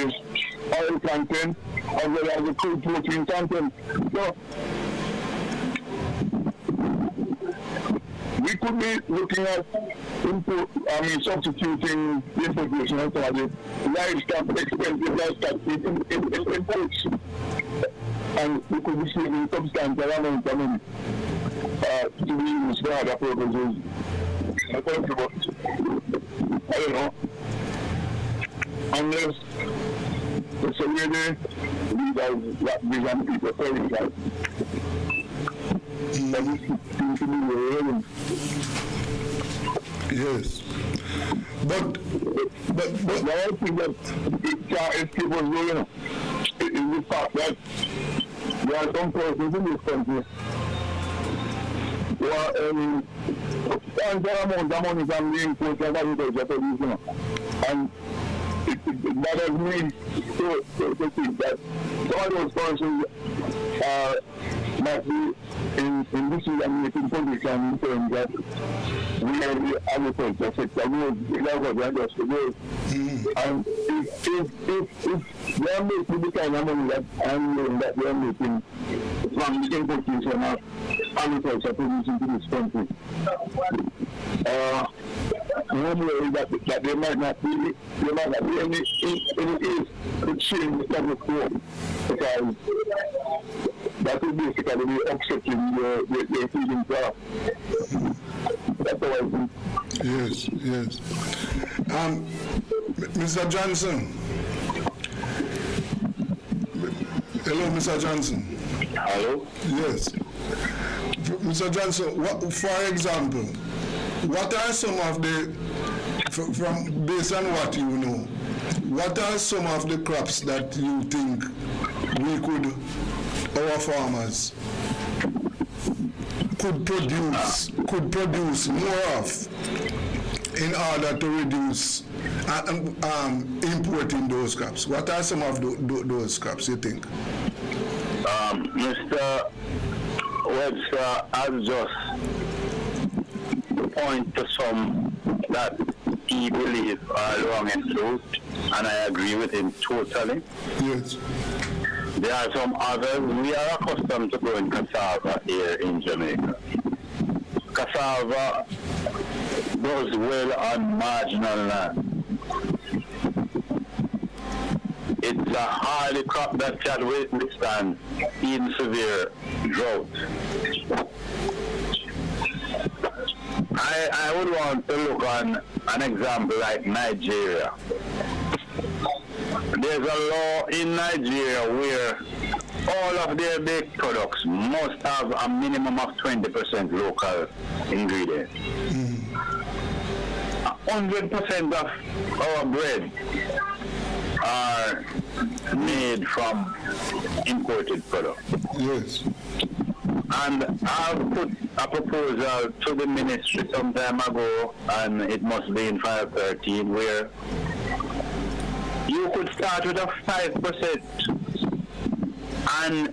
[SPEAKER 5] oil content as well as the crude protein content. So we could be looking at substituting the importation of the livestock, expensive livestock imports, and we could be saving substantial amount of money to be used for other purposes. I don't know. Unless it's a really leaders that vision people serving that. That seems to be very
[SPEAKER 2] yes. But
[SPEAKER 5] the other thing that it keeps us going is the fact that there are some persons in this country who are earning substantial amount of money from the import of agriculture produce, and that does mean to think that some of those persons might be in decision-making position in terms of where the agriculture sector goes, the industry goes. And if they are making the kind of money that I'm knowing that they are making from the importation of agriculture produced into this country, one way that there might not be any case to change the status quo, because that would basically be upsetting your feeding crop. That's all I think.
[SPEAKER 2] Yes. Mr. Johnson. Hello, Mr. Johnson.
[SPEAKER 5] Hello?
[SPEAKER 2] Yes. Mr. Johnson, for example, what are some of the, based on what you know, what are some of the crops that you think our farmers could produce more of in order to reduce importing those crops? What are some of those crops you think?
[SPEAKER 5] Mr. Webster has just point to some that he believes are wrong and truth, and I agree with him totally.
[SPEAKER 2] Yes.
[SPEAKER 5] There are some others. We are accustomed to growing cassava here in Jamaica. Cassava does well on marginal land. It's a hardy crop that can withstand even severe drought. I would want to look on an example like Nigeria. There's a law in Nigeria where all of their baked products must have a minimum of 20% local ingredients. 100% of our bread are made from imported products.
[SPEAKER 2] Yes.
[SPEAKER 5] And I've put a proposal to the ministry some time ago, and it must be in 513, where you could start with a 5%, and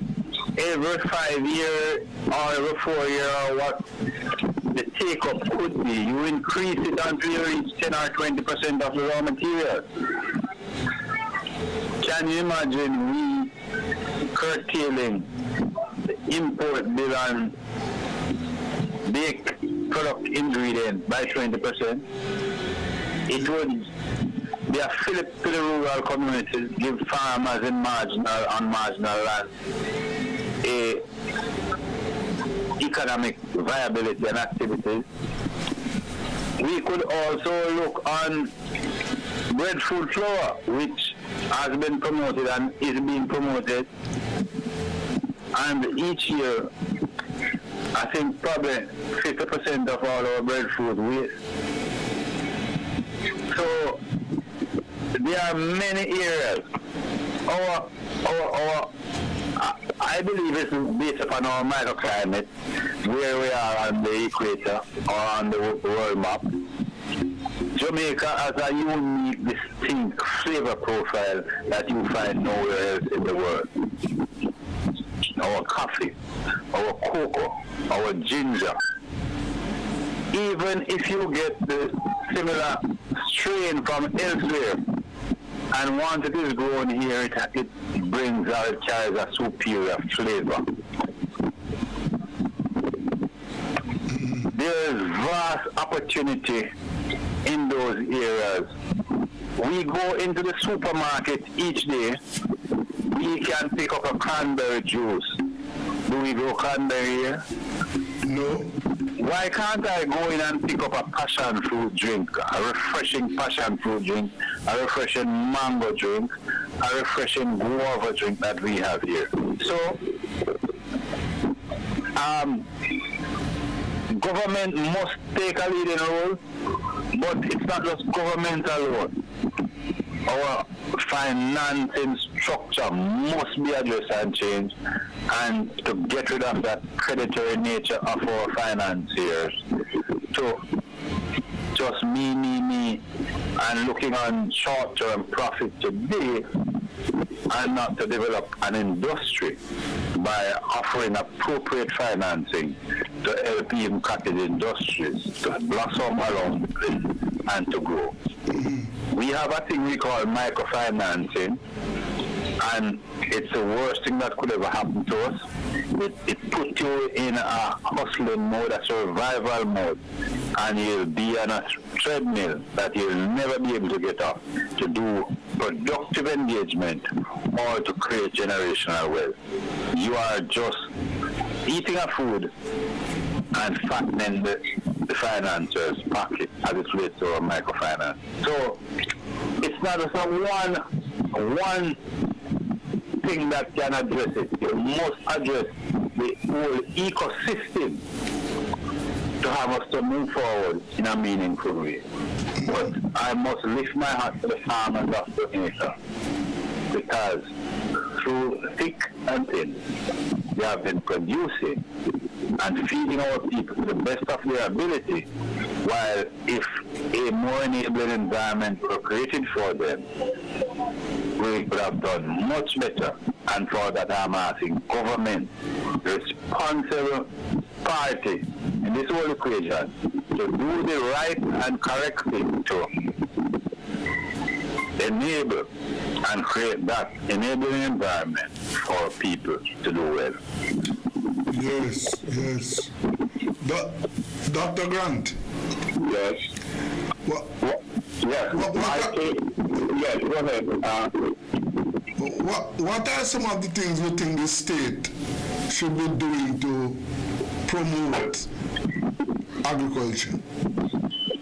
[SPEAKER 5] every 5 year or every 4 year or what the take-up could be, you increase it until you reach 10 or 20% of the raw materials. Can you imagine we curtailing the import bill on baked product ingredient by 20%? It would be a fillip to the rural communities, give farmers in marginal and marginal land a economic viability and activities. We could also look on breadfruit flour, which has been promoted and is being promoted, and each year I think probably 50% of all our breadfruit waste. So there are many areas. I believe it's based upon our microclimate, where we are on the equator or on the world map. Jamaica has a unique, distinct flavor profile that you find nowhere else in the world. Our coffee, our cocoa, our ginger. Even if you get the similar strain from elsewhere, and once it is grown here, it brings out, it carries a superior flavor. There is vast opportunity in those areas. We go into the supermarket each day, we can pick up a cranberry juice. Do we grow cranberry here?
[SPEAKER 2] No.
[SPEAKER 5] Why can't I go in and pick up a passion fruit drink, a refreshing passion fruit drink, a refreshing mango drink, a refreshing guava drink that we have here? So, government must take a leading role, but it's not just government alone. Our financing structure must be addressed and changed, and to get rid of that predatory nature of our financiers, to just me, and looking on short-term profit today, and not to develop an industry by offering appropriate financing to help even cottage industries to blossom around the place and to grow. We have a thing we call microfinancing, and it's the worst thing that could ever happen to us. It puts you in a hustling mode, a survival mode, and you'll be on a treadmill that you'll never be able to get off to do productive engagement or to create generational wealth. You are just eating a food and fattening the financier's pocket as it relates to our microfinance. So it's not just one thing that can address it. You must address the whole ecosystem to have us to move forward in a meaningful way. But I must lift my hat to the farmers of Jamaica, because through thick and thin, they have been producing and feeding our people to the best of their ability, while if a more enabling environment were created for them, we could have done much better. And for that I'm asking government, the responsible party in this whole equation, to do the right and correct thing to enable and create that enabling environment for people to do well.
[SPEAKER 2] Yes. Dr. Grant.
[SPEAKER 5] Yes. Yes. Yes, go ahead.
[SPEAKER 2] What are some of the things you think the state should be doing to promote agriculture?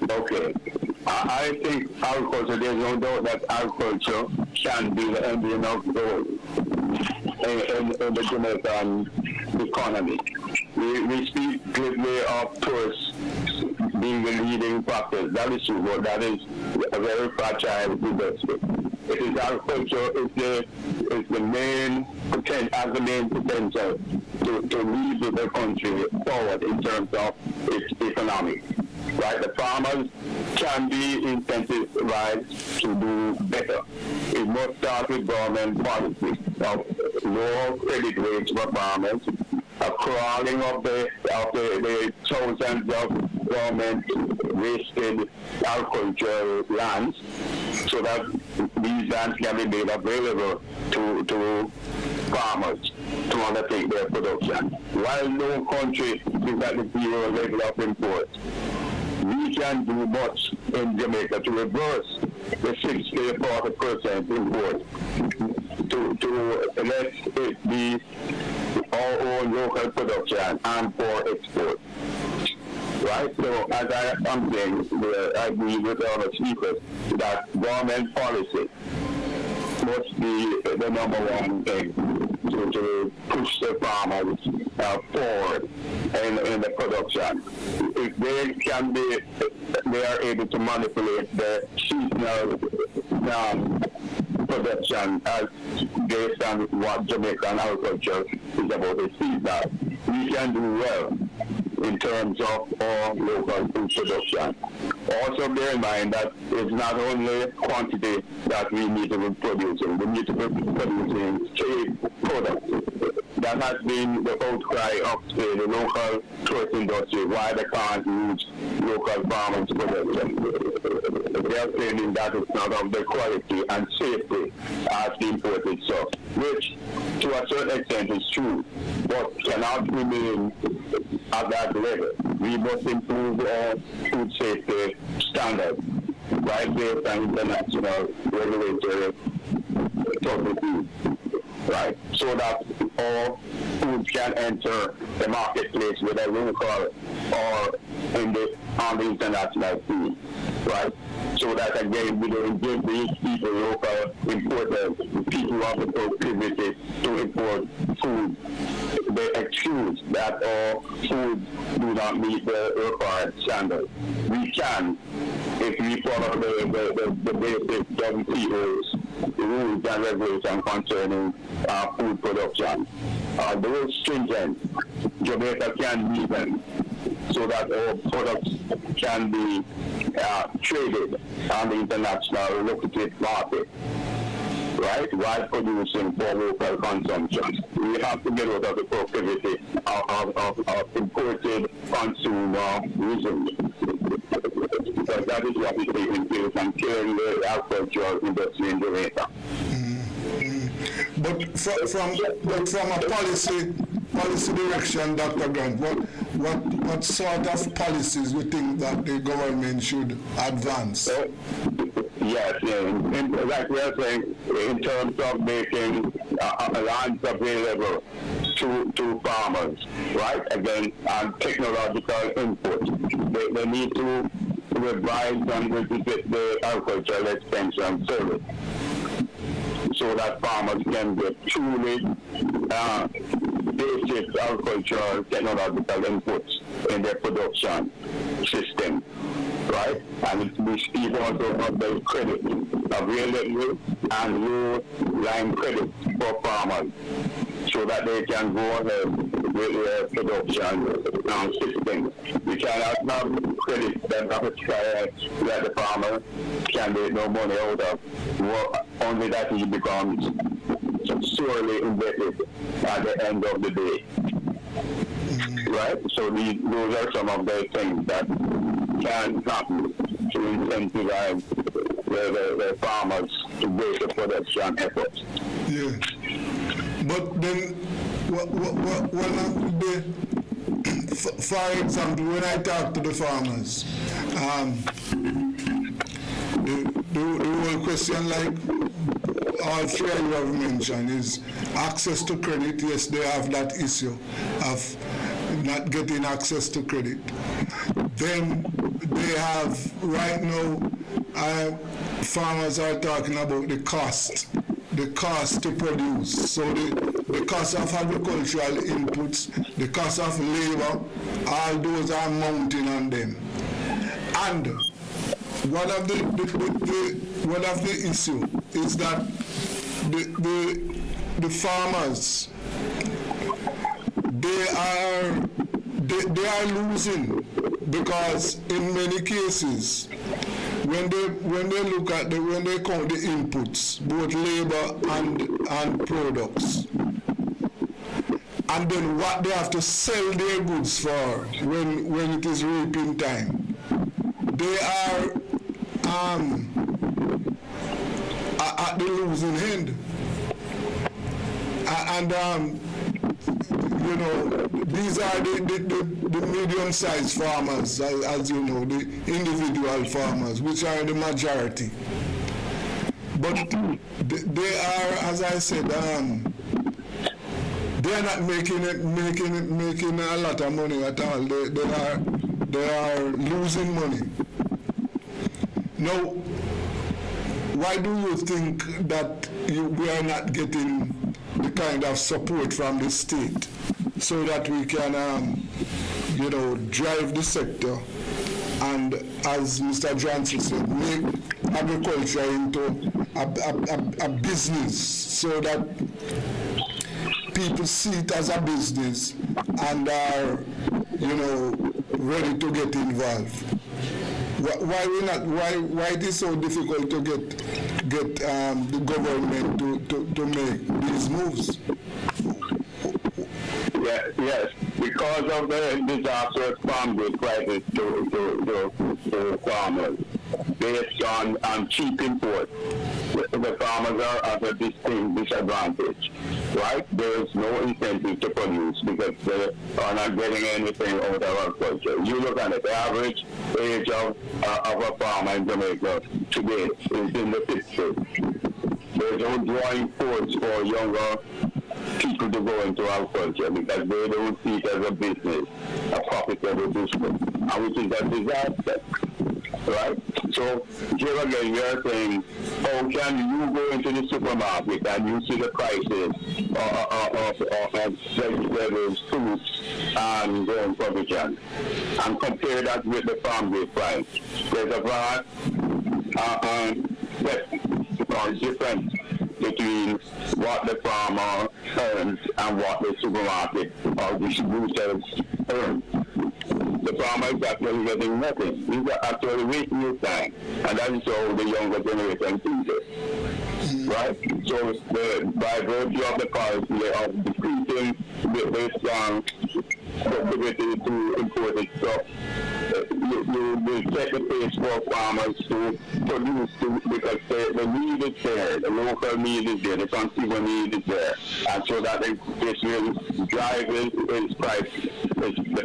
[SPEAKER 5] Okay. I think agriculture, there's no doubt that agriculture can be the engine of growth in the Jamaican economy. We speak glibly of tourists being the leading factor. That is true, but that is a very fragile industry. It is agriculture is the main potential to lead the country forward in terms of its economy. Right, the farmers can be incentivized to do better. It must start with government policy of low credit rates for farmers, a crawling of the thousands of government wasted agricultural lands, so that these lands can be made available to farmers to undertake their production. While no country is at the zero level of import, we can do much in Jamaica to reverse the 60-40% import, to let it be our own local production and for export. Right? So as I am saying, I agree with all the speakers that government policy must be the number one thing to push the farmers forward in the production. If they are able to manipulate the seasonal production as based on what Jamaican agriculture is about, the seasonal, we can do well in terms of our local food production. Also bear in mind that it's not only quantity that we need to be producing, we need to be producing safe products. That has been the outcry of the local tourist industry, why they can't use local farmers' production. They are saying that it's not of the quality and safety as the imported stuff, which to a certain extent is true, but cannot remain at that level. We must improve our food safety standards, right, based on international regulatory authorities, right, so that all food can enter the marketplace with a local or on the international scene, right? So that again we don't give these people local importers, people who have the proclivity to import food, the excuse that our food do not meet the required standards. We can, if we follow the basic WTO's rules and regulations concerning food production. Those stringent, Jamaica can meet them so that our products can be traded on the international lucrative market, right, while producing for local consumption. We have to get out of the proclivity of imported consumerism, because that is what is taking place and killing the agricultural industry in Jamaica.
[SPEAKER 2] But from a policy direction, Dr. Grant, what sort of policies you think that the government should advance?
[SPEAKER 5] Yes, like we are saying, in terms of making lands available to farmers, right? Again, technological input. They need to revise and revisit the agricultural extension service, so that farmers can get truly basic agricultural technological inputs in their production system, right? And we speak also of the credit, available and low line credit for farmers, so that they can go ahead with their production system. We cannot have credit that the farmer can make no money out of, only that he becomes sorely indebted at the end of the day. Right? So those are some of the things that can happen to incentivize the farmers to make the production efforts.
[SPEAKER 2] Yeah. But then, for example, when I talk to the farmers, the whole question, like all three you have mentioned, is access to credit. Yes, they have that issue of not getting access to credit. Then they have, right now, farmers are talking about the cost to produce. So the cost of agricultural inputs, the cost of labor, all those are mounting on them. And one of the issue is that the farmers, they are losing, because in many cases, when they look at when they count the inputs, both labor and products, and then what they have to sell their goods for when it is reaping time, they are at the losing end. And you know, these are the medium-sized farmers, as you know, the individual farmers, which are the majority. But they are, as I said, they are not making a lot of money at all. They are losing money. Now, why do you think that we are not getting the kind of support from the state so that we can, you know, drive the sector and, as Mr. Johnson said, make agriculture into a business, so that people see it as a business and are, you know, ready to get involved? Why it is so difficult to get the government to make these moves?
[SPEAKER 5] Yes, because of the disastrous farm bill prices to farmers based on cheap imports. The farmers are at a distinct disadvantage, right? There is no incentive to produce because they are not getting anything out of agriculture. You look at it, the average age of a farmer in Jamaica today is in the 50s. There's no drawing force for younger people to go into agriculture because they don't see it as a business, a profitable business, and which is a disaster, right? So here again, we are saying, how can you go into the supermarket and you see the prices of vegetables, fruits, and grain provision, and compare that with the farm gate price? There's a vast difference between what the farmer earns and what the supermarket or distributors earn. The farmer is actually getting nothing. He's actually wasting his time. And that is how the younger generation sees it. Right? So by virtue of the policy of decreasing this possibility to import it stuff, you set the pace for farmers to produce because the need is there, the local need is there, the consumer need is there, and so that this will drive the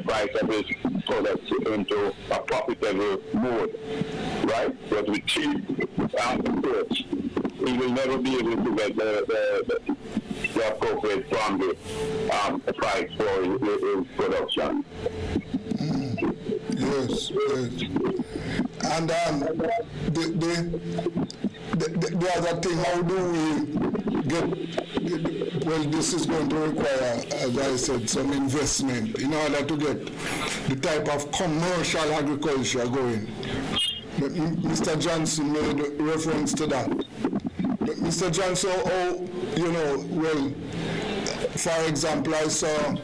[SPEAKER 5] price of his products into a profitable mode, right? But with cheap approach, he will never be able to get the appropriate farm price for his production.
[SPEAKER 2] Yes. And the other thing, how do we get, well, this is going to require, as I said, some investment in order to get the type of commercial agriculture going. Mr. Johnson made reference to that. Mr. Johnson, you know, well, for example, I saw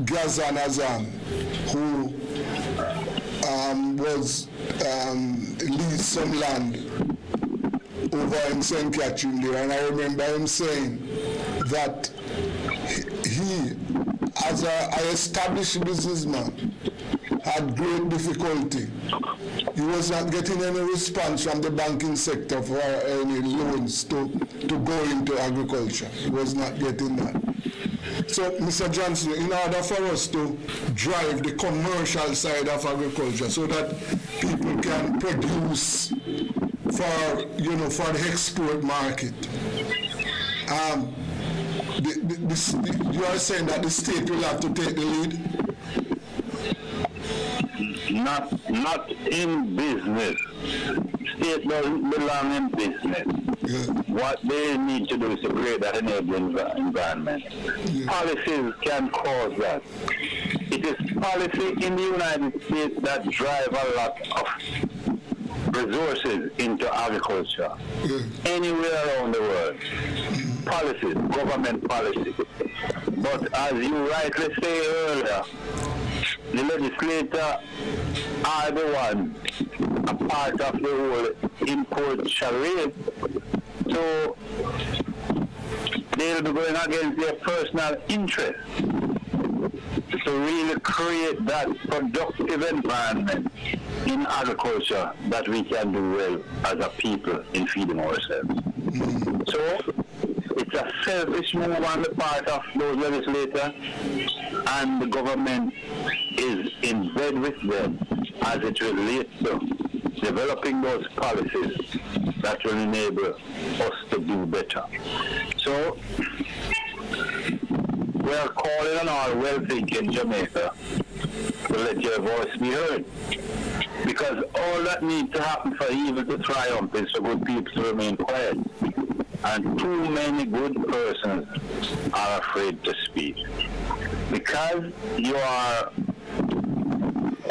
[SPEAKER 2] Gazan Azam, who was leased some land over in St. Catherine there, and I remember him saying that he, as an established businessman, had great difficulty. He was not getting any response from the banking sector for any loans to go into agriculture. He was not getting that. So, Mr. Johnson, in order for us to drive the commercial side of agriculture so that people can produce for the export market, you are saying that the state will have to take the lead?
[SPEAKER 5] Not in business. State doesn't belong in business.
[SPEAKER 2] Yeah.
[SPEAKER 5] What they need to do is to create that enabling environment.
[SPEAKER 2] Yeah.
[SPEAKER 5] Policies can cause that. It is policy in the United States that drive a lot of resources into agriculture.
[SPEAKER 2] Yeah.
[SPEAKER 5] Anywhere around the world. Policies, government policies. But as you rightly say earlier, the legislator are the one, a part of the whole import charade. So they'll be going against their personal interest to really create that productive environment in agriculture that we can do well as a people in feeding ourselves. So it's a selfish move on the part of those legislators, and the government is in bed with them as it relates to developing those policies that will enable us to do better. So we are calling on all well-thinking Jamaica to let your voice be heard. Because all that needs to happen for evil to triumph is for good people to remain quiet. And too many good persons are afraid to speak. Because you are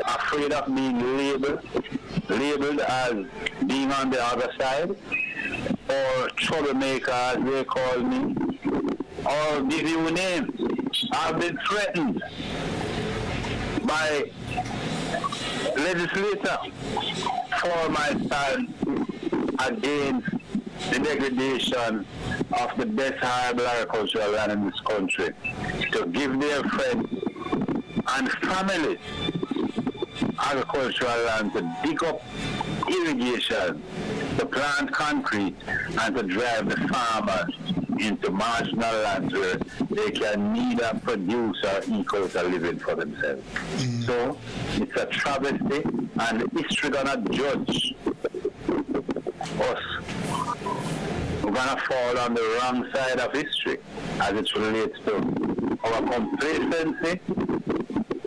[SPEAKER 5] afraid of being labeled as being on the other side, or troublemaker as they call me, or give you names. I've been threatened by legislator for my stand against the degradation of the best hireable agricultural land in this country, to give their friends and families agricultural land, to dig up irrigation, to plant concrete, and to drive the farmers into marginal lands where they can neither produce or eke out a living for themselves. So it's a travesty, and history gonna judge us. We're gonna fall on the wrong side of history as it relates to our complacency,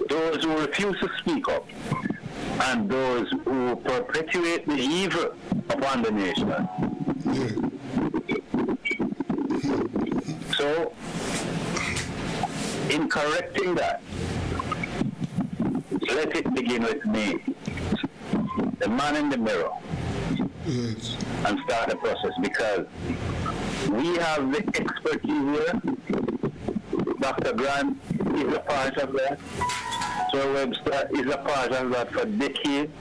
[SPEAKER 5] those who refuse to speak up, and those who perpetuate the evil upon the nation. So, in correcting that, let it begin with me, the man in the mirror, and start the process, because we have the expertise here. Dr. Grant is a part of that. Sir Webster is a part of that for decades,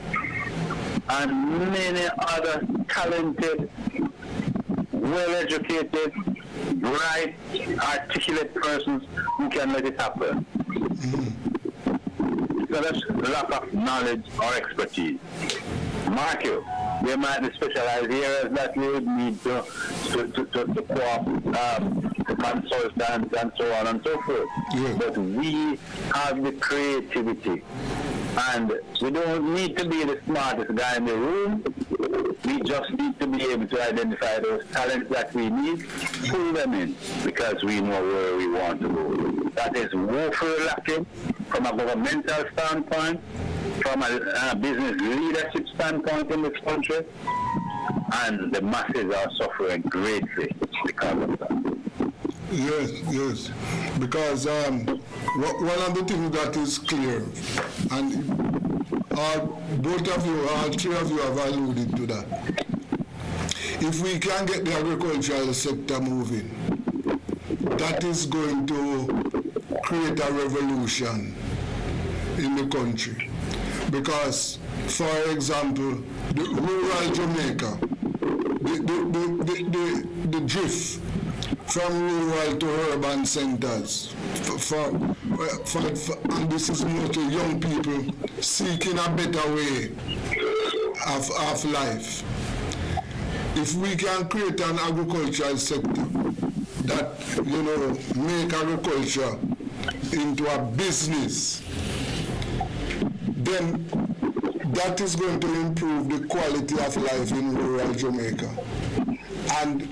[SPEAKER 5] and many other talented, well-educated, bright, articulate persons who can let it happen. So that's lack of knowledge or expertise. Mark you, there might be specialized areas that we would need to consultants and so on and so forth.
[SPEAKER 2] Yeah.
[SPEAKER 5] But we have the creativity, and we don't need to be the smartest guy in the room. We just need to be able to identify those talents that we need, pull them in, because we know where we want to go. That is woefully lacking from a governmental standpoint, from a business leadership standpoint in this country, and the masses are suffering greatly because of that.
[SPEAKER 2] Yes, because one of the things that is clear, and both of you, all three of you have alluded to that. If we can get the agricultural sector moving, that is going to create a revolution in the country. Because, for example, the rural Jamaica, the drift from rural to urban centers, and this is more to young people seeking a better way of life. If we can create an agricultural sector that, make agriculture into a business, then that is going to improve the quality of life in rural Jamaica. And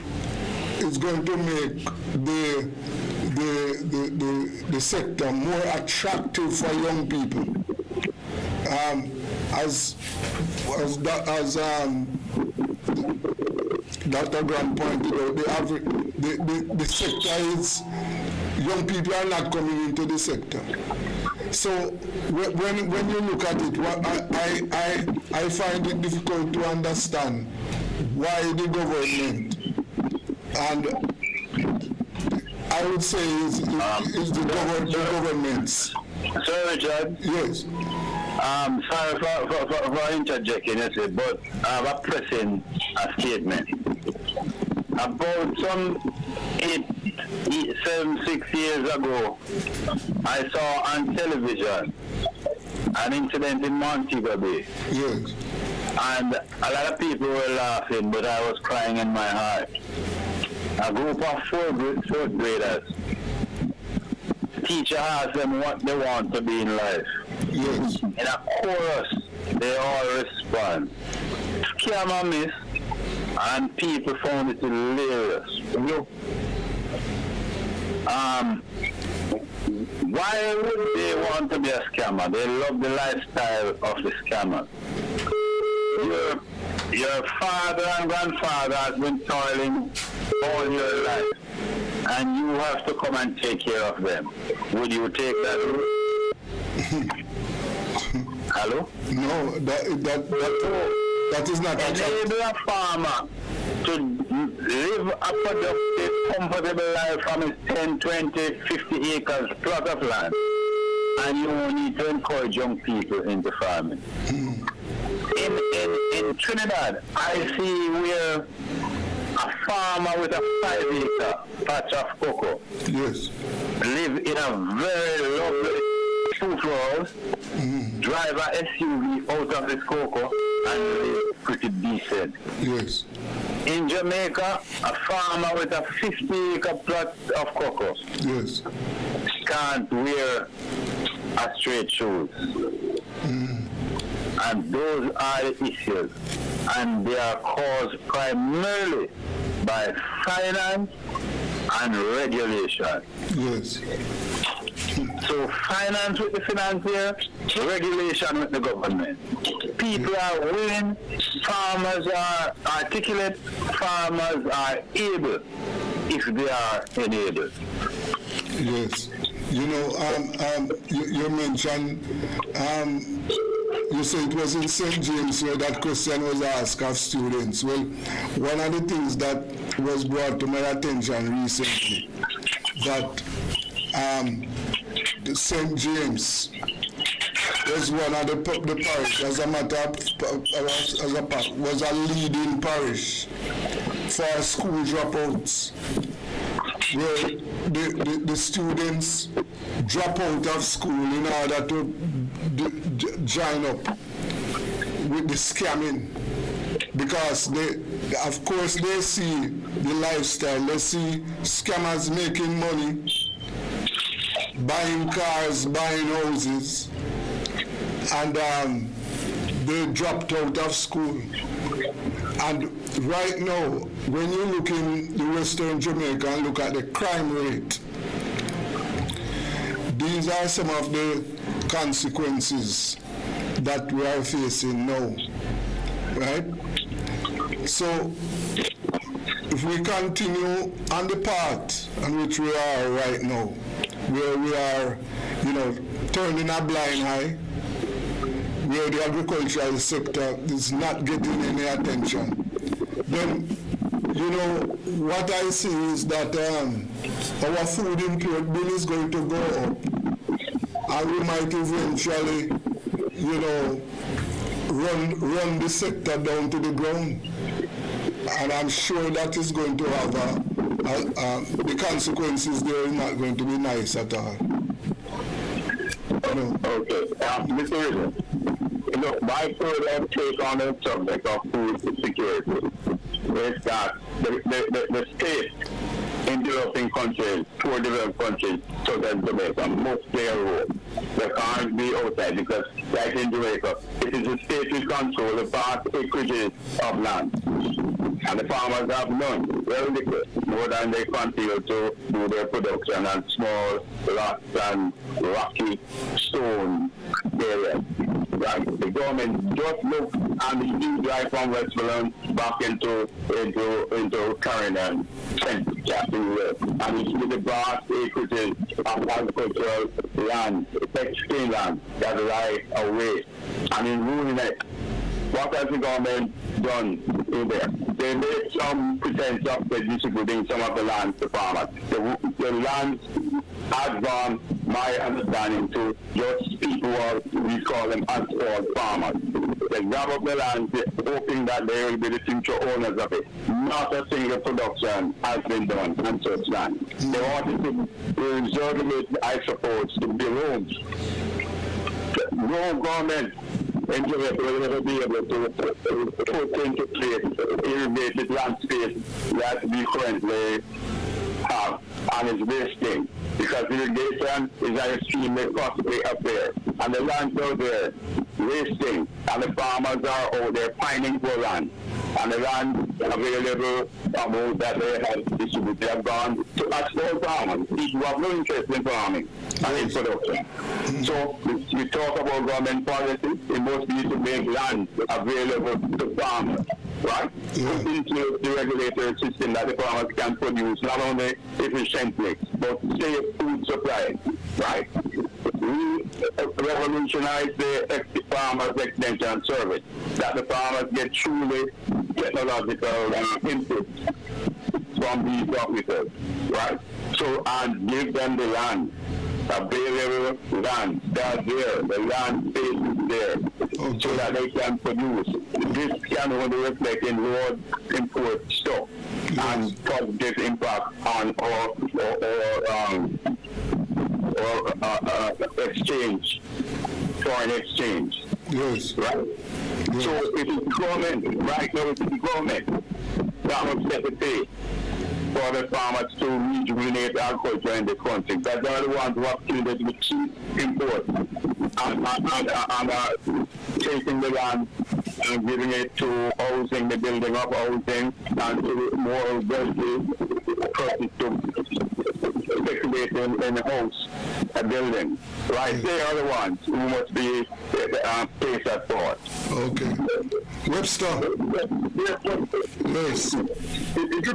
[SPEAKER 2] it's going to make the the sector more attractive for young people. As Dr. Grant pointed out, the sector is, young people are not coming into the sector. So when you look at it, I find it difficult to understand why the government, and I would say is the government's.
[SPEAKER 5] Sorry, Richard.
[SPEAKER 2] Yes.
[SPEAKER 5] Sorry for interjecting, but I have a pressing statement. About some 6 years ago, I saw on television an incident in Montego Bay.
[SPEAKER 2] Yes.
[SPEAKER 5] And a lot of people were laughing, but I was crying in my heart. A group of fourth graders. Teacher asked them what they want to be in life.
[SPEAKER 2] Yes.
[SPEAKER 5] In a chorus, they all respond. Scammer miss, and people found it hilarious. Why would they want to be a scammer? They love the lifestyle of the scammer. Your father and grandfather has been toiling all your life, and you have to come and take care of them. Would you take that route? Hello?
[SPEAKER 2] No, that is not
[SPEAKER 5] enable a farmer to live a productive, comfortable life from his 10, 20, 50 acres plot of land. And you need to encourage young people into farming. In Trinidad, I see where a farmer with a 5-acre patch of cocoa live in a very lovely 2-floor house, drive a SUV out of his cocoa, and live pretty decent.
[SPEAKER 2] Yes.
[SPEAKER 5] In Jamaica, a farmer with a 50-acre plot of cocoa can't wear a straight shoes. And those are the issues. And they are caused primarily by finance and regulation.
[SPEAKER 2] Yes.
[SPEAKER 5] So finance with the financier, regulation with the government. People are willing, farmers are articulate, farmers are able if they are enabled.
[SPEAKER 2] Yes. You know, you mentioned, you said it was in St. James where that question was asked of students. Well, one of the things that was brought to my attention recently, that St. James was one of the parish, as a matter of, was a leading parish for school dropouts, where the students drop out of school in order to join up with the scamming, because of course they see the lifestyle, they see scammers making money, buying cars, buying houses, and they dropped out of school. And right now, when you look in the Western Jamaica and look at the crime rate, these are some of the consequences that we are facing now, right? So, if we continue on the path on which we are right now, where we are, turning a blind eye, where the agricultural sector is not getting any attention, then, what I see is that our food import bill is going to go up, and we might eventually, run the sector down to the ground. And I'm sure that is going to have the consequences there are not going to be nice at all.
[SPEAKER 5] Okay, Mr. Rizzo, my further take on the subject of food security is that the state in developing countries, poor developed countries, such as Jamaica, must play a role. They can't be outside because, like in Jamaica, it is the state which controls the vast acreages of land. And the farmers have none, very little, more than they continue to do their production on small lots and rocky stone areas. Right? The government just look and the deep drive from Westmoreland back into Carolina and Captain River. And you see the vast acreages of agricultural land, textile land that lie away. And in ruining it, what has the government done in there? They made some pretense of distributing some of the land to farmers. The land has gone, my understanding, to just people who we call them asphalt farmers. They grab up the land, hoping that they will be the future owners of it. Not a single production has been done on such land. They wanted to reserve it, I suppose, to be homes. No government in Jamaica will never be able to put into place irrigated land space that we currently have, and it's wasting because irrigation is an extremely costly affair, and the lands out there wasting, and the farmers are out there pining for land, and the land available amount that they have distributed have gone to asphalt farmers, people who have no interest in farming and in production. So we talk about government policy, it must be to make land available to farmers, right? Put into the regulatory system that the farmers can produce not only efficiently, but safe food supply, right? We revolutionize the farmers extension service, that the farmers get truly technological input from these officers, right? So, and give them the land, available land, that's there, the land space is there, so that they can produce. This can only reflect in road import stuff and positive impact on exchange, foreign exchange.
[SPEAKER 2] Yes.
[SPEAKER 5] Right? Yes. So it is government, right now it is government that must set the pace for the farmers to rejuvenate agriculture in this country. That's the only ones who have killed it with cheap import and taking the land and giving it to housing, the building of housing, and to more wealthy persons to speculate in a house, a building. Right? They are the ones who must be placed at fault.
[SPEAKER 2] Okay. Webster. Yes.
[SPEAKER 5] It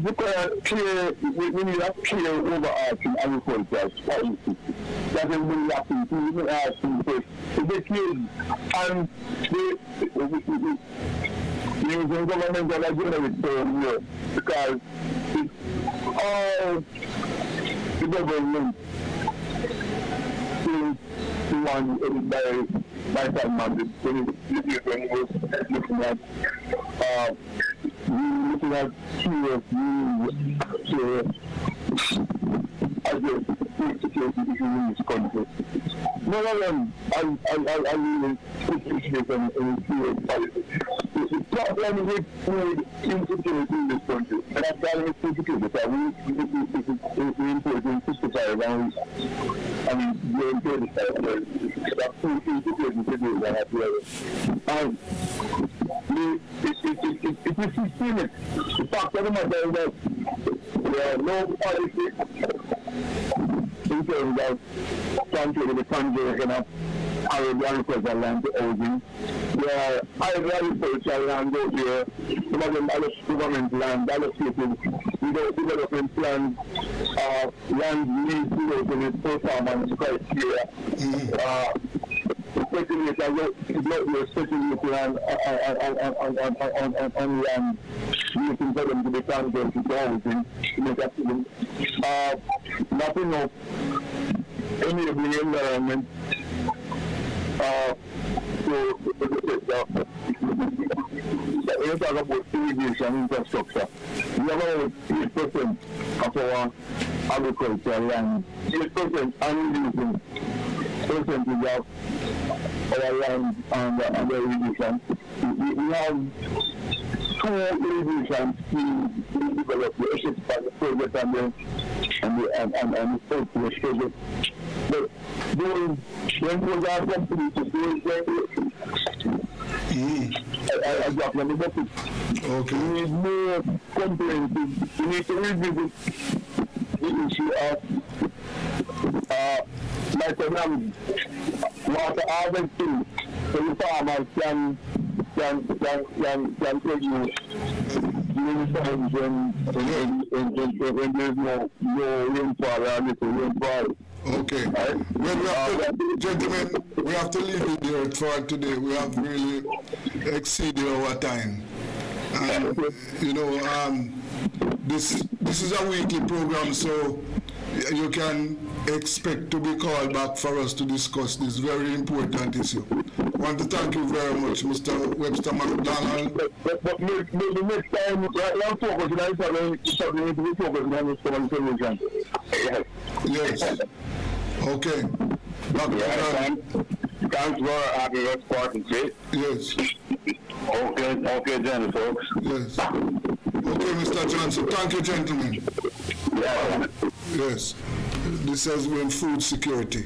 [SPEAKER 5] requires clear, we need a clear overarching agriculture policy. That is really happening. We need to ask because the kids and using government that are generated for here because it's all the government is the one by that money when he was looking at as a security issue in this country. None of them are really appreciate and serious policy. The problem with food insecurity in this country, and I'm telling you insecurity, because we import in 65 and we're in 35, that food insecurity today that I feel. And it is systemic. The fact of the matter is that there are no policy in terms of controlling the conversion of agricultural land to housing. There are agricultural land out there, some of them government land allocated without development plans, land lease without any performance criteria. Speculators is not your speculating on land, looking for them to be converted to housing. Not enough enabling environment when you talk about irrigation infrastructure, we have about 8% of our agricultural land, 8% unusing percentage of our land under irrigation. We have two irrigation schemes being developed, the Essex project and the South West project. But when those are completed, I drop them in the book.
[SPEAKER 2] Okay.
[SPEAKER 5] We need more comprehensive. We need to revisit the issue of water harvesting, so the farmers can produce during times when there's no rainfall or little rainfall.
[SPEAKER 2] Okay. Well, gentlemen, we have to leave it there for today. We have really exceeded our time. And, this is a weekly program, so you can expect to be called back for us to discuss this very important issue. I want to thank you very much, Mr. Webster McDonald.
[SPEAKER 5] But maybe next time, we'll focus on something to be focused on this solution.
[SPEAKER 2] Yes. Okay.
[SPEAKER 5] Thanks for having us participate.
[SPEAKER 2] Yes.
[SPEAKER 5] Okay, then, folks.
[SPEAKER 2] Yes. Okay, Mr. Johnson. Thank you, gentlemen.
[SPEAKER 5] Yeah.
[SPEAKER 2] Yes. This has been food security.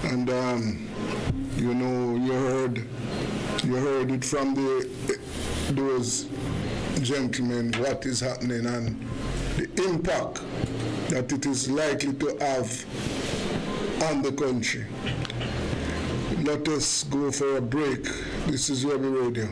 [SPEAKER 2] And, you heard it from those gentlemen, what is happening and the impact that it is likely to have on the country. Let us go for a break. This is Webby Radio.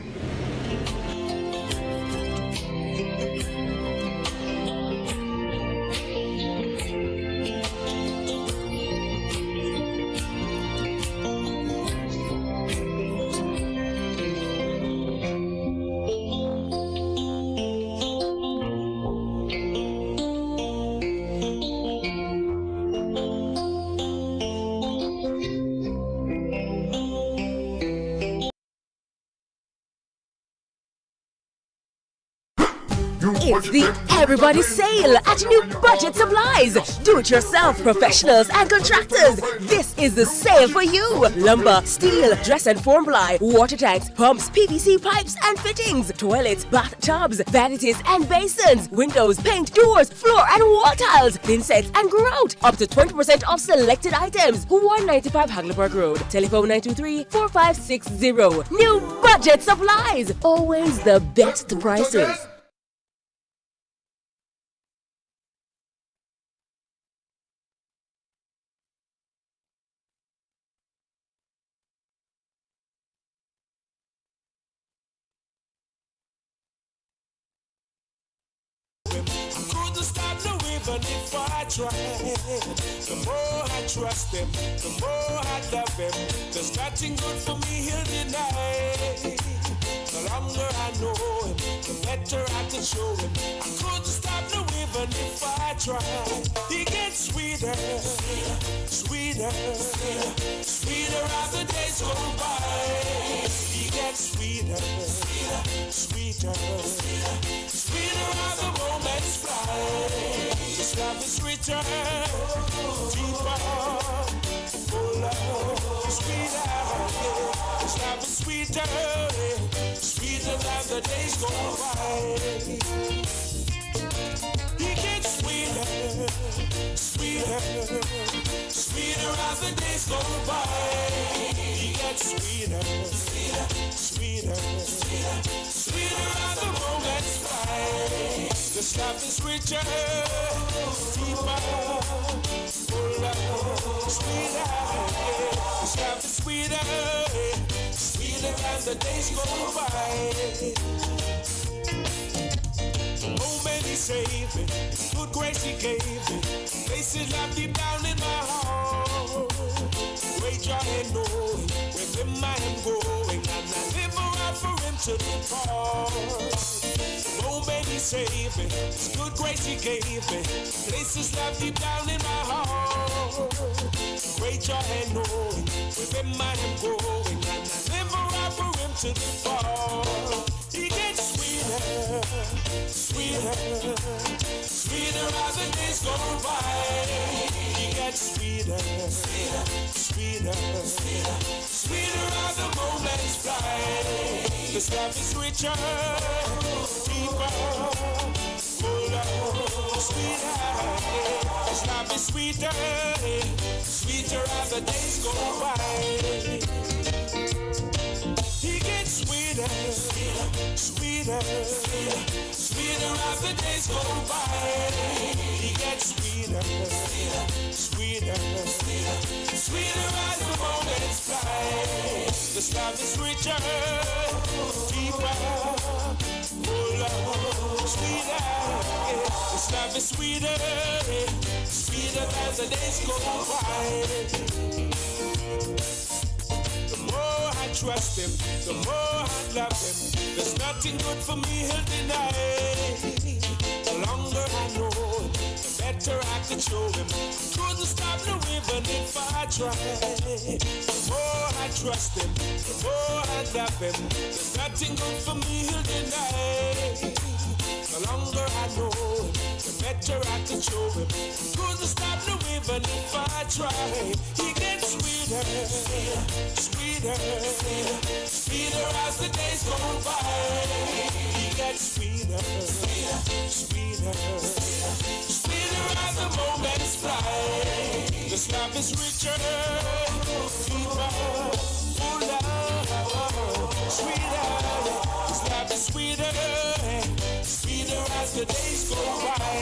[SPEAKER 6] It's the Everybody Sale at New Budget Supplies. Do-it-yourself professionals and contractors. This is the sale for you. Lumber, steel, dress and form ply, water tanks, pumps, PVC pipes and fittings, toilets, bathtubs, vanities and basins, windows, paint, doors, floor and wall tiles, thin sets and grout. Up to 20% off selected items. 195 Hagleyburg Road. Telephone 923-4560. New Budget Supplies. Always the best prices.
[SPEAKER 1] Even if I try, the more I trust him, the more I love him. There's nothing good for me he'll deny. The longer I know him, the better I can show him. I couldn't stop no even if I try. He gets sweeter, sweeter, sweeter as the days go by. He gets sweeter, sweeter, sweeter as the moments fly. This love is richer, deeper, fuller, sweeter. This love is sweeter, sweeter as the days go by. He gets sweeter, sweeter, sweeter as the days go by. He gets sweeter, sweeter, sweeter as the moments fly. This love is richer, deeper, fuller, sweeter. This love is sweeter, sweeter as the days go by. Oh, man, he saved me. Good grace he gave me. Places love deep down in my heart. Great joy and knowing with him I am going, and I live around for him to depart. Oh, man, he saved me. His good grace he gave me. Places love deep down in my heart. Great joy and knowing with him I am going, and I live around for him to depart. He gets sweeter, sweeter, sweeter as the days go by. He gets sweeter, sweeter, sweeter as the moments fly. This love is richer, deeper, fuller, sweeter. This love is sweeter, sweeter as the days go by. He gets sweeter. sweeter, sweeter, sweeter as the days go by. He gets sweeter, sweeter, sweeter as the moments fly. This love is richer, deeper, fuller, sweeter. This love is sweeter, sweeter as the days go by. The more I trust him, the more I love him. There's nothing good for me he'll deny. The longer I know him, the better I can show him. Couldn't stop no even if I tried. The more I trust him, the more I love him. There's nothing good for me he'll deny. The longer I know him, the better I can show him. Couldn't stop no even if I try. He gets sweeter, sweeter, sweeter as the days go by. He gets sweeter, sweeter, sweeter as the moments fly. This love is richer, deeper, fuller, sweeter. This love is sweeter, sweeter as the days go by.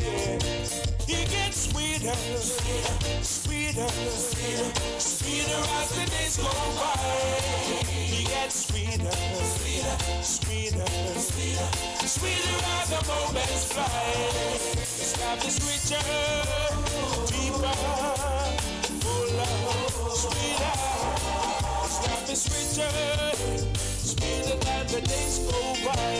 [SPEAKER 1] Yeah. He gets sweeter, sweeter, sweeter as the days go by. He gets sweeter, sweeter, sweeter as the moments fly. His love is richer, deeper, fuller, sweeter. His love is richer, sweeter than the days go by.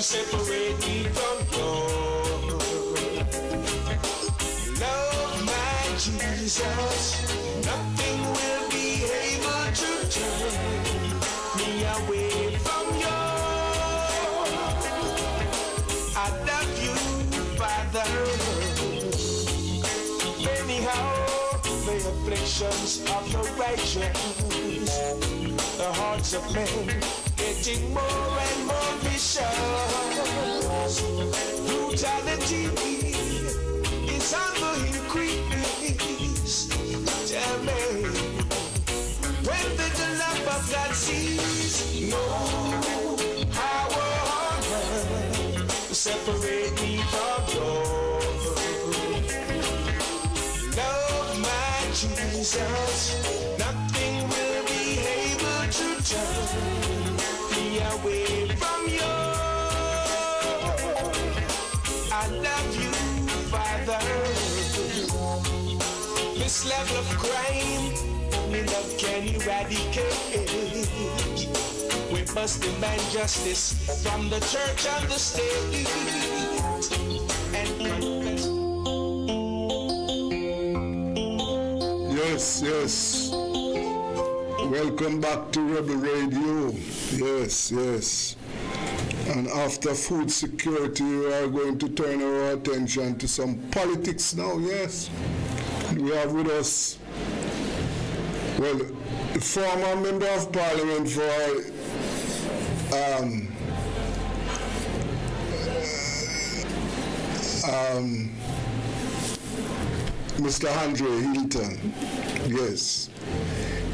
[SPEAKER 1] Separate me from you. Love my Jesus, nothing will be able to turn me away from you. I love you, Father. Anyhow, the afflictions of the righteous, the hearts of men getting more and more vicious. Brutality is on the increase. Tell me, when did the love of God cease? No power on earth to separate me from you. Love my Jesus, nothing will be able to turn me away from you. I love you, Father. This level of crime, only love can eradicate. We must demand justice from the church and the state. And confess.
[SPEAKER 2] Yes, yes. Welcome back to Rebel Radio. Yes, yes. And after food security, we are going to turn our attention to some politics now, yes. We have with us, well, the former member of parliament for Mr. Andre Hilton, yes.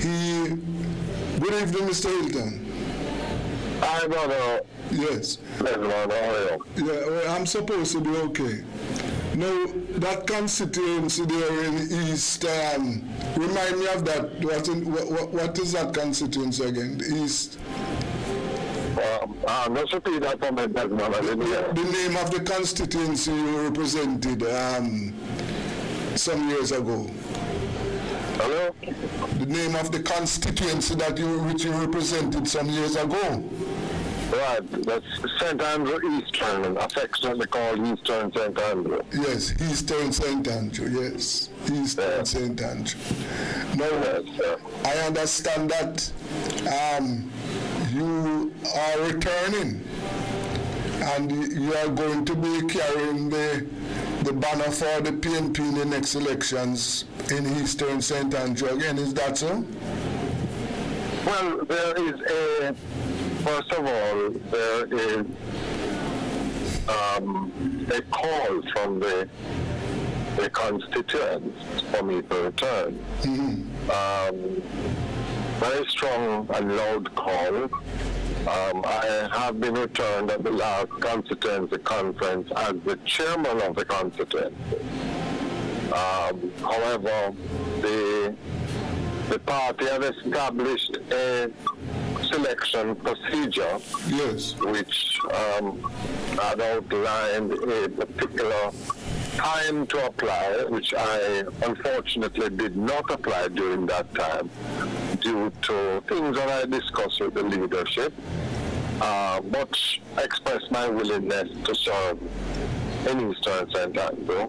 [SPEAKER 2] Good evening, Mr. Hilton.
[SPEAKER 5] Hi, brother.
[SPEAKER 2] Yes.
[SPEAKER 5] Yeah,
[SPEAKER 2] well, I'm supposed to be okay. Now, that constituency there in East, remind me of that. What is that constituency again? The East?
[SPEAKER 5] Let's repeat that for me,
[SPEAKER 2] The name of the constituency you represented some years ago.
[SPEAKER 5] Hello?
[SPEAKER 2] The name of the constituency which you represented some years ago.
[SPEAKER 5] Right, that's St. Andrew Eastern, affectionately called Eastern St. Andrew.
[SPEAKER 2] Yes, Eastern St. Andrew, yes. Eastern St. Andrew. Now, I understand that you are returning and you are going to be carrying the banner for the PNP in the next elections in Eastern St. Andrew again. Is that so?
[SPEAKER 5] Well, first of all, there is a call from the constituents for me to return. Very strong and loud call. I have been returned at the last constituency conference as the chairman of the constituency. However, the party has established a selection procedure,
[SPEAKER 2] yes,
[SPEAKER 5] which had outlined a particular time to apply, which I unfortunately did not apply during that time due to things that I discussed with the leadership, but expressed my willingness to serve in Eastern St. Andrew.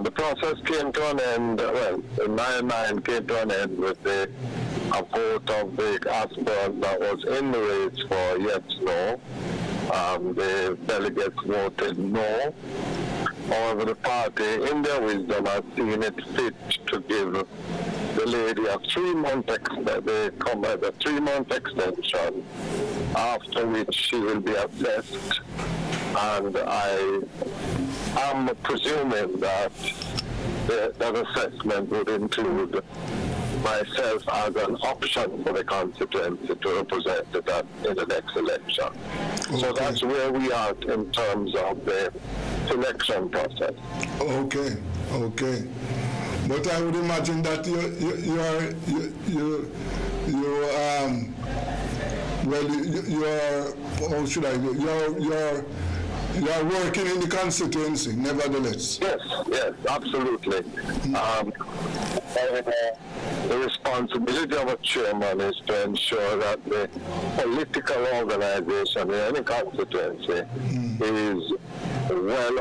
[SPEAKER 5] The process came to an end, well, in my mind, came to an end with a vote of the aspirant that was in the race for yes, no. The delegates voted no. However, the party, in their wisdom, has seen it fit to give the lady a 3-month extension, after which she will be assessed. And I am presuming that that assessment would include myself as an option for the constituency to represent that in the next election. Okay. So that's where we are in terms of the selection process.
[SPEAKER 2] Okay. But I would imagine that you're working in the constituency, nevertheless.
[SPEAKER 5] Yes, absolutely. The responsibility of a chairman is to ensure that the political organization in any constituency is well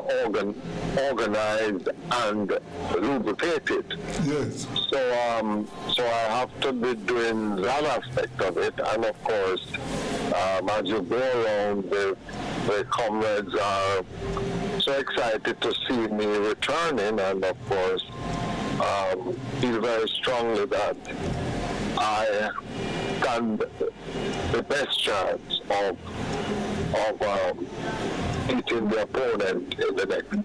[SPEAKER 5] organized and lubricated.
[SPEAKER 2] Yes.
[SPEAKER 5] So I have to be doing that aspect of it, and of course, as you go around, the comrades are so excited to see me returning, and of course, feel very strongly that I stand the best chance of beating the opponent in the next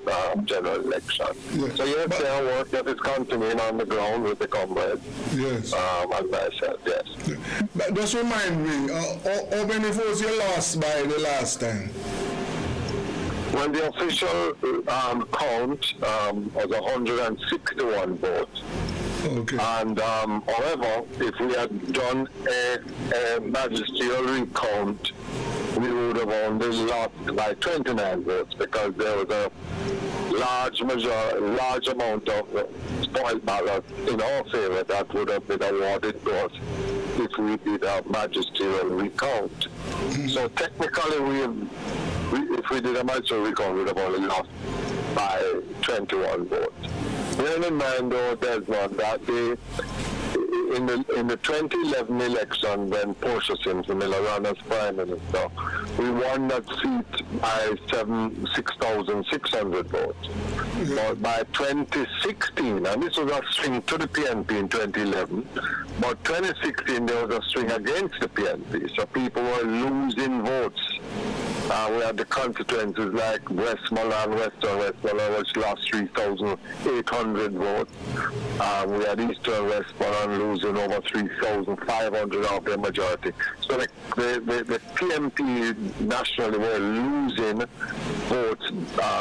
[SPEAKER 5] general election. Yes. So yes, their work that is continuing on the ground with the comrades.
[SPEAKER 2] Yes.
[SPEAKER 5] And myself, yes.
[SPEAKER 2] But just remind me, how many votes you lost by the last time?
[SPEAKER 5] When the official count was 161 votes.
[SPEAKER 2] Okay.
[SPEAKER 5] And however, if we had done a magisterial recount, we would have only lost by 29 votes because there was a large amount of spoiled ballots in our favor that would have been awarded to us if we did a magisterial recount. So technically, if we did a magisterial recount, we would have only lost by 21 votes. Bear in mind, though, Desmond, that in the 2011 election, when Portia Simpson ran as Prime Minister, we won that seat by 6,600 votes. But by 2016, and this was a swing to the PNP in 2011, but 2016 there was a swing against the PNP, so people were losing votes. We had the constituencies like Westmoreland, Western Westmoreland, which lost 3,800 votes. We had Eastern Westmoreland losing over 3,500 of their majority. So the PNP nationally were losing votes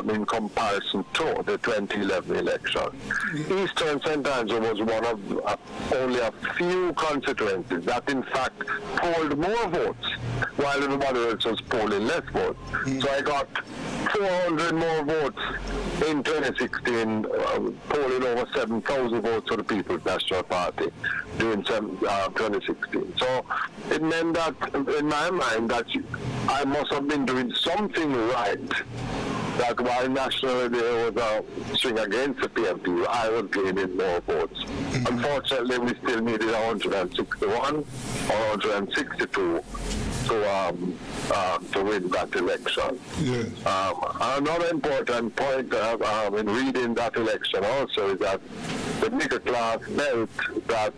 [SPEAKER 5] in comparison to the 2011 election. Eastern St. Andrew was one of only a few constituencies that in fact polled more votes, while everybody else was polling less votes. So I got 400 more votes in 2016, polling over 7,000 votes for the People's National Party during 2016. So it meant that, in my mind, that I must have been doing something right. That while nationally there was a swing against the PNP, I was gaining more votes. Unfortunately, we still needed 161 or 162 to win that election.
[SPEAKER 2] Yes.
[SPEAKER 5] Another important point in reading that election also is that the middle class belt that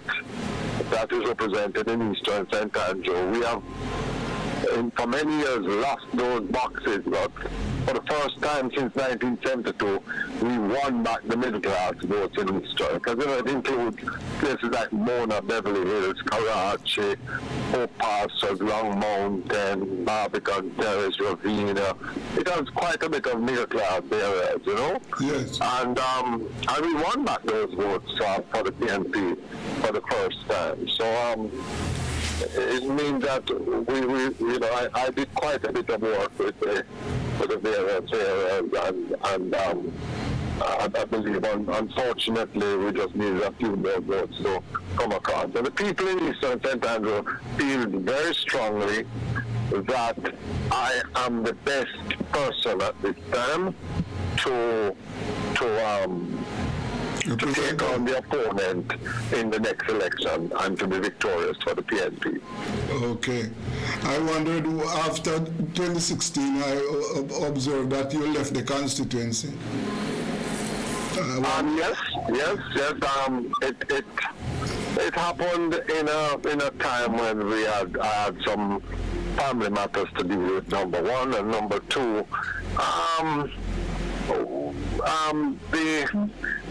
[SPEAKER 5] is represented in Eastern St. Andrew, we have for many years lost those boxes, but for the first time since 1972, we won back the middle class votes in Eastern. Because it includes places like Mona, Beverly Hills, Karachi, Hope Pastures, Long Mountain, Barbican Terrace, Ravina. It has quite a bit of middle class areas, you know?
[SPEAKER 2] Yes.
[SPEAKER 5] And we won back those votes for the PNP for the first time. So it means that I did quite a bit of work with the various areas, and I believe, unfortunately, we just need a few more votes to come across. And the people in Eastern St. Andrew feel very strongly that I am the best person at this time to take on the opponent in the next election and to be victorious for the PNP.
[SPEAKER 2] Okay. I wondered, after 2016, I observed that you left the constituency.
[SPEAKER 5] Yes. It happened in a time when I had some family matters to deal with, number one, and number two,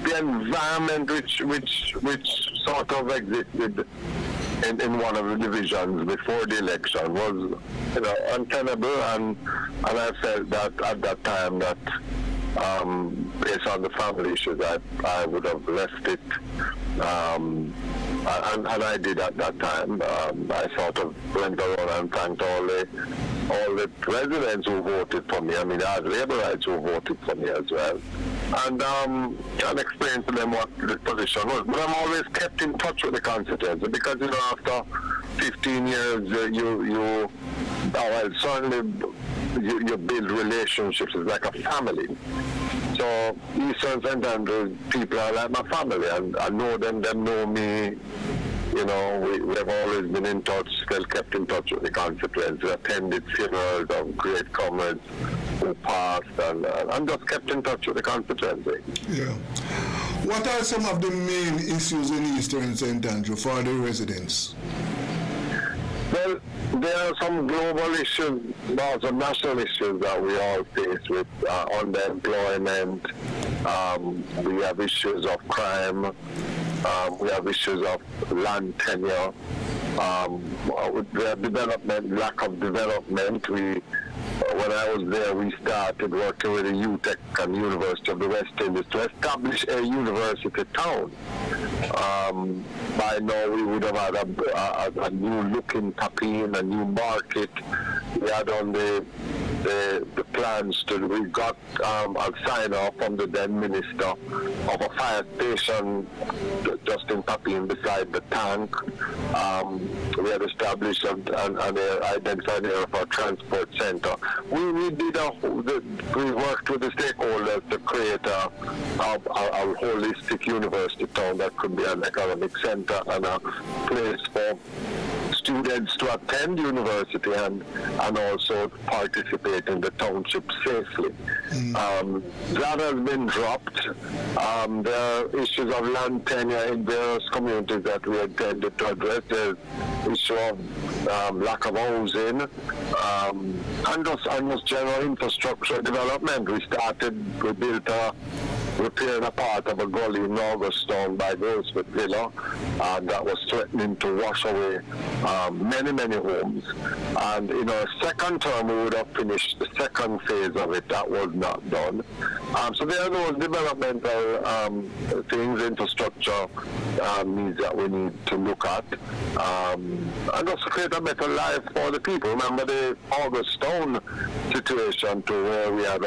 [SPEAKER 5] the environment which sort of existed in one of the divisions before the election was, untenable, and I felt that at that time that based on the family issues, I would have left it, and I did at that time. I sort of went around and thanked all the residents who voted for me. I mean, I had laborites who voted for me as well, and explained to them what the position was. But I'm always kept in touch with the constituency because, after 15 years, you build relationships. It's like a family. So Eastern St. Andrews people are like my family, and I know them know me. We have always been in touch, still kept in touch with the constituency, attended funerals of great comrades who passed, and just kept in touch with the constituency.
[SPEAKER 2] Yeah. What are some of the main issues in Eastern St. Andrew for the residents?
[SPEAKER 5] Well, there are some global issues, some national issues that we all face with underemployment. We have issues of crime. We have issues of land tenure. We have development, lack of development. When I was there, we started working with the UTEC and University of the West Indies to establish a university town. By now, we would have had a new look in Papine, a new market. We had on the plans we got a sign off from the then minister of a fire station just in Papine beside the tank. We had established and identified area for a transport center. We worked with the stakeholders to create a holistic university town that could be an economic center and a place for students to attend university and also participate in the township safely. That has been dropped. There are issues of land tenure in various communities that we intended to address. There's issue of lack of housing and just general infrastructure development. We repaired a part of a gully in Augustown by Goldsmith Villa that was threatening to wash away many homes. And in our second term, we would have finished the second phase of it. That was not done. So there are those developmental things, infrastructure needs that we need to look at. And also create a better life for the people. Remember the Augustown situation to where we had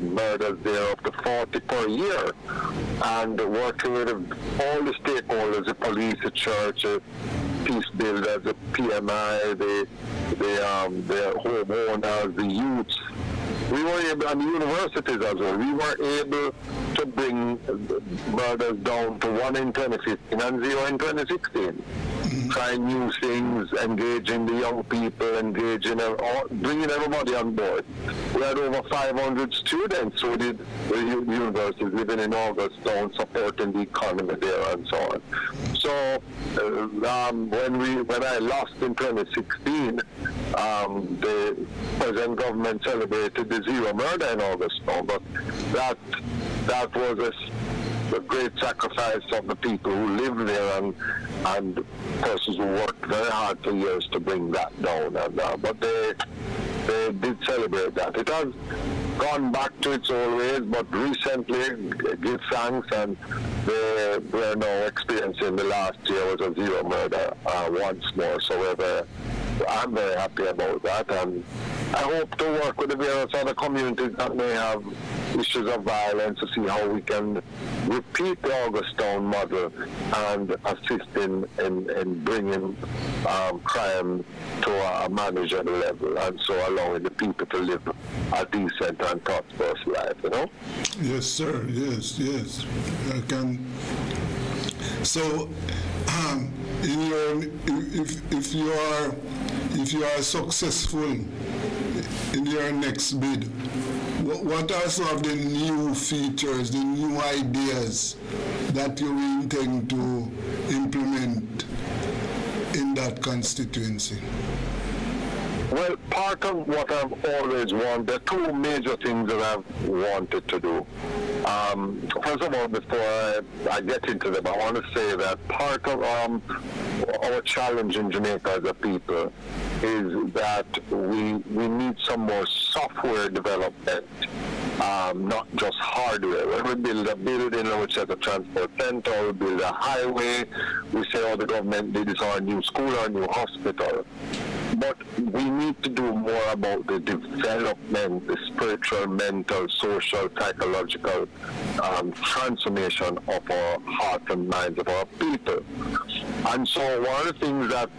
[SPEAKER 5] murders there up to 40 per year, and working with all the stakeholders, the police, the church, the peace builders, the PMI, the the homeowners, the youths. We were able, and the universities as well, we were able to bring murders down to 1 in 2015 and 0 in 2016. Trying new things, engaging the young people, bringing everybody on board. We had over 500 students who did the universities living in Augustown, supporting the economy there and so on. So when I lost in 2016, the present government celebrated the zero murder in Augustown, but that was a great sacrifice of the people who live there and persons who worked very hard for years to bring that down. But they did celebrate that. It has gone back to its old ways, but recently, give thanks, and we're now experiencing the last year was a zero murder once more. So I'm very happy about that, and I hope to work with the various other communities that may have issues of violence to see how we can repeat the Augustown model and assist in bringing crime to a manageable level, and so allowing the people to live a decent and prosperous life, you know?
[SPEAKER 2] Yes, sir. Yes. I can. So, if you are successful in your next bid, what are some of the new features, the new ideas that you intend to implement in that constituency?
[SPEAKER 5] Well, part of what I've always wanted, there are two major things that I've wanted to do. First of all, before I get into them, I want to say that part of our challenge in Jamaica as a people is that we need some more software development, not just hardware. When we build a building, which has a transport center, we build a highway, we say, oh, the government did this, or a new school or a new hospital. But we need to do more about the development, the spiritual, mental, social, psychological transformation of our hearts and minds of our people. And so one of the things that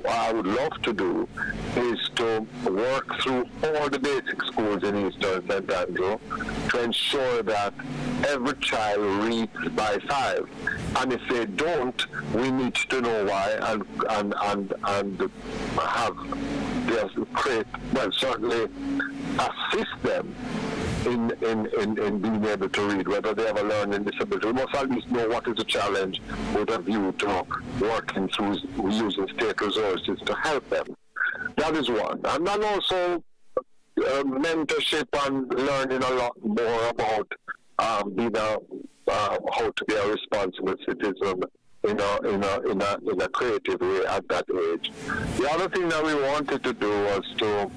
[SPEAKER 5] I would love to do is to work through all the basic schools in Eastern St. Andrew to ensure that every child reads by 5. And if they don't, we need to know why and have certainly assist them in being able to read, whether they have a learning disability. We must at least know what is the challenge with a view to working through using state resources to help them. That is one. And then also mentorship and learning a lot more about how to be a responsible citizen in a creative way at that age. The other thing that we wanted to do was to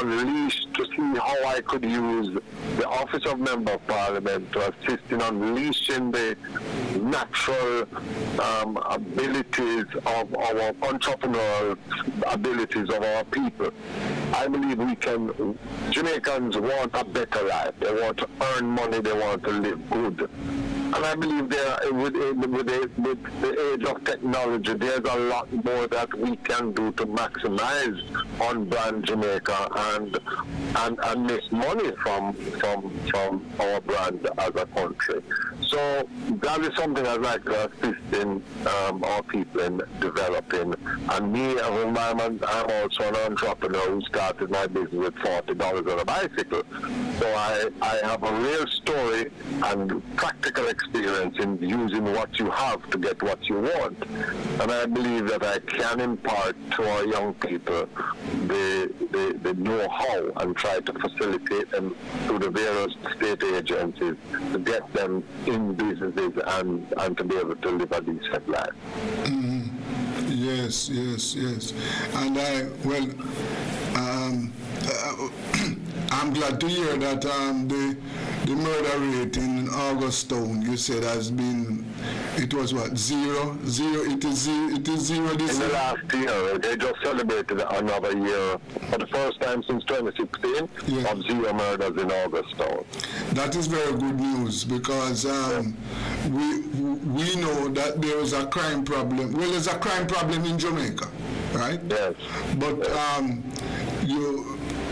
[SPEAKER 5] unleash, to see how I could use the Office of Member of Parliament to assist in unleashing the natural abilities of our entrepreneurial abilities of our people. I believe Jamaicans want a better life. They want to earn money, they want to live good. And I believe with the age of technology, there's a lot more that we can do to maximize on brand Jamaica and make money from our brand as a country. So that is something I'd like to assist in our people in developing. And me, I'm also an entrepreneur who started my business with $40 on a bicycle. So I have a real story and practical experience in using what you have to get what you want. And I believe that I can impart to our young people the know-how and try to facilitate them through the various state agencies to get them in businesses and to be able to live a decent life.
[SPEAKER 2] Mm-hmm. Yes. And I'm glad to hear that the murder rate in Augustown, you said, has been, it was what, zero? It is zero this
[SPEAKER 5] in
[SPEAKER 2] year?
[SPEAKER 5] the last year, they just celebrated another year for the first time since 2016 of zero murders in Augustown.
[SPEAKER 2] That is very good news because we know that there is a crime problem. Well, there's a crime problem in Jamaica. right?
[SPEAKER 5] Yes.
[SPEAKER 2] But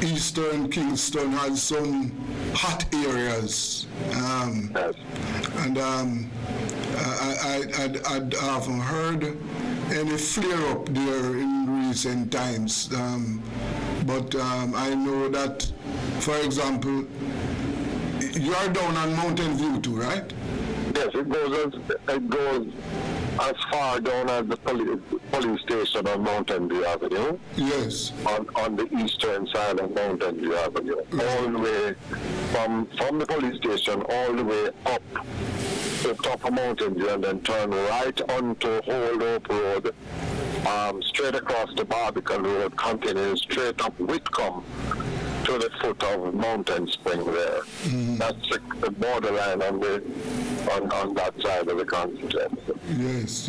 [SPEAKER 2] Eastern Kingston has some hot areas,
[SPEAKER 5] Yes.
[SPEAKER 2] and I haven't heard any flare up there in recent times. But I know that, for example, you are down on Mountain View too, right?
[SPEAKER 5] Yes, it goes as far down as the police station on Mountain View Avenue.
[SPEAKER 2] Yes.
[SPEAKER 5] On the eastern side of Mountain View Avenue, all the way from the police station all the way up to the top of Mountain View, and then turn right onto Hold Up Road, straight across the Barbican Road, continuing straight up Whitcomb to the foot of Mountain Spring there. That's the borderline on that side of the constituency.
[SPEAKER 2] Yes.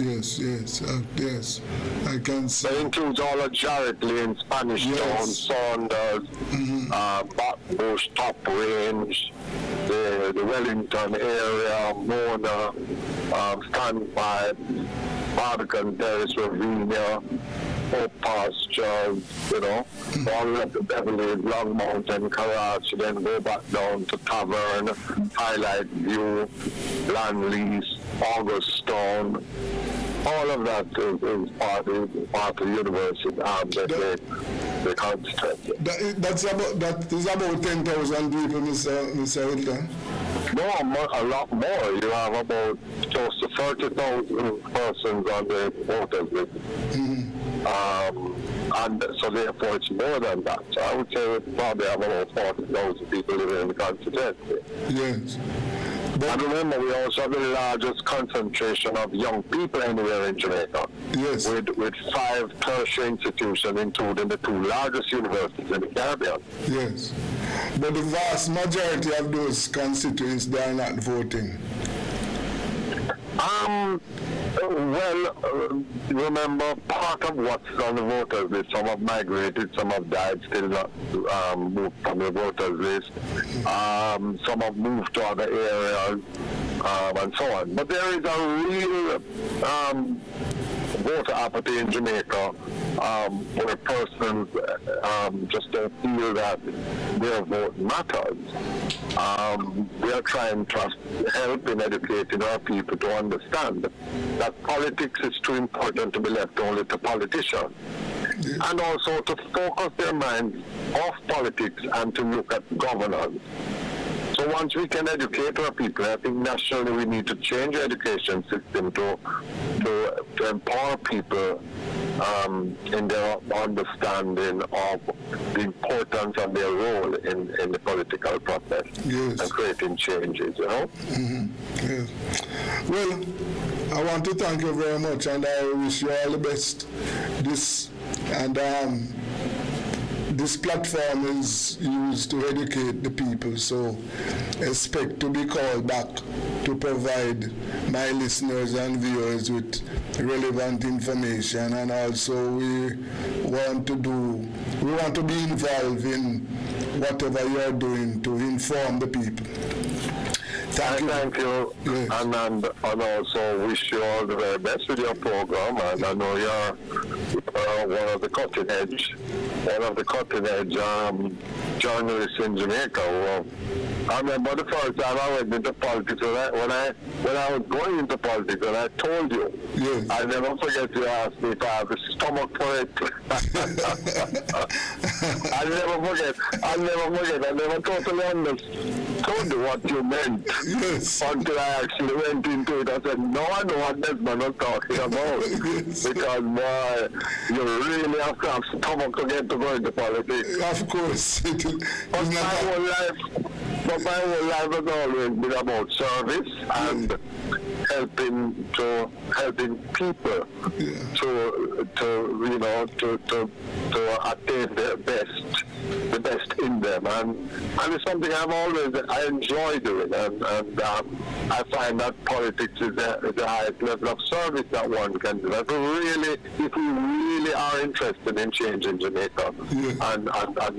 [SPEAKER 2] Yes. I can see.
[SPEAKER 5] That includes all of Jarrett Lane, Spanish Town, Saunders, Backbush, Top Range, the Wellington area, Mona, Standby, Barbican Terrace, Ravinia, Hope Pastures, all of the Beverly, Long Mountain, Karachi, then go back down to Tavern, Highlight View, Land Lease, Auguststone. All of that is part of the university the constituency.
[SPEAKER 2] That is about 10,000 people, Mr. Hilton.
[SPEAKER 5] No, a lot more. You have about close to 30,000 persons on the voters list. And so therefore it's more than that. So I would say we probably have about 40,000 people living in the constituency.
[SPEAKER 2] Yes.
[SPEAKER 5] And remember, we also have the largest concentration of young people anywhere in Jamaica.
[SPEAKER 2] Yes.
[SPEAKER 5] With 5 tertiary institutions, including the 2 largest universities in the Caribbean.
[SPEAKER 2] Yes. But the vast majority of those constituents, they are not voting.
[SPEAKER 5] Remember, part of what's on the voters list, some have migrated, some have died, still not moved from the voters list. Some have moved to other areas, and so on. But there is a real voter apathy in Jamaica, where persons just don't feel that their vote matters. We are trying to help in educating our people to understand that politics is too important to be left only to politicians. And also to focus their minds off politics and to look at governance. So once we can educate our people, I think nationally we need to change the education system to empower people in their understanding of the importance of their role in the political process.
[SPEAKER 2] Yes.
[SPEAKER 5] And creating changes,
[SPEAKER 2] Yes. Well, I want to thank you very much, and I wish you all the best. This platform is used to educate the people, so expect to be called back to provide my listeners and viewers with relevant information, and also we want to be involved in whatever you are doing to inform the people.
[SPEAKER 5] Thank you.
[SPEAKER 2] Yes.
[SPEAKER 5] And also wish you all the very best with your program. And I know you're one of the cutting edge journalists in Jamaica. I remember the first time I went into politics, when I was going into politics, and I told you,
[SPEAKER 2] yes.
[SPEAKER 5] I'll never forget you asked me if I have a stomach for it. I'll never forget. I never totally understood what you meant.
[SPEAKER 2] Yes.
[SPEAKER 5] Until I actually went into it. I said, no, I know what Desmond was talking about.
[SPEAKER 2] Yes.
[SPEAKER 5] Because, boy, you really have to have stomach to get to go into politics.
[SPEAKER 2] Of course.
[SPEAKER 5] But my whole life has always been about service and helping people to attain the best in them, and it's something I enjoy doing, and I find that politics is the highest level of service that one can do. If we really are interested in changing Jamaica, and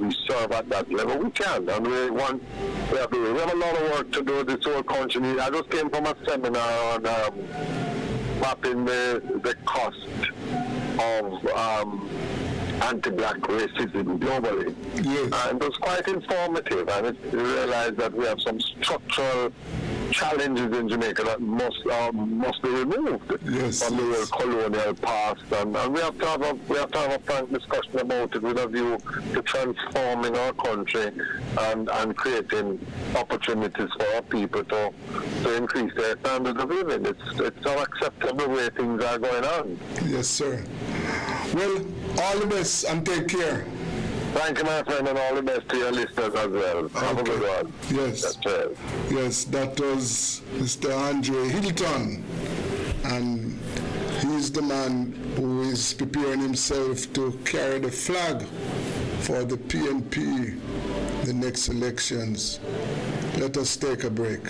[SPEAKER 5] we serve at that level, we can, and we have a lot of work to do. This whole country. I just came from a seminar on mapping the cost of anti-black racism globally.
[SPEAKER 2] Yes.
[SPEAKER 5] And it was quite informative, and it realized that we have some structural challenges in Jamaica that must be removed from the colonial past, and we have to have a frank discussion about it with a view to transforming our country and creating opportunities for our people to increase their standard of living. It's unacceptable the way things are going on.
[SPEAKER 2] Yes, sir. Well, all the best and take care.
[SPEAKER 5] Thank you, my friend, and all the best to your listeners as well. Have a good one.
[SPEAKER 2] Yes.
[SPEAKER 5] That's right.
[SPEAKER 2] Yes, that was Mr. Andre Hilton, and he's the man who is preparing himself to carry the flag for the PNP, the next elections. Let us take a break.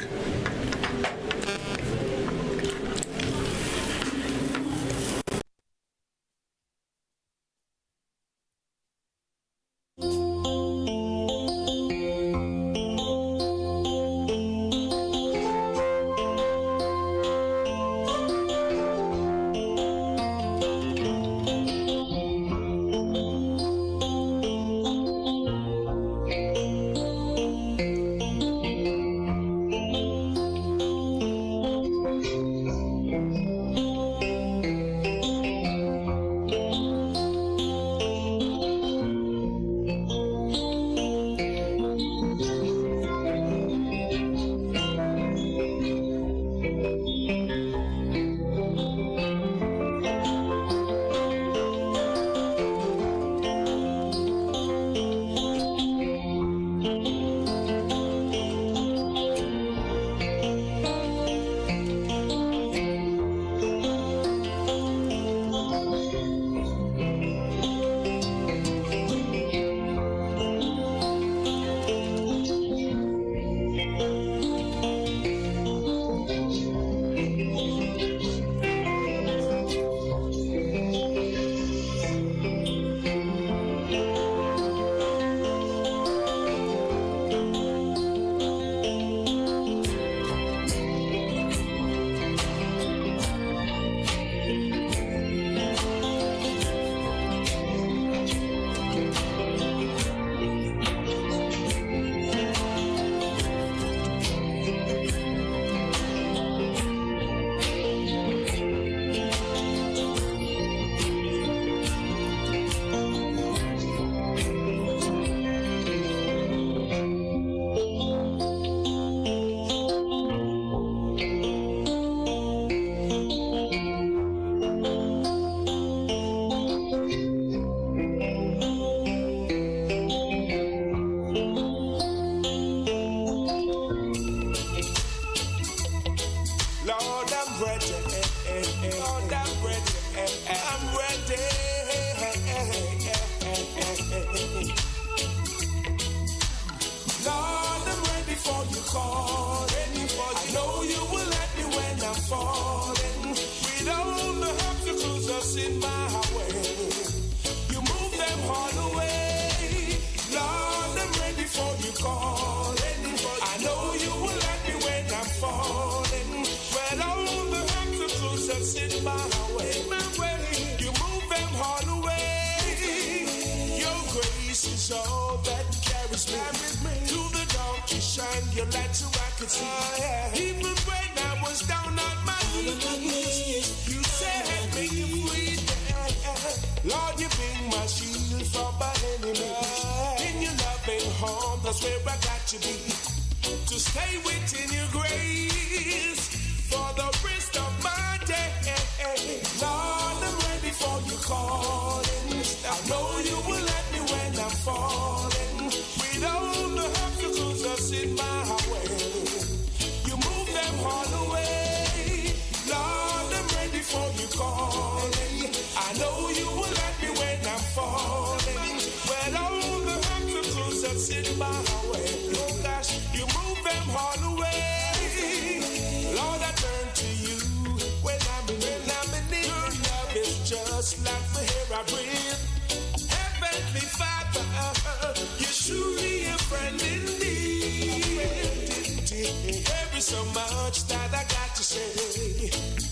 [SPEAKER 1] So much that I got to say.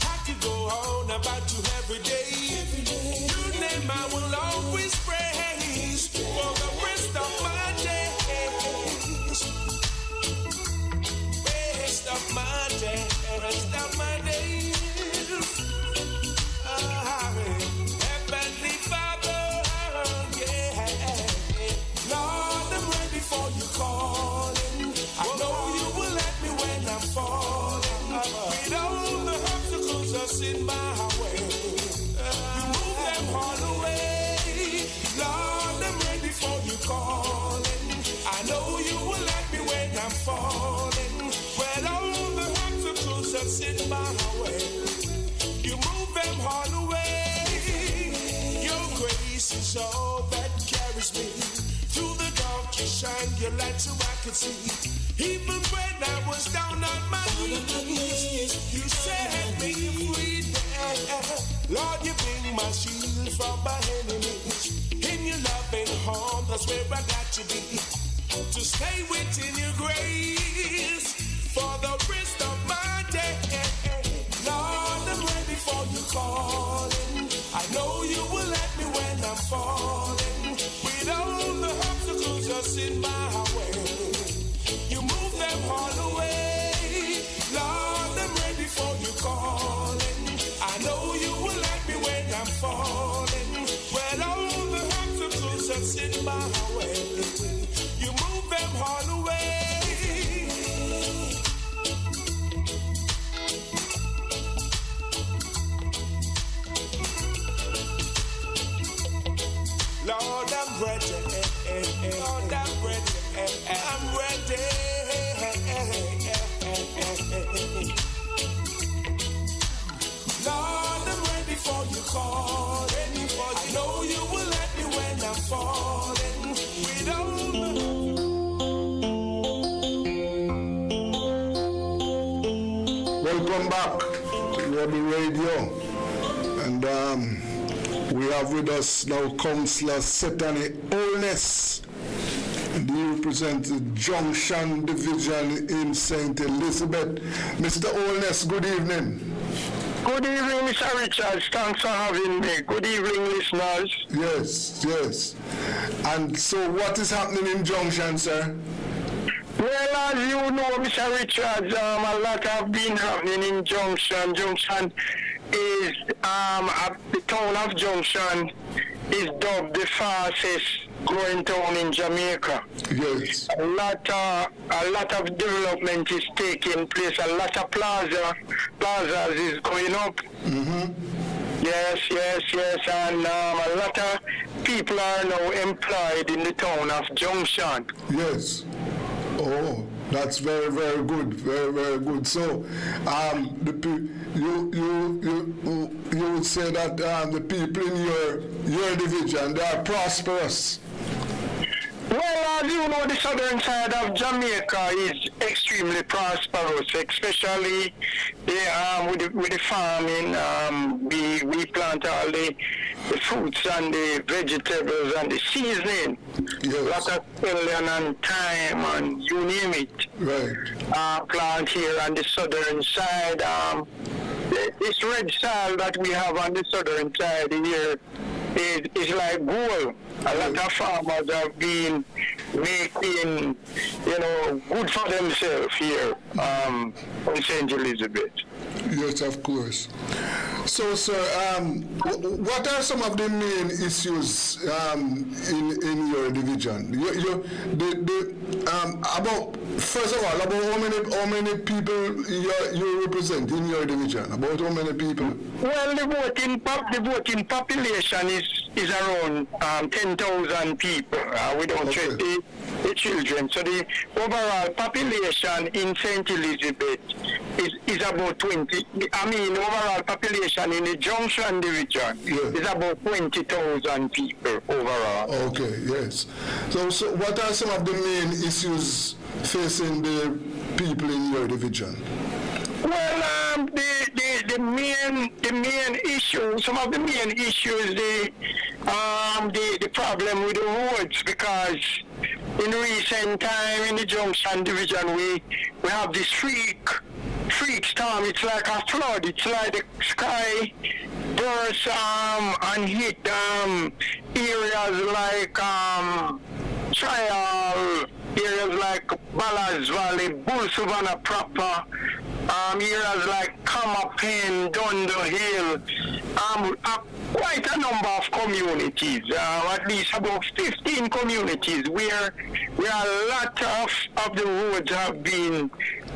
[SPEAKER 1] I could go on about you every day. before you calling. I know you will let me when I'm falling. With all the obstacles that's in my way, you move them all away. Lord, I'm ready for you calling. I know you will let me when I'm falling. With all the obstacles that's in my way, you move them all away. Your grace is all that carries me. Through the dark you shine your light so I could see. Even when I was down on my knees, you set me free. Lord, you bring my shield from my enemies. In your loving arms, that's where I got to be. To stay within your grace for the rest of my day. Lord, I'm ready for you calling. I know you will let me when I'm falling. With all the obstacles that's in my way, you move them all away. Lord, I'm ready for you calling. I know you will let me when I'm falling. With all the obstacles that's in my way, you move them all away. Lord, I'm ready. Lord, I'm ready. I'm ready. Lord, I'm ready for you calling. I know you will let me when I'm falling. We don't.
[SPEAKER 2] Welcome back to Rebel Radio. And we have with us now Councillor Setani Olness. And he represents the Junction Division in St. Elizabeth. Mr. Olness, good evening.
[SPEAKER 7] Good evening, Mr. Richards. Thanks for having me. Good evening, listeners.
[SPEAKER 2] Yes. And so what is happening in Junction, sir?
[SPEAKER 7] Well, as you know, Mr. Richards, a lot have been happening in Junction. Junction is, the town of Junction is dubbed the fastest growing town in Jamaica.
[SPEAKER 2] Yes.
[SPEAKER 7] A lot of development is taking place. A lot of plazas is going up.
[SPEAKER 2] Mm-hmm.
[SPEAKER 7] Yes, and a lot of people are now employed in the town of Junction.
[SPEAKER 2] Yes. Oh, that's very, very good. Very, very good. So, you would say that the people in your division, they are prosperous.
[SPEAKER 7] Well, as you know, the southern side of Jamaica is extremely prosperous, especially with the farming. We plant all the fruits and the vegetables and the seasoning.
[SPEAKER 2] Yes.
[SPEAKER 7] A lot of million and time and you name it.
[SPEAKER 2] Right.
[SPEAKER 7] Plant here on the southern side. This red soil that we have on the southern side here is like gold. A lot of farmers have been making, good for themselves here in St. Elizabeth.
[SPEAKER 2] Yes, of course. So, sir, what are some of the main issues in your division? First of all, about how many people you represent in your division? About how many people?
[SPEAKER 7] Well, the voting population is around 10,000 people. We don't check the children. So the overall population in St. Elizabeth is about 20. Overall population in the Junction Division is about 20,000 people overall.
[SPEAKER 2] Okay, yes. So what are some of the main issues facing the people in your division?
[SPEAKER 7] Well, the main issue, some of the main issues, the problem with the roads, because in recent time in the Junction Division we have this freak storm. It's like a flood. It's like the sky bursts and hit areas like Trial, areas like Ballas Valley, Bull Savannah proper, areas like Kamapen, Dundo Hill, quite a number of communities, at least about 15 communities where a lot of the roads have been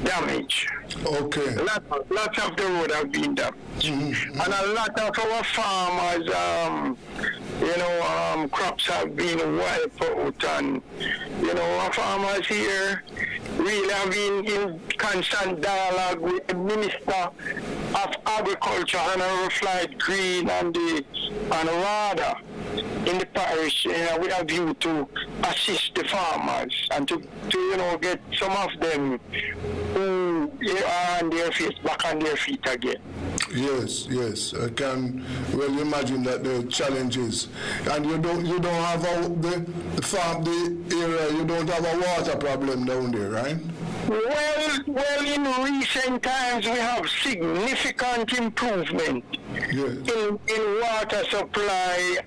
[SPEAKER 7] damaged.
[SPEAKER 2] Okay.
[SPEAKER 7] Lots of the road have been damaged. And a lot of our farmers, crops have been wiped out, and, our farmers here really have been in constant dialogue with the Minister of Agriculture, Honorable Floyd Green, and RADA in the parish with a view to assist the farmers and to get some of them who are on their feet back on their feet again.
[SPEAKER 2] Yes, I can well imagine that the challenges, and you don't have the area. You don't have a water problem down there, right?
[SPEAKER 7] Well, in recent times we have significant improvement in water supply.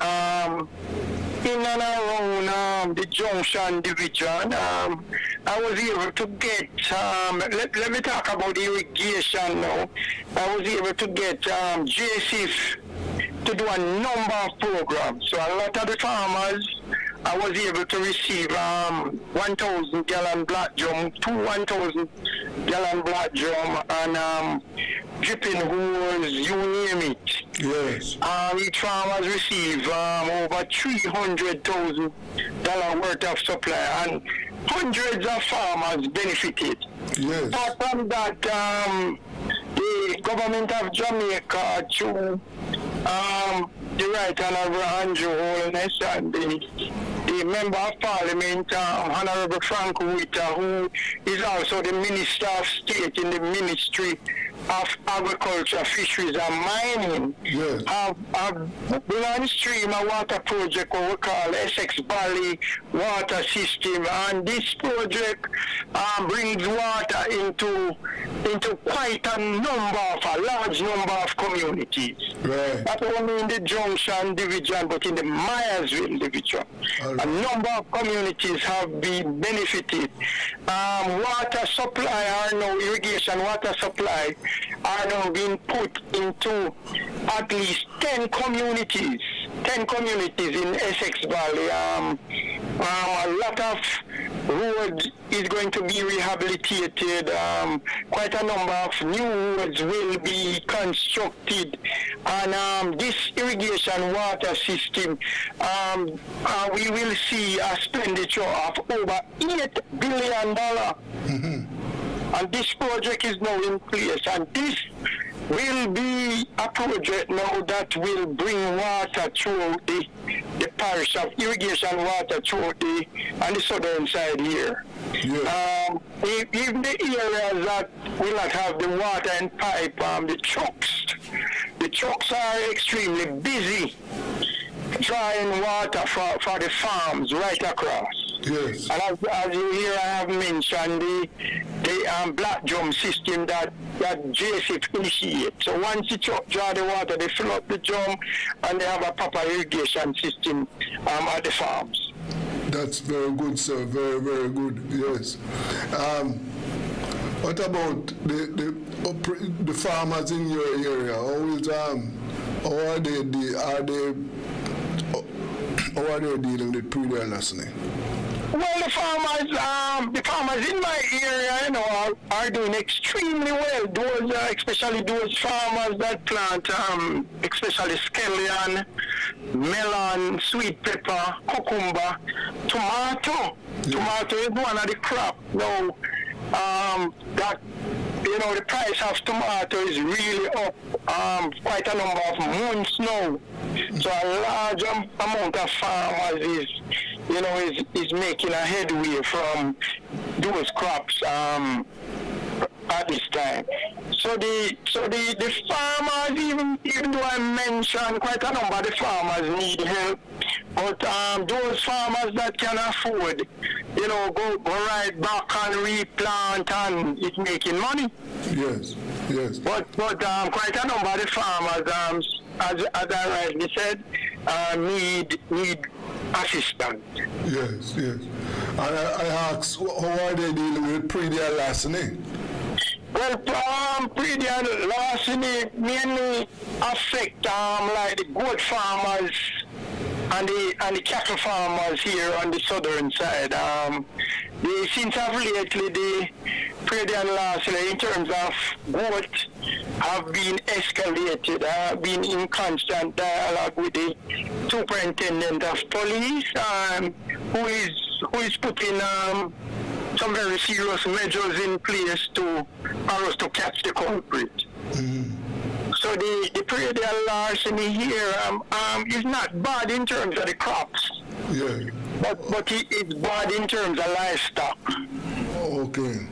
[SPEAKER 7] In and around the Junction Division, I was able to get, let me talk about irrigation now. I was able to get JCF to do a number of programs. So a lot of the farmers, I was able to receive 1,000 gallon black drum, 1,000 gallon black drum, and dripping hose, you name it.
[SPEAKER 2] Yes.
[SPEAKER 7] Each farmers receive over $300,000 worth of supply, and hundreds of farmers benefited.
[SPEAKER 2] Yes.
[SPEAKER 7] Apart from that, the government of Jamaica, through the Right Honorable Andrew Holness and the Member of Parliament, Honorable Frank Witter, who is also the Minister of State in the Ministry of Agriculture, Fisheries and Mining, have been on stream a water project what we call Essex Valley Water System, and this project brings water into quite a large number of communities.
[SPEAKER 2] Right.
[SPEAKER 7] Not only in the Junction Division, but in the Myersville Division.
[SPEAKER 2] Right.
[SPEAKER 7] A number of communities have been benefited. Water supply irrigation water supply are now being put into at least 10 communities in Essex Valley. A lot of roads is going to be rehabilitated. Quite a number of new roads will be constructed. And this irrigation water system, we will see a expenditure of over $8 billion. And this project is now in place, and this will be a project now that will bring water through the parish of irrigation water through on the southern side here.
[SPEAKER 2] Yes.
[SPEAKER 7] Even the areas that will not have the water and pipe, the trucks are extremely busy drawing water for the farms right across.
[SPEAKER 2] Yes.
[SPEAKER 7] And as you hear, I have mentioned the black drum system that JCF initiates. So once the truck draw the water, they fill up the drum, and they have a proper irrigation system at the farms.
[SPEAKER 2] That's very good, sir. Very, very good. Yes. What about the farmers in your area? How are they dealing with pre-listening?
[SPEAKER 7] Well, the farmers in my area, are doing extremely well. Those, especially those farmers that plant, especially scallion, melon, sweet pepper, cucumber, tomato. Yeah. Tomato is one of the crop. Now, the price of tomato is really up quite a number of months now. So a large amount of farmers is making a headway from those crops at this time. So the farmers, even though I mentioned quite a number of the farmers need help, but those farmers that can afford, go right back and replant, and it's making money.
[SPEAKER 2] Yes.
[SPEAKER 7] But quite a number of the farmers, as I rightly said, need assistance.
[SPEAKER 2] Yes. And I asked, how are they dealing with pre-listening?
[SPEAKER 7] Well, predial larceny mainly affect like the goat farmers and the cattle farmers here on the southern side. Since of lately, the predial larceny in terms of goat have been escalated. I've been in constant dialogue with the superintendent of police, who is putting some very serious measures in place for us to catch the culprit. So the predial larceny here is not bad in terms of the crops, but it's bad in terms of livestock.
[SPEAKER 2] Okay,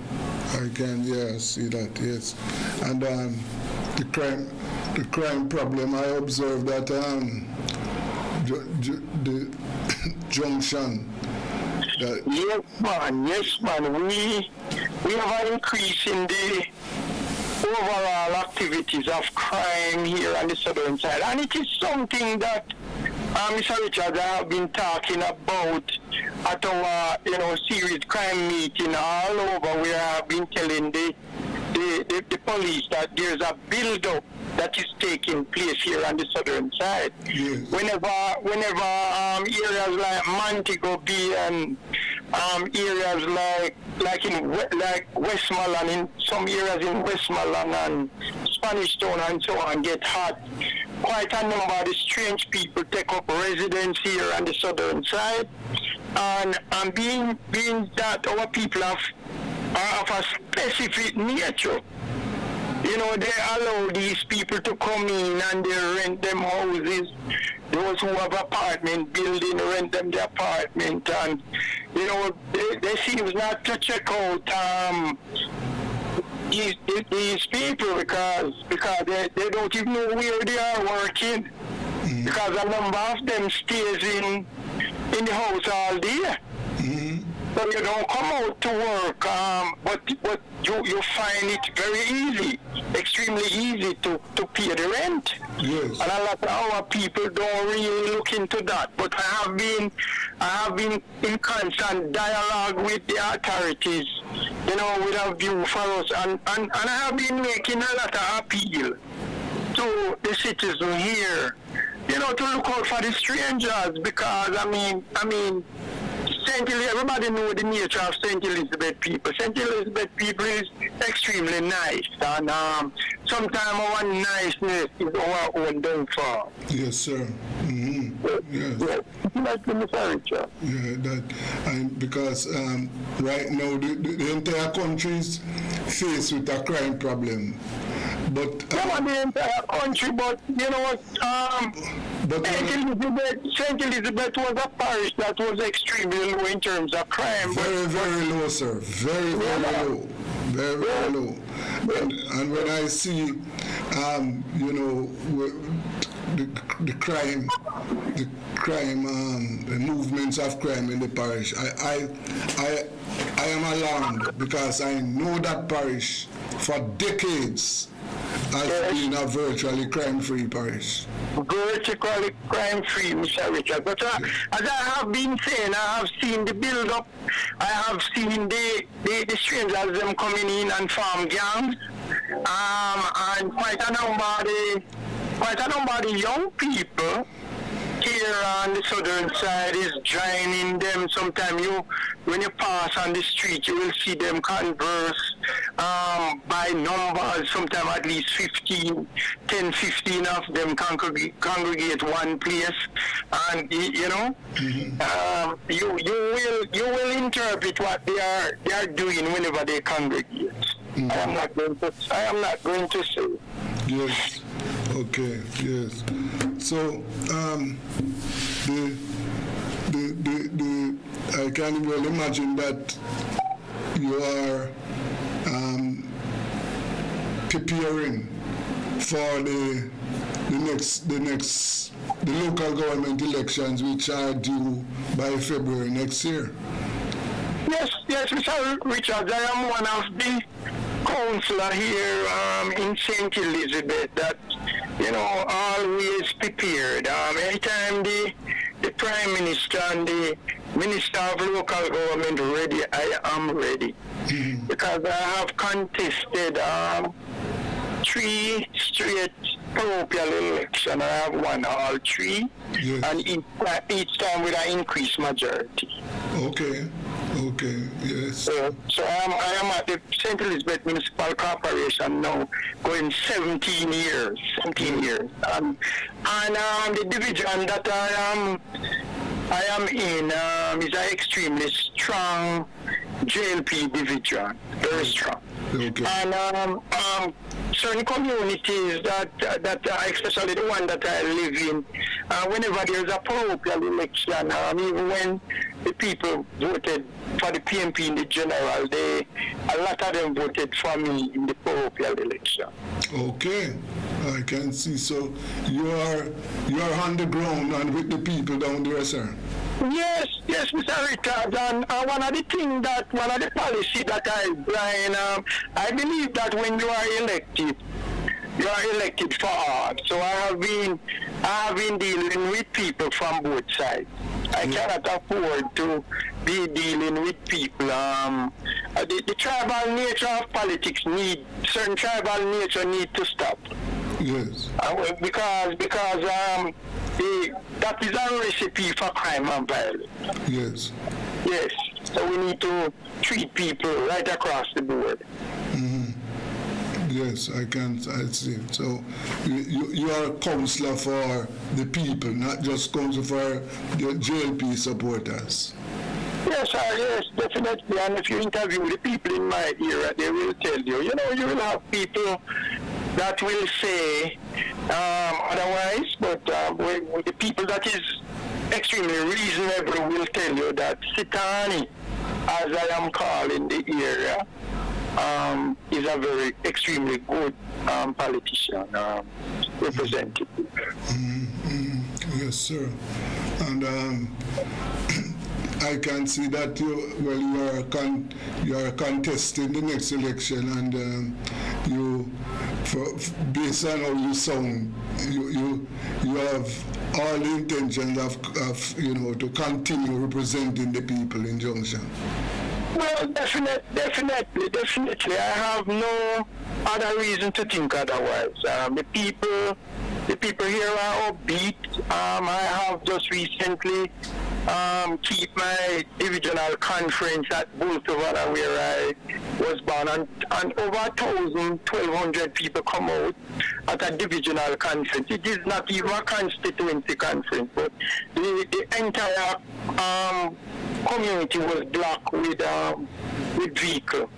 [SPEAKER 2] I can see that, yes. And the crime problem, I observed that the junction.
[SPEAKER 7] Yes, man. We have an increase in the overall activities of crime here on the southern side, and it is something that Mr. Richards I have been talking about at our serious crime meeting all over, where I've been telling the police that there's a build-up that is taking place here on the southern side.
[SPEAKER 2] Yes.
[SPEAKER 7] Whenever areas like Montego Bay and areas like Westmoreland, in some areas in Westmoreland and Spanish Town and so on get hot, quite a number of the strange people take up residence here on the southern side, and being that our people are of a specific nature. They allow these people to come in and they rent them houses. Those who have apartment building rent them the apartment, and they seem not to check out these people because they don't even know where they are working, because a number of them stays in the house all day. So you don't come out to work, but you find it very easy, extremely easy to pay the rent.
[SPEAKER 2] Yes.
[SPEAKER 7] And a lot of our people don't really look into that. But I have been in constant dialogue with the authorities, with a view for us, and I have been making a lot of appeal to the citizens here, to look out for the strangers, because I mean. Everybody knows the nature of St. Elizabeth people. St. Elizabeth people is extremely nice, and sometimes our niceness is our own downfall.
[SPEAKER 2] Yes, sir. Yes. Because right now the entire country is faced with a crime problem. But
[SPEAKER 7] not the entire country, but St. Elizabeth was a parish that was extremely low in terms of crime.
[SPEAKER 2] Very low, sir. Very low. Very low. And when I see, the movements of crime in the parish, I am alarmed, because I know that parish for decades has been a virtually crime-free parish.
[SPEAKER 7] Virtually crime-free, Mr. Richard. But as I have been saying, I have seen the build-up. I have seen the strangers them coming in and form gangs, and quite a number of the young people here on the southern side is joining them. Sometimes when you pass on the street, you will see them converse by numbers, sometimes at least 10, 15 of them congregate one place, and you will interpret what they are doing whenever they congregate. I am not going to say.
[SPEAKER 2] Yes. Okay. Yes. So I can well imagine that you are preparing for the local government elections, which are due by February next year.
[SPEAKER 7] Yes, Mr. Richards, I am one of the councillor here in St. Elizabeth that always prepared. Anytime the Prime Minister and the Minister of Local Government ready, I am ready. Because I have contested 3 straight parochial elections. I have won all 3,
[SPEAKER 2] Yes.
[SPEAKER 7] and each time with an increased majority.
[SPEAKER 2] Okay. Yes.
[SPEAKER 7] So I am at the St. Elizabeth Municipal Corporation now, going 17 years. And the division that I am in is an extremely strong JLP division, very strong.
[SPEAKER 2] Okay.
[SPEAKER 7] And certain communities that especially the one that I live in, whenever there's a parochial election, even when the people voted for the PMP in the general, a lot of them voted for me in the parochial election.
[SPEAKER 2] Okay, I can see. So you are on the ground and with the people down there, sir.
[SPEAKER 7] Yes, Mr. Richard, and one of the policy that I believe that when you are elected for all. So I have been dealing with people from both sides. I cannot afford to be dealing with people. The tribal nature of politics certain tribal nature need to stop.
[SPEAKER 2] Yes.
[SPEAKER 7] Because that is a recipe for crime and violence.
[SPEAKER 2] Yes.
[SPEAKER 7] Yes. So we need to treat people right across the board.
[SPEAKER 2] Yes, I see. So you are a counselor for the people, not just counselor for the JLP supporters.
[SPEAKER 7] Yes, sir, yes, definitely. And if you interview the people in my area, they will tell you. You know, you will have people that will say otherwise, but with the people that is extremely reasonable will tell you that Sitani, as I am called in the area, is a very extremely good politician, representative.
[SPEAKER 2] Yes, sir. And I can see that you are contesting the next election, and based on how you sound, you have all the intentions of to continue representing the people in Junction.
[SPEAKER 7] Well, definitely. I have no other reason to think otherwise. The people here are upbeat. I have just recently keep my divisional conference at Bultavana where I was born, and over 1,200 people come out at a divisional conference. It is not even a constituency conference, but the entire community was blocked with vehicle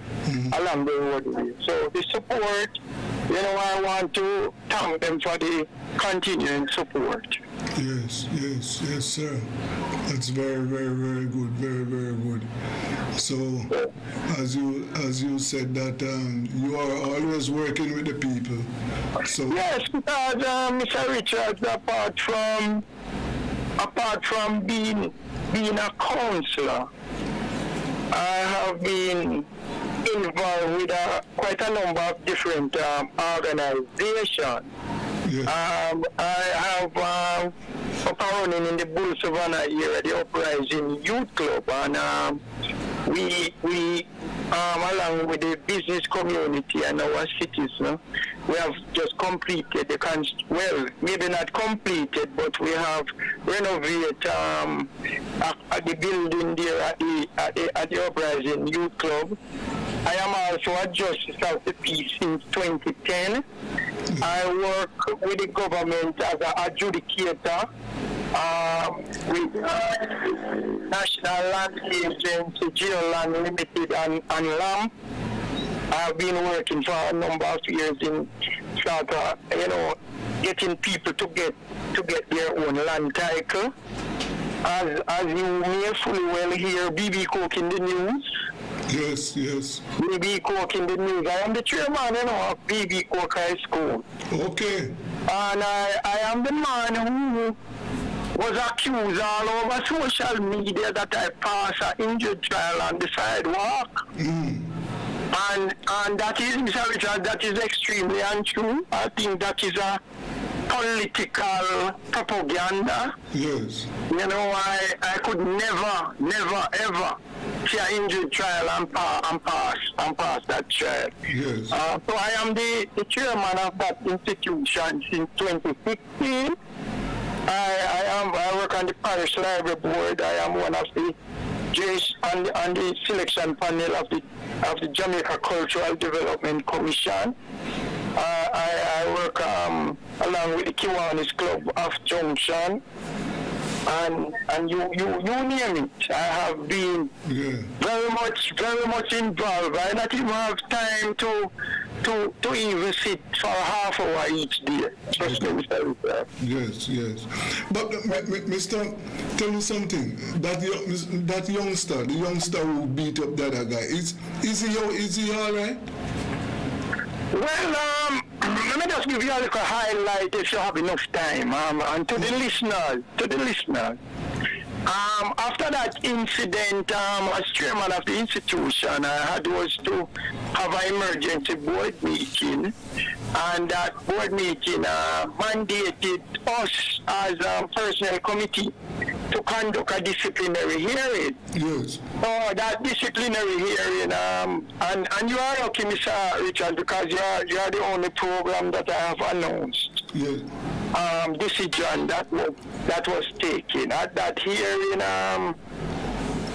[SPEAKER 7] along the roadway. So the support, I want to thank them for the continuing support.
[SPEAKER 2] Yes, sir. That's very, very, very good. Very, very good. So, as you said that you are always working with the people. So
[SPEAKER 7] yes, because Mr. Richards, apart from being a counselor, I have been involved with quite a number of different organizations.
[SPEAKER 2] yes.
[SPEAKER 7] I have running in the Bull Savannah area, the Uprising Youth Club, and we along with the business community and our citizens, we have just completed maybe not completed, but we have renovated the building there at the Uprising Youth Club. I am also a justice of the peace since 2010. I work with the government as an adjudicator with National Land Agency, Geoland Limited, and LAM. I've been working for a number of years in sort of, getting people to get their own land title. As you may fully well hear, BB Coke in the news.
[SPEAKER 2] Yes.
[SPEAKER 7] BB Coke in the news. I am the chairman, of BB Coke High School.
[SPEAKER 2] Okay.
[SPEAKER 7] And I am the man who was accused all over social media that I passed an injured child on the sidewalk. And that is, Mr. Richard, that is extremely untrue. I think that is a political propaganda.
[SPEAKER 2] Yes.
[SPEAKER 7] You know, I could never, ever see an injured child and pass that child.
[SPEAKER 2] Yes.
[SPEAKER 7] So I am the chairman of that institution since 2016. I work on the parish library board. I am one of the judges on the selection panel of the Jamaica Cultural Development Commission. I work along with the Kiwanis Club of Junction, and you name it. I have been very much involved. I not even have time to even sit for a half hour each day.
[SPEAKER 2] Yes. But Mr. Tell me something. That youngster, the youngster who beat up the other guy, is he all right?
[SPEAKER 7] Well, let me just give you a little highlight if you have enough time. And to the listeners, after that incident, as chairman of the institution, I had was to have an emergency board meeting, and that board meeting mandated us as a personnel committee to conduct a disciplinary hearing.
[SPEAKER 2] Yes.
[SPEAKER 7] So that disciplinary hearing, and you are lucky, Mr. Richard, because you are the only program that I have announced.
[SPEAKER 2] Yes.
[SPEAKER 7] Decision that was taken at that hearing.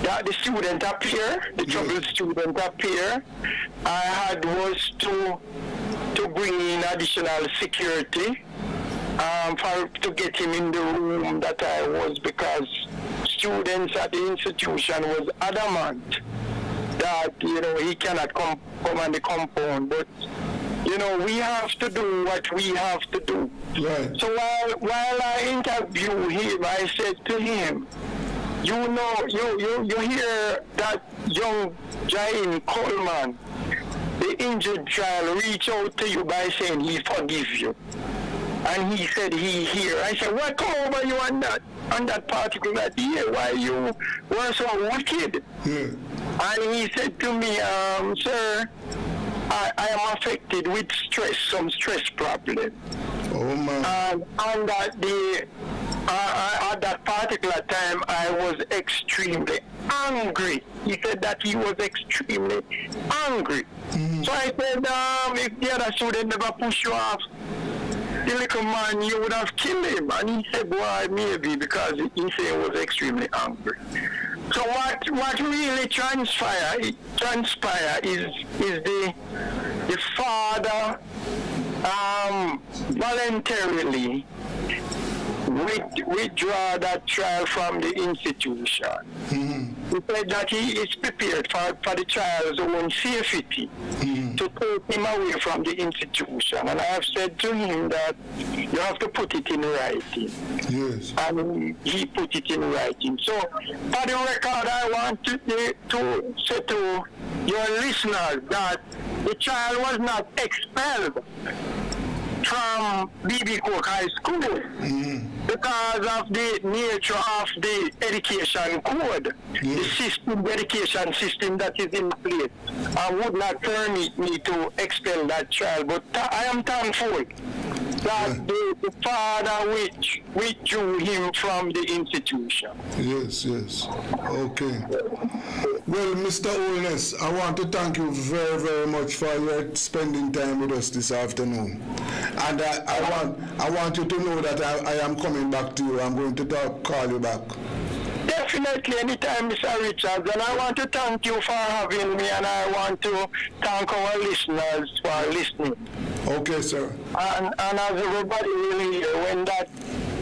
[SPEAKER 7] That the student appear, the troubled student appear. I had was to bring in additional security to get him in the room that I was, because students at the institution was adamant that he cannot come on the compound, but we have to do what we have to do.
[SPEAKER 2] Right.
[SPEAKER 7] So while I interviewed him, I said to him, you hear that young Jain Coleman, the injured child, reach out to you by saying he forgive you. And he said he hear. I said, what come over you on that particular day? Why you were so wicked?
[SPEAKER 2] Yeah.
[SPEAKER 7] And he said to me, sir, I am affected with stress, some stress problem.
[SPEAKER 2] Oh man.
[SPEAKER 7] And that at that particular time, I was extremely angry. He said that he was extremely angry. Mm-hmm. So I said, if the other student never push you off, the little man, you would have killed him. And he said, why, maybe, because he said he was extremely angry. So what really transpire is the father voluntarily withdraw that child from the institution. Mm-hmm. He said that he is prepared for the child's own safety to take him away from the institution. And I have said to him that you have to put it in writing.
[SPEAKER 2] Yes.
[SPEAKER 7] And he put it in writing. So, for the record, I want to say to your listeners that the child was not expelled from B.B. Cook High School because of the nature of the education code. The education system that is in place would not permit me to expel that child. But I am thankful that the father withdrew him from the institution.
[SPEAKER 2] Yes. Okay. Well, Mr. Holness, I want to thank you very, very much for your spending time with us this afternoon. And I want you to know that I am coming back to you. I'm going to call you back.
[SPEAKER 7] Definitely, anytime, Mr. Richards. And I want to thank you for having me, and I want to thank our listeners for listening.
[SPEAKER 2] Okay, sir.
[SPEAKER 7] And as everybody will hear, when that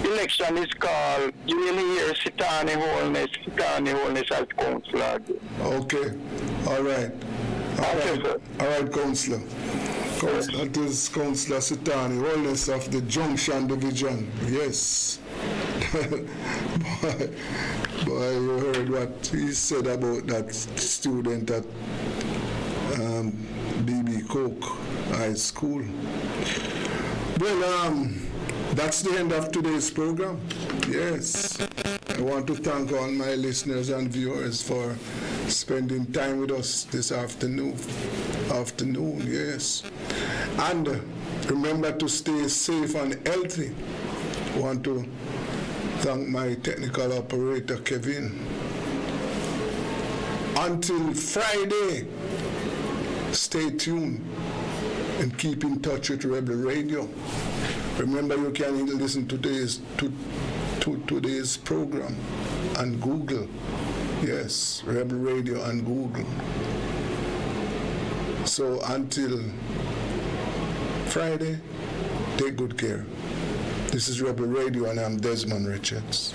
[SPEAKER 7] election is called, you will hear Sitani Holness as councillor.
[SPEAKER 2] Okay. All right. All right, councillor. That is Councillor Sitani Holness of the Junction Division. Yes. Boy, you heard what he said about that student at B.B. Cook High School. Well, that's the end of today's program. Yes. I want to thank all my listeners and viewers for spending time with us this afternoon. Yes. And Remember to stay safe and healthy. I want to thank my technical operator, Kevin. Until Friday, stay tuned and keep in touch with Rebel Radio. Remember, you can even listen to today's program on Google. Yes, Rebel Radio on Google. So until Friday, take good care. This is Rebel Radio and I'm Desmond Richards.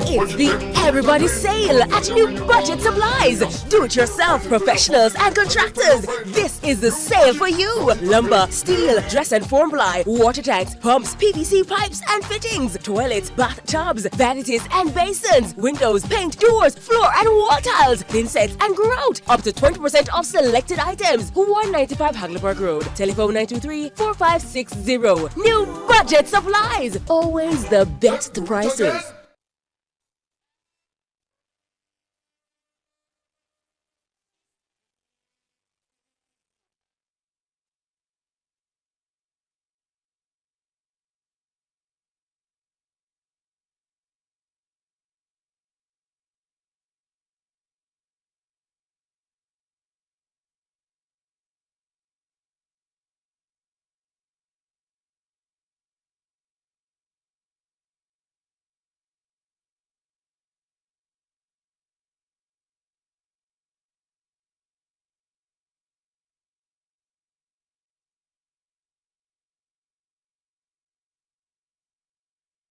[SPEAKER 6] It's the Everybody Sale at New Budget Supplies. Do-it-yourself professionals and contractors. This is the sale for you. Lumber, steel, dress and form ply, water tanks, pumps, PVC pipes and fittings, toilets, bathtubs, vanities and basins, windows, paint, doors, floor and wall tiles, thin sets and grout. Up to 20% off selected items. 195 Hagleyburg Road. Telephone 923-4560. New Budget Supplies. Always the best prices.